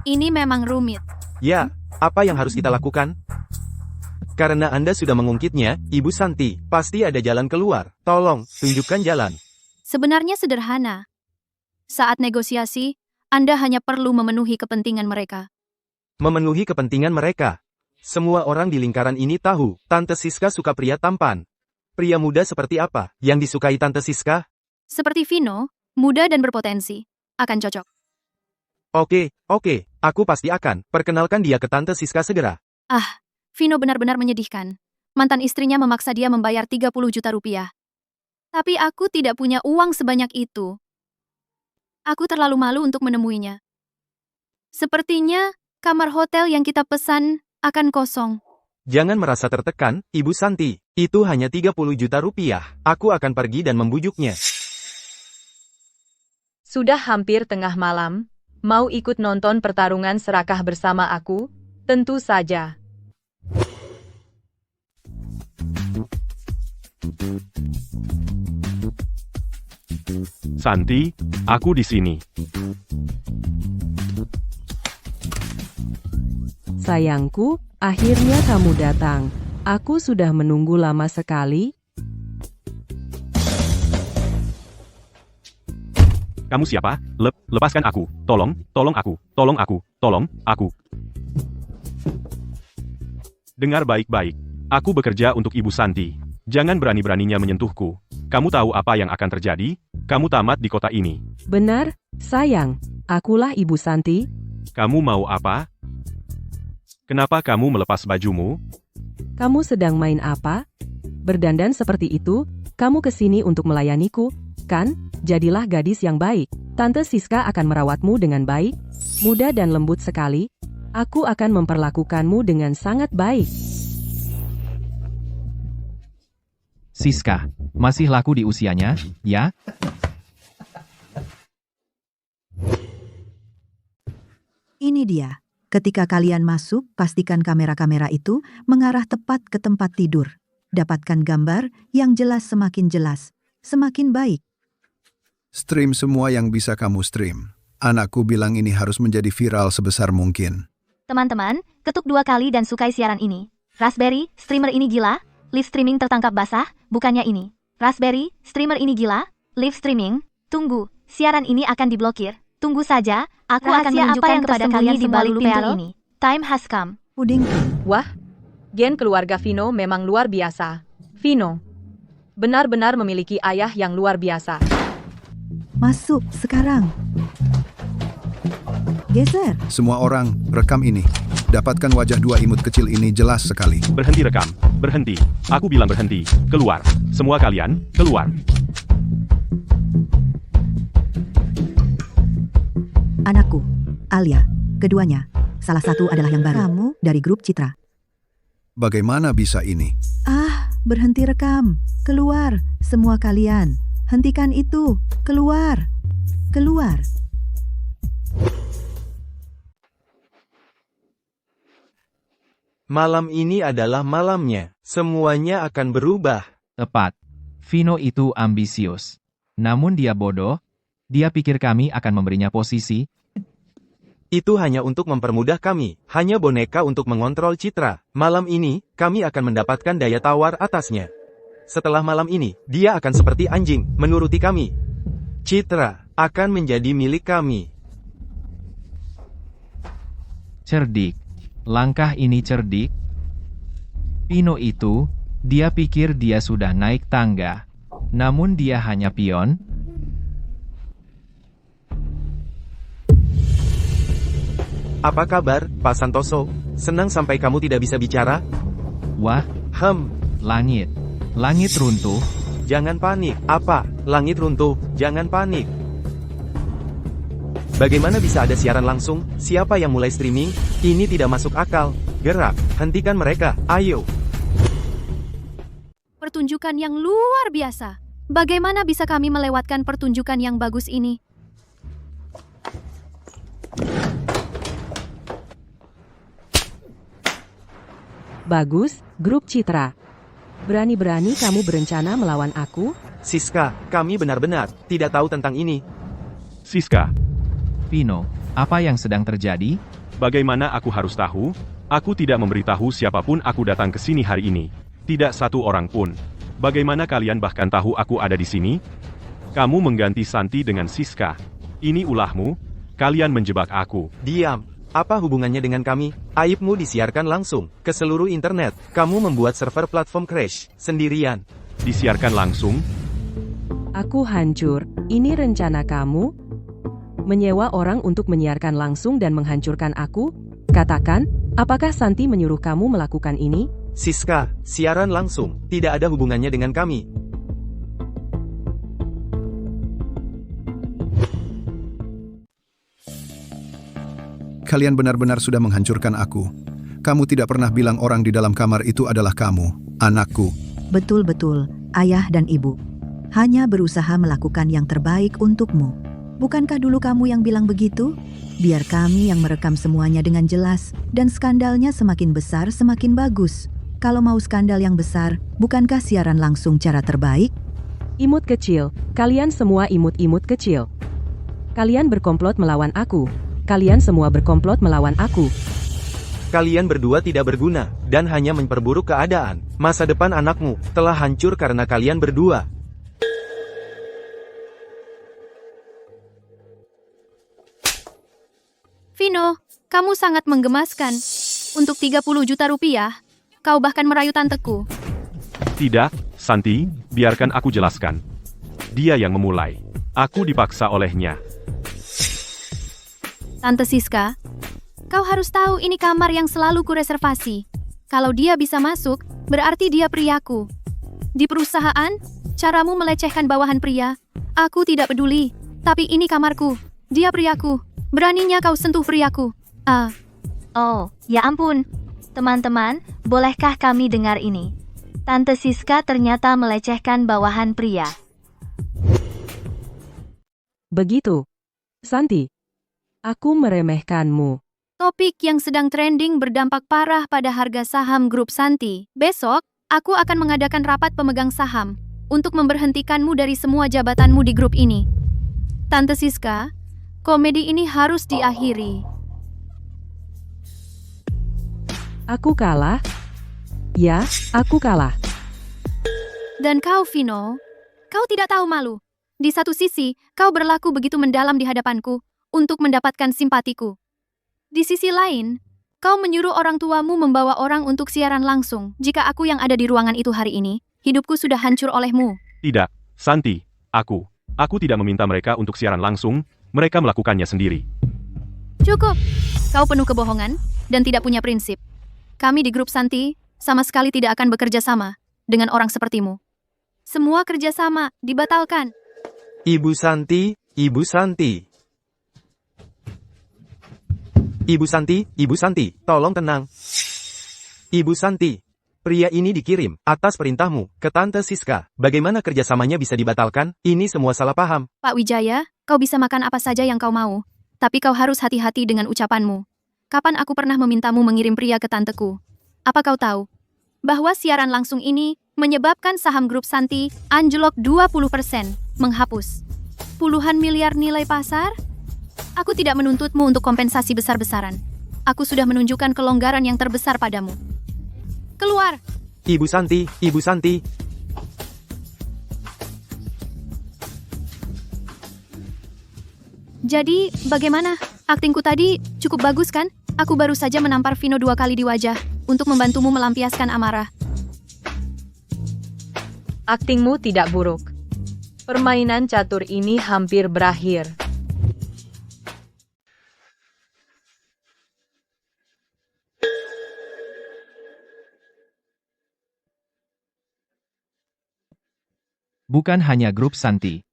Ini memang rumit. Ya, apa yang harus kita lakukan? Karena Anda sudah mengungkitnya, Ibu Santi, pasti ada jalan keluar. Tolong, tunjukkan jalan. Sebenarnya sederhana. Saat negosiasi, Anda hanya perlu memenuhi kepentingan mereka. Memenuhi kepentingan mereka. Semua orang di lingkaran ini tahu, Tante Siska suka pria tampan. Pria muda seperti apa yang disukai Tante Siska? Seperti Vino, muda dan berpotensi. Akan cocok. Oke, aku pasti akan. Perkenalkan dia ke Tante Siska segera. Ah, Vino benar-benar menyedihkan. Mantan istrinya memaksa dia membayar 30 juta rupiah. Tapi aku tidak punya uang sebanyak itu. Aku terlalu malu untuk menemuinya. Sepertinya, kamar hotel yang kita pesan akan kosong. Jangan merasa tertekan, Ibu Santi. Itu hanya 30 juta rupiah. Aku akan pergi dan membujuknya. Sudah hampir tengah malam. Mau ikut nonton pertarungan serakah bersama aku? Tentu saja. Santi, aku di sini. Sayangku, akhirnya kamu datang. Aku sudah menunggu lama sekali. Kamu siapa? Lepaskan aku. Tolong aku. Tolong aku. Dengar baik-baik. Aku bekerja untuk Ibu Santi. Jangan berani-beraninya menyentuhku. Kamu tahu apa yang akan terjadi? Kamu tamat di kota ini. Benar, sayang. Akulah Ibu Santi. Kamu mau apa? Kenapa kamu melepas bajumu? Kamu sedang main apa? Berdandan seperti itu? Kamu kesini untuk melayaniku, kan? Jadilah gadis yang baik. Tante Siska akan merawatmu dengan baik, muda dan lembut sekali. Aku akan memperlakukanmu dengan sangat baik. Siska, masih laku di usianya, ya? Ini dia. Ketika kalian masuk, pastikan kamera-kamera itu mengarah tepat ke tempat tidur. Dapatkan gambar yang jelas, semakin baik. Stream semua yang bisa kamu stream. Anakku bilang ini harus menjadi viral sebesar mungkin. Teman-teman, ketuk 2 kali dan sukai siaran ini. Raspberry, streamer ini gila. Live streaming tertangkap basah, bukannya ini. Raspberry, streamer ini gila. Live streaming. Tunggu, siaran ini akan diblokir. Tunggu saja, aku akan menunjukkan kepada kalian di balik pintu ini. Time has come. Puding. Wah, gen keluarga Vino memang luar biasa. Vino benar-benar memiliki ayah yang luar biasa. Masuk sekarang. Geser. Semua orang, rekam ini. Dapatkan wajah 2 imut kecil ini jelas sekali. Berhenti rekam. Berhenti. Aku bilang berhenti. Keluar. Semua kalian, keluar. Anakku, Alia, keduanya. Salah satu adalah yang baru. Kamu dari grup Citra. Bagaimana bisa ini? Berhenti rekam. Keluar, semua kalian. Hentikan itu. Keluar. Keluar. Malam ini adalah malamnya. Semuanya akan berubah. Tepat. Vino itu ambisius. Namun dia bodoh. Dia pikir kami akan memberinya posisi. Itu hanya untuk mempermudah kami, hanya boneka untuk mengontrol Citra. Malam ini, kami akan mendapatkan daya tawar atasnya. Setelah malam ini, dia akan seperti anjing, menuruti kami. Citra akan menjadi milik kami. Cerdik. Langkah ini cerdik. Vino itu, dia pikir dia sudah naik tangga. Namun dia hanya pion. Apa kabar, Pak Santoso? Senang sampai kamu tidak bisa bicara? Wah, langit. Langit runtuh. Jangan panik. Apa? Langit runtuh. Jangan panik. Bagaimana bisa ada siaran langsung? Siapa yang mulai streaming? Ini tidak masuk akal. Gerak, hentikan mereka. Ayo. Pertunjukan yang luar biasa. Bagaimana bisa kami melewatkan pertunjukan yang bagus ini? Bagus, grup Citra. Berani-berani kamu berencana melawan aku? Siska, kami benar-benar tidak tahu tentang ini. Siska, Vino, apa yang sedang terjadi? bagaimana aku harus tahu? Aku tidak memberitahu siapapun aku datang ke sini hari ini. Tidak satu orang pun. Bagaimana kalian bahkan tahu aku ada di sini? Kamu mengganti Santi dengan Siska. Ini ulahmu? Kalian menjebak aku. Diam. Apa hubungannya dengan kami? Aibmu disiarkan langsung ke seluruh internet. Kamu membuat server platform crash sendirian. Disiarkan langsung? Aku hancur. Ini rencana kamu? Menyewa orang untuk menyiarkan langsung dan menghancurkan aku? Katakan, apakah Santi menyuruh kamu melakukan ini? Siska, siaran langsung. Tidak ada hubungannya dengan kami. Kalian benar-benar sudah menghancurkan aku. Kamu tidak pernah bilang orang di dalam kamar itu adalah kamu, anakku. Betul-betul, ayah dan ibu. Hanya berusaha melakukan yang terbaik untukmu. Bukankah dulu kamu yang bilang begitu? Biar kami yang merekam semuanya dengan jelas, dan skandalnya semakin besar semakin bagus. Kalau mau skandal yang besar, bukankah siaran langsung cara terbaik? Imut kecil, kalian semua imut-imut kecil. Kalian berkomplot melawan aku. Kalian semua berkomplot melawan aku. Kalian berdua tidak berguna, dan hanya memperburuk keadaan. Masa depan anakmu telah hancur karena kalian berdua. Vino, kamu sangat menggemaskan. Untuk 30 juta rupiah, kau bahkan merayu tanteku. Tidak, Santi, biarkan aku jelaskan. Dia yang memulai. Aku dipaksa olehnya. Tante Siska, kau harus tahu ini kamar yang selalu kureservasi. Kalau dia bisa masuk, berarti dia priaku. Di perusahaan, caramu melecehkan bawahan pria. Aku tidak peduli, tapi ini kamarku. Dia priaku. Beraninya kau sentuh priaku. Oh, ya ampun. Teman-teman, bolehkah kami dengar ini? Tante Siska ternyata melecehkan bawahan pria. Begitu. Santi, aku meremehkanmu. Topik yang sedang trending berdampak parah pada harga saham grup Santi. Besok, aku akan mengadakan rapat pemegang saham untuk memberhentikanmu dari semua jabatanmu di grup ini. Tante Siska, komedi ini harus diakhiri. Aku kalah? Ya, aku kalah. Dan kau, Vino, kau tidak tahu malu. Di satu sisi, kau berlaku begitu mendalam di hadapanku untuk mendapatkan simpatiku. Di sisi lain, kau menyuruh orang tuamu membawa orang untuk siaran langsung. Jika aku yang ada di ruangan itu hari ini, hidupku sudah hancur olehmu. Tidak, Santi, aku tidak meminta mereka untuk siaran langsung, mereka melakukannya sendiri. Cukup, kau penuh kebohongan dan tidak punya prinsip. Kami di grup Santi sama sekali tidak akan bekerja sama dengan orang sepertimu. Semua kerjasama dibatalkan. Ibu Santi, Ibu Santi. Ibu Santi, tolong tenang. Ibu Santi, pria ini dikirim atas perintahmu ke Tante Siska. Bagaimana kerjasamanya bisa dibatalkan? Ini semua salah paham. Pak Wijaya, kau bisa makan apa saja yang kau mau, tapi kau harus hati-hati dengan ucapanmu. Kapan aku pernah memintamu mengirim pria ke tanteku? Apa kau tahu bahwa siaran langsung ini menyebabkan saham grup Santi anjlok 20%, menghapus puluhan miliar nilai pasar? Aku tidak menuntutmu untuk kompensasi besar-besaran. Aku sudah menunjukkan kelonggaran yang terbesar padamu. Keluar! Ibu Santi, Ibu Santi. Jadi, bagaimana? Aktingku tadi cukup bagus kan? Aku baru saja menampar Vino 2 kali di wajah untuk membantumu melampiaskan amarah. Aktingmu tidak buruk. Permainan catur ini hampir berakhir. Bukan hanya grup Santi.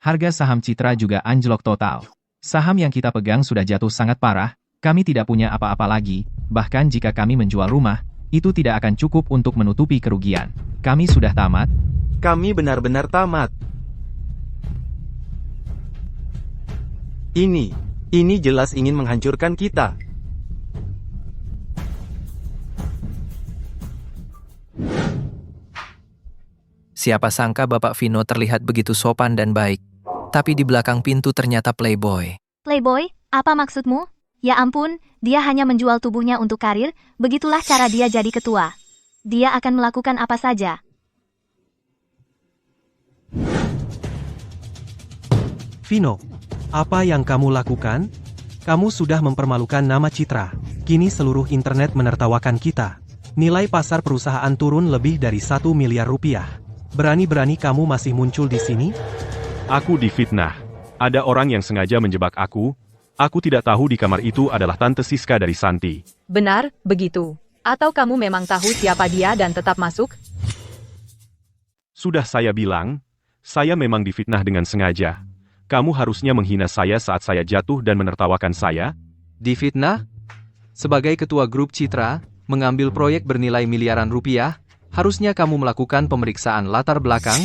Harga saham Citra juga anjlok total. Saham yang kita pegang sudah jatuh sangat parah, kami tidak punya apa-apa lagi, bahkan jika kami menjual rumah, itu tidak akan cukup untuk menutupi kerugian. Kami sudah tamat. Kami benar-benar tamat. Ini jelas ingin menghancurkan kita. Siapa sangka Bapak Vino terlihat begitu sopan dan baik. Tapi di belakang pintu ternyata playboy. Playboy, apa maksudmu? Ya ampun, dia hanya menjual tubuhnya untuk karir, begitulah cara dia jadi ketua. Dia akan melakukan apa saja. Vino, apa yang kamu lakukan? Kamu sudah mempermalukan nama Citra. Kini seluruh internet menertawakan kita. Nilai pasar perusahaan turun lebih dari 1 miliar rupiah. Berani-berani kamu masih muncul di sini? Aku difitnah. Ada orang yang sengaja menjebak aku. Aku tidak tahu di kamar itu adalah Tante Siska dari Santi. Benar, begitu. Atau kamu memang tahu siapa dia dan tetap masuk? Sudah saya bilang, saya memang difitnah dengan sengaja. Kamu harusnya menghina saya saat saya jatuh dan menertawakan saya. Difitnah? Sebagai ketua grup Citra, mengambil proyek bernilai miliaran rupiah, harusnya kamu melakukan pemeriksaan latar belakang.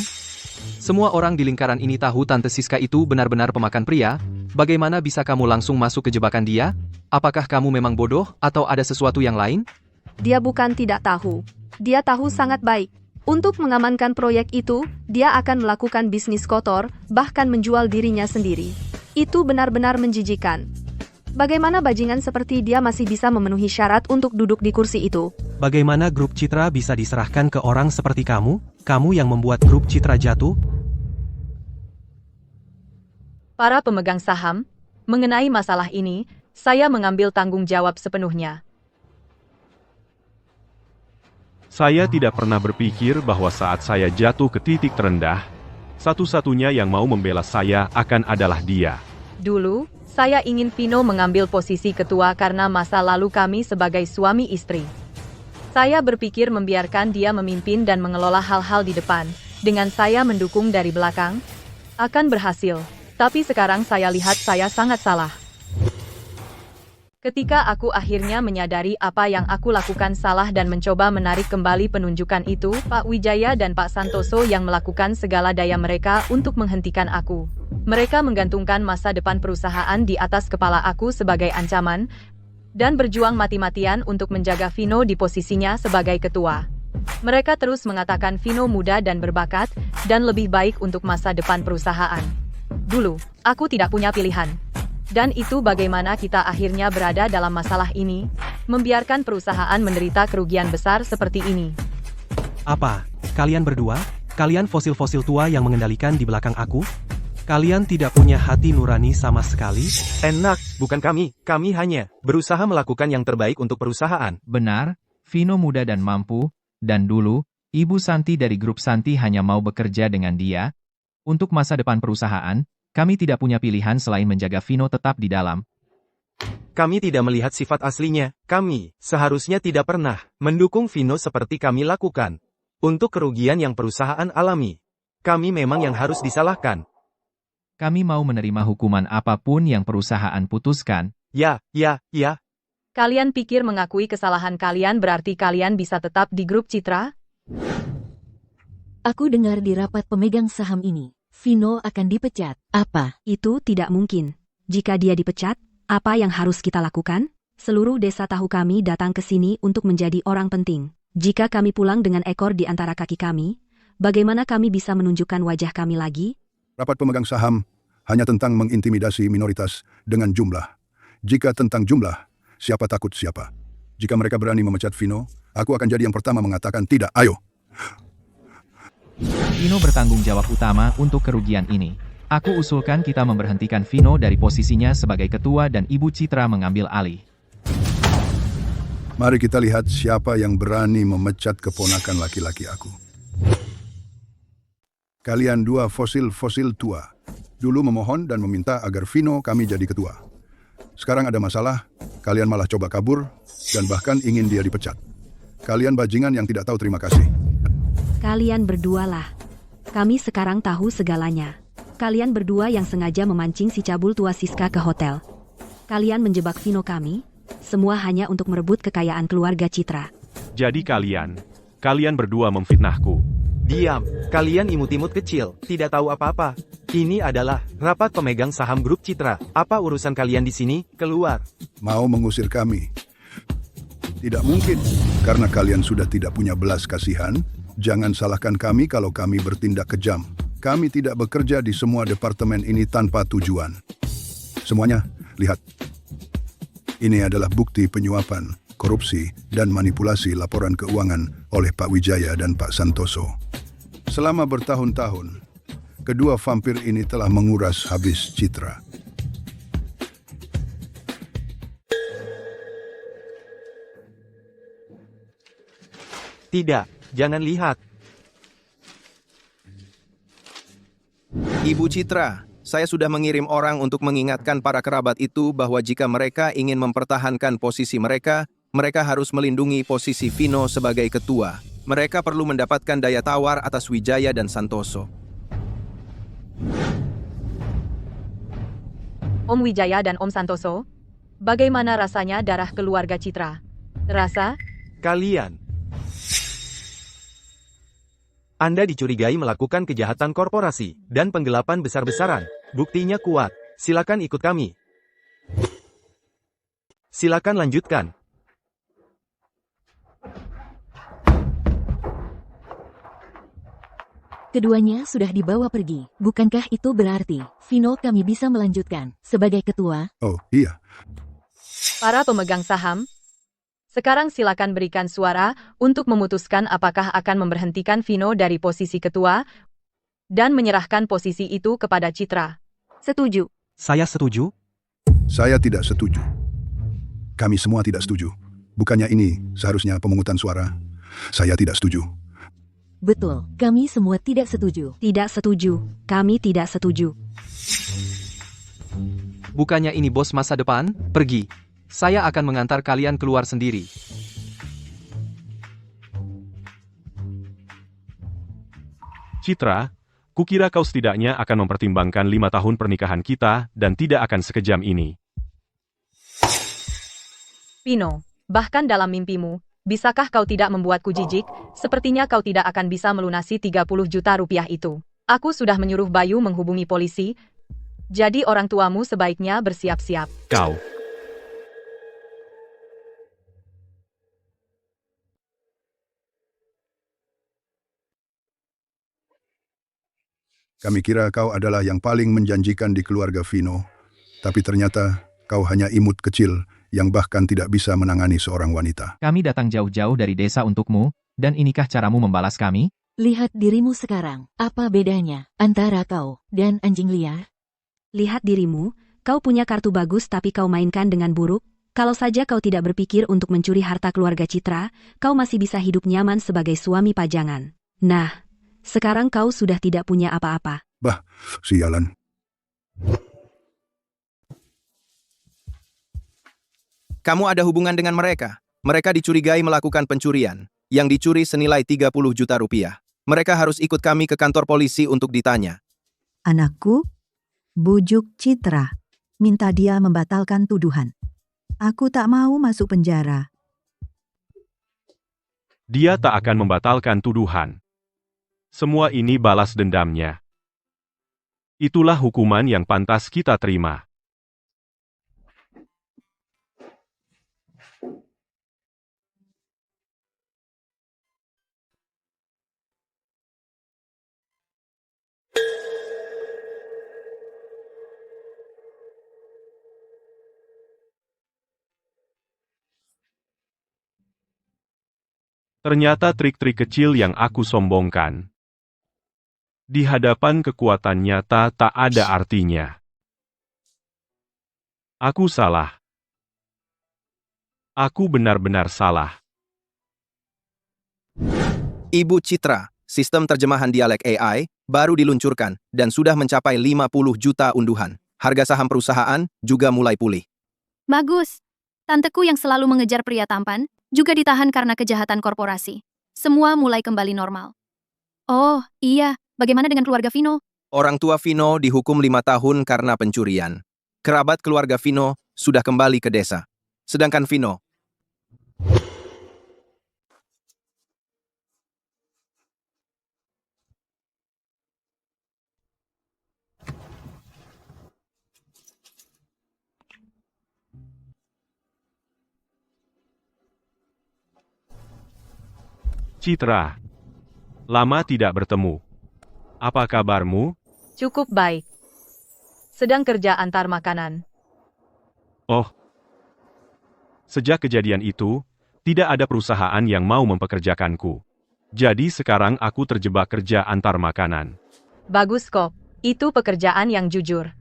Semua orang di lingkaran ini tahu Tante Siska itu benar-benar pemakan pria. Bagaimana bisa kamu langsung masuk ke jebakan dia? Apakah kamu memang bodoh atau ada sesuatu yang lain? Dia bukan tidak tahu. Dia tahu sangat baik. Untuk mengamankan proyek itu, dia akan melakukan bisnis kotor, bahkan menjual dirinya sendiri. Itu benar-benar menjijikan. Bagaimana bajingan seperti dia masih bisa memenuhi syarat untuk duduk di kursi itu? Bagaimana grup Citra bisa diserahkan ke orang seperti kamu? Kamu yang membuat grup Citra jatuh? Para pemegang saham, mengenai masalah ini, saya mengambil tanggung jawab sepenuhnya. Saya tidak pernah berpikir bahwa saat saya jatuh ke titik terendah, satu-satunya yang mau membela saya akan adalah dia. Dulu, saya ingin Vino mengambil posisi ketua karena masa lalu kami sebagai suami istri. Saya berpikir membiarkan dia memimpin dan mengelola hal-hal di depan, dengan saya mendukung dari belakang, akan berhasil. Tapi sekarang saya lihat saya sangat salah. Ketika aku akhirnya menyadari apa yang aku lakukan salah dan mencoba menarik kembali penunjukan itu, Pak Wijaya dan Pak Santoso yang melakukan segala daya mereka untuk menghentikan aku. Mereka menggantungkan masa depan perusahaan di atas kepala aku sebagai ancaman. dan berjuang mati-matian untuk menjaga Vino di posisinya sebagai ketua. Mereka terus mengatakan Vino muda dan berbakat, dan lebih baik untuk masa depan perusahaan. Dulu, aku tidak punya pilihan. Dan itu bagaimana kita akhirnya berada dalam masalah ini, membiarkan perusahaan menderita kerugian besar seperti ini. Apa? Kalian berdua? Kalian fosil-fosil tua yang mengendalikan di belakang aku? Kalian tidak punya hati nurani sama sekali? Enak, bukan kami. Kami hanya berusaha melakukan yang terbaik untuk perusahaan. Benar, Vino muda dan mampu, dan dulu, Ibu Santi dari grup Santi hanya mau bekerja dengan dia. Untuk masa depan perusahaan, kami tidak punya pilihan selain menjaga Vino tetap di dalam. Kami tidak melihat sifat aslinya. Kami seharusnya tidak pernah mendukung Vino seperti kami lakukan. Untuk kerugian yang perusahaan alami, kami memang yang harus disalahkan. Kami mau menerima hukuman apapun yang perusahaan putuskan. Ya. Kalian pikir mengakui kesalahan kalian berarti kalian bisa tetap di grup Citra? Aku dengar di rapat pemegang saham ini, Vino akan dipecat. Apa? Itu tidak mungkin. Jika dia dipecat, apa yang harus kita lakukan? Seluruh desa tahu kami datang ke sini untuk menjadi orang penting. Jika kami pulang dengan ekor di antara kaki kami, bagaimana kami bisa menunjukkan wajah kami lagi? Rapat pemegang saham hanya tentang mengintimidasi minoritas dengan jumlah. Jika tentang jumlah, siapa takut siapa? Jika mereka berani memecat Vino, aku akan jadi yang pertama mengatakan tidak, ayo. Vino bertanggung jawab utama untuk kerugian ini. Aku usulkan kita memberhentikan Vino dari posisinya sebagai ketua dan Ibu Citra mengambil alih. Mari kita lihat siapa yang berani memecat keponakan laki-laki aku. Kalian dua fosil-fosil tua. Dulu memohon dan meminta agar Vino kami jadi ketua. Sekarang ada masalah, kalian malah coba kabur, dan bahkan ingin dia dipecat. Kalian bajingan yang tidak tahu terima kasih. Kalian berdualah. Kami sekarang tahu segalanya. Kalian berdua yang sengaja memancing si cabul tua Siska ke hotel. Kalian menjebak Vino kami, semua hanya untuk merebut kekayaan keluarga Citra. Jadi kalian berdua memfitnahku. Diam, kalian imut-imut kecil, tidak tahu apa-apa. Ini adalah rapat pemegang saham grup Citra. Apa urusan kalian di sini? Keluar. Mau mengusir kami? Tidak mungkin, karena kalian sudah tidak punya belas kasihan. Jangan salahkan kami kalau kami bertindak kejam. Kami tidak bekerja di semua departemen ini tanpa tujuan. Semuanya, lihat. Ini adalah bukti penyuapan, korupsi, dan manipulasi laporan keuangan oleh Pak Wijaya dan Pak Santoso. Selama bertahun-tahun, kedua vampir ini telah menguras habis Citra. Tidak, jangan lihat. Ibu Citra, saya sudah mengirim orang untuk mengingatkan para kerabat itu bahwa jika mereka ingin mempertahankan posisi mereka, mereka harus melindungi posisi Vino sebagai ketua. Mereka perlu mendapatkan daya tawar atas Wijaya dan Santoso. Om Wijaya dan Om Santoso, bagaimana rasanya darah keluarga Citra? Terasa? Kalian. Anda dicurigai melakukan kejahatan korporasi dan penggelapan besar-besaran. Buktinya kuat. Silakan ikut kami. Silakan lanjutkan. Keduanya sudah dibawa pergi. Bukankah itu berarti Vino kami bisa melanjutkan sebagai ketua? Oh, iya. Para pemegang saham, sekarang silakan berikan suara untuk memutuskan apakah akan memberhentikan Vino dari posisi ketua dan menyerahkan posisi itu kepada Citra. Setuju. Saya setuju. Saya tidak setuju. Kami semua tidak setuju. Bukannya ini seharusnya pemungutan suara? Saya tidak setuju. Betul, kami semua tidak setuju. Tidak setuju. Kami tidak setuju. Bukannya ini bos masa depan? Pergi. Saya akan mengantar kalian keluar sendiri. Citra, kukira kau setidaknya akan mempertimbangkan 5 tahun pernikahan kita dan tidak akan sekejam ini. Vino, bahkan dalam mimpimu, bisakah kau tidak membuatku jijik? Sepertinya kau tidak akan bisa melunasi 30 juta rupiah itu. Aku sudah menyuruh Bayu menghubungi polisi, jadi orang tuamu sebaiknya bersiap-siap. Kami kira kau adalah yang paling menjanjikan di keluarga Vino, tapi ternyata kau hanya imut kecil yang bahkan tidak bisa menangani seorang wanita. Kami datang jauh-jauh dari desa untukmu, dan inikah caramu membalas kami? Lihat dirimu sekarang. Apa bedanya antara kau dan anjing liar? Lihat dirimu, kau punya kartu bagus tapi kau mainkan dengan buruk. Kalau saja kau tidak berpikir untuk mencuri harta keluarga Citra, kau masih bisa hidup nyaman sebagai suami pajangan. Nah, sekarang kau sudah tidak punya apa-apa. Bah, sialan. Kamu ada hubungan dengan mereka. Mereka dicurigai melakukan pencurian, yang dicuri senilai 30 juta rupiah. Mereka harus ikut kami ke kantor polisi untuk ditanya. Anakku, bujuk Citra. Minta dia membatalkan tuduhan. Aku tak mau masuk penjara. Dia tak akan membatalkan tuduhan. Semua ini balas dendamnya. Itulah hukuman yang pantas kita terima. Ternyata trik-trik kecil yang aku sombongkan. Di hadapan kekuatan nyata tak ada artinya. Aku salah. Aku benar-benar salah. Ibu Citra, sistem terjemahan dialek AI, baru diluncurkan dan sudah mencapai 50 juta unduhan. Harga saham perusahaan juga mulai pulih. Bagus. Tanteku yang selalu mengejar pria tampan, juga ditahan karena kejahatan korporasi. Semua mulai kembali normal. Oh, iya. Bagaimana dengan keluarga Vino? Orang tua Vino dihukum 5 tahun karena pencurian. Kerabat keluarga Vino sudah kembali ke desa. Sedangkan Vino, Citra. Lama tidak bertemu. Apa kabarmu? Cukup baik. Sedang kerja antar makanan. Oh. Sejak kejadian itu, tidak ada perusahaan yang mau mempekerjakanku. Jadi sekarang aku terjebak kerja antar makanan. Bagus kok. Itu pekerjaan yang jujur.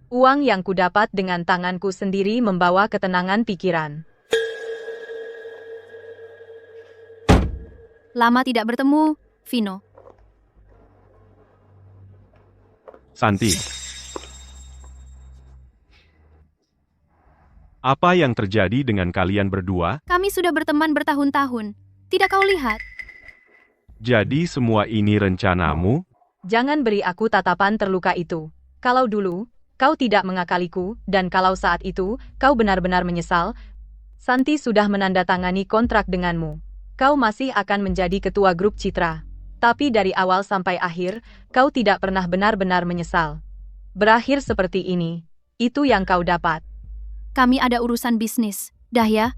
Uang yang kudapat dengan tanganku sendiri membawa ketenangan pikiran. Lama tidak bertemu, Vino. Santi. Apa yang terjadi dengan kalian berdua? Kami sudah berteman bertahun-tahun. Tidak kau lihat? Jadi semua ini rencanamu? Jangan beri aku tatapan terluka itu. Kalau dulu, kau tidak mengakaliku, dan kalau saat itu, kau benar-benar menyesal, Santi sudah menandatangani kontrak denganmu. Kau masih akan menjadi ketua grup Citra. Tapi dari awal sampai akhir, kau tidak pernah benar-benar menyesal. Berakhir seperti ini, itu yang kau dapat. Kami ada urusan bisnis. Dah ya?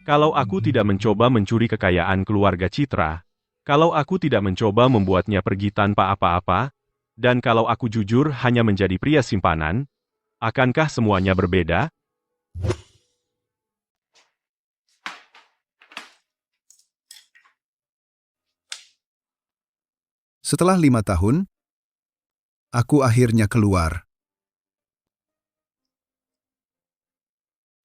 Kalau aku tidak mencoba mencuri kekayaan keluarga Citra, kalau aku tidak mencoba membuatnya pergi tanpa apa-apa, dan kalau aku jujur hanya menjadi pria simpanan, akankah semuanya berbeda? Setelah 5 tahun, aku akhirnya keluar.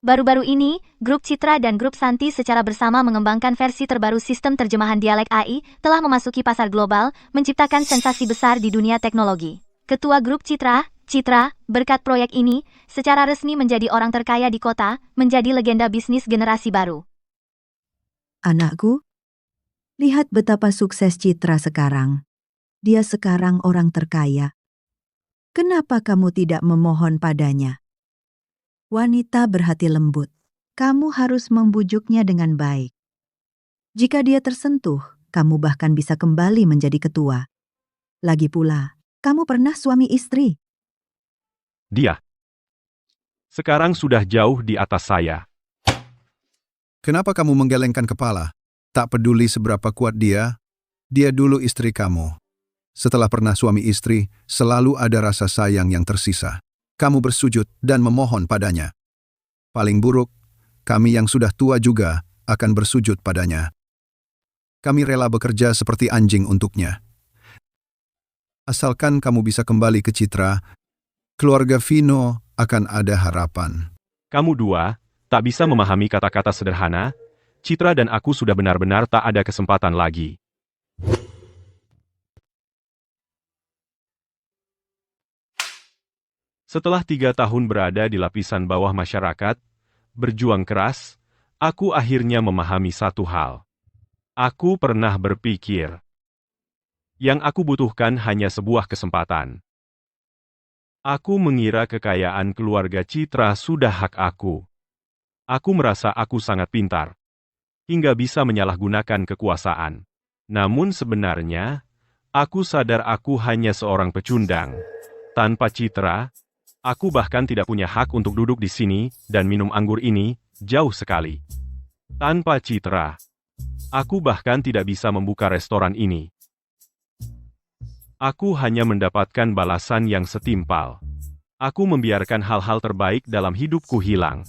Baru-baru ini, Grup Citra dan Grup Santi secara bersama mengembangkan versi terbaru sistem terjemahan dialek AI, telah memasuki pasar global, menciptakan sensasi besar di dunia teknologi. Ketua Grup Citra, berkat proyek ini, secara resmi menjadi orang terkaya di kota, menjadi legenda bisnis generasi baru. Anakku, lihat betapa sukses Citra sekarang. Dia sekarang orang terkaya. Kenapa kamu tidak memohon padanya? Wanita berhati lembut. Kamu harus membujuknya dengan baik. Jika dia tersentuh, kamu bahkan bisa kembali menjadi ketua. Lagi pula, kamu pernah suami istri. Dia sekarang sudah jauh di atas saya. Kenapa kamu menggelengkan kepala? Tak peduli seberapa kuat dia, Dia dulu istri kamu. Setelah pernah suami istri, selalu ada rasa sayang yang tersisa. Kamu bersujud dan memohon padanya. Paling buruk, kami yang sudah tua juga akan bersujud padanya. Kami rela bekerja seperti anjing untuknya. Asalkan kamu bisa kembali ke Citra, keluarga Vino akan ada harapan. Kamu dua, tak bisa memahami kata-kata sederhana. Citra dan aku sudah benar-benar tak ada kesempatan lagi. Setelah 3 tahun berada di lapisan bawah masyarakat, berjuang keras, aku akhirnya memahami satu hal. Aku pernah berpikir, yang aku butuhkan hanya sebuah kesempatan. Aku mengira kekayaan keluarga Citra sudah hak aku. Aku merasa aku sangat pintar, hingga bisa menyalahgunakan kekuasaan. Namun sebenarnya, aku sadar aku hanya seorang pecundang. Tanpa Citra, aku bahkan tidak punya hak untuk duduk di sini dan minum anggur ini, jauh sekali. Tanpa Citra, aku bahkan tidak bisa membuka restoran ini. Aku hanya mendapatkan balasan yang setimpal. Aku membiarkan hal-hal terbaik dalam hidupku hilang.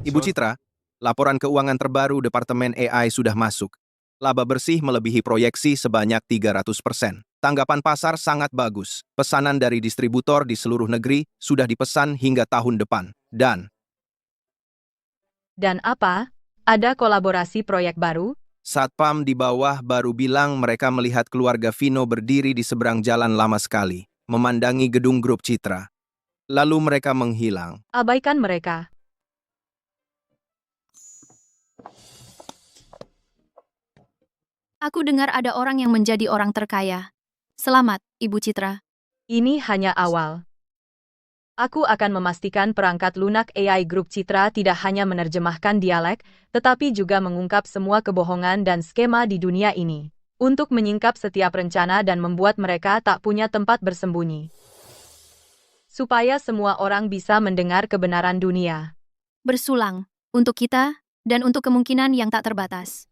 Ibu Citra, laporan keuangan terbaru Departemen AI sudah masuk. Laba bersih melebihi proyeksi sebanyak 300%. Tanggapan pasar sangat bagus. Pesanan dari distributor di seluruh negeri sudah dipesan hingga tahun depan. Dan apa? Ada kolaborasi proyek baru? Satpam di bawah baru bilang mereka melihat keluarga Vino berdiri di seberang jalan lama sekali, memandangi gedung grup Citra. Lalu mereka menghilang. Abaikan mereka. Aku dengar ada orang yang menjadi orang terkaya. Selamat, Ibu Citra. Ini hanya awal. Aku akan memastikan perangkat lunak AI Grup Citra tidak hanya menerjemahkan dialek, tetapi juga mengungkap semua kebohongan dan skema di dunia ini, untuk menyingkap setiap rencana dan membuat mereka tak punya tempat bersembunyi. Supaya semua orang bisa mendengar kebenaran dunia. Bersulang, untuk kita, dan untuk kemungkinan yang tak terbatas.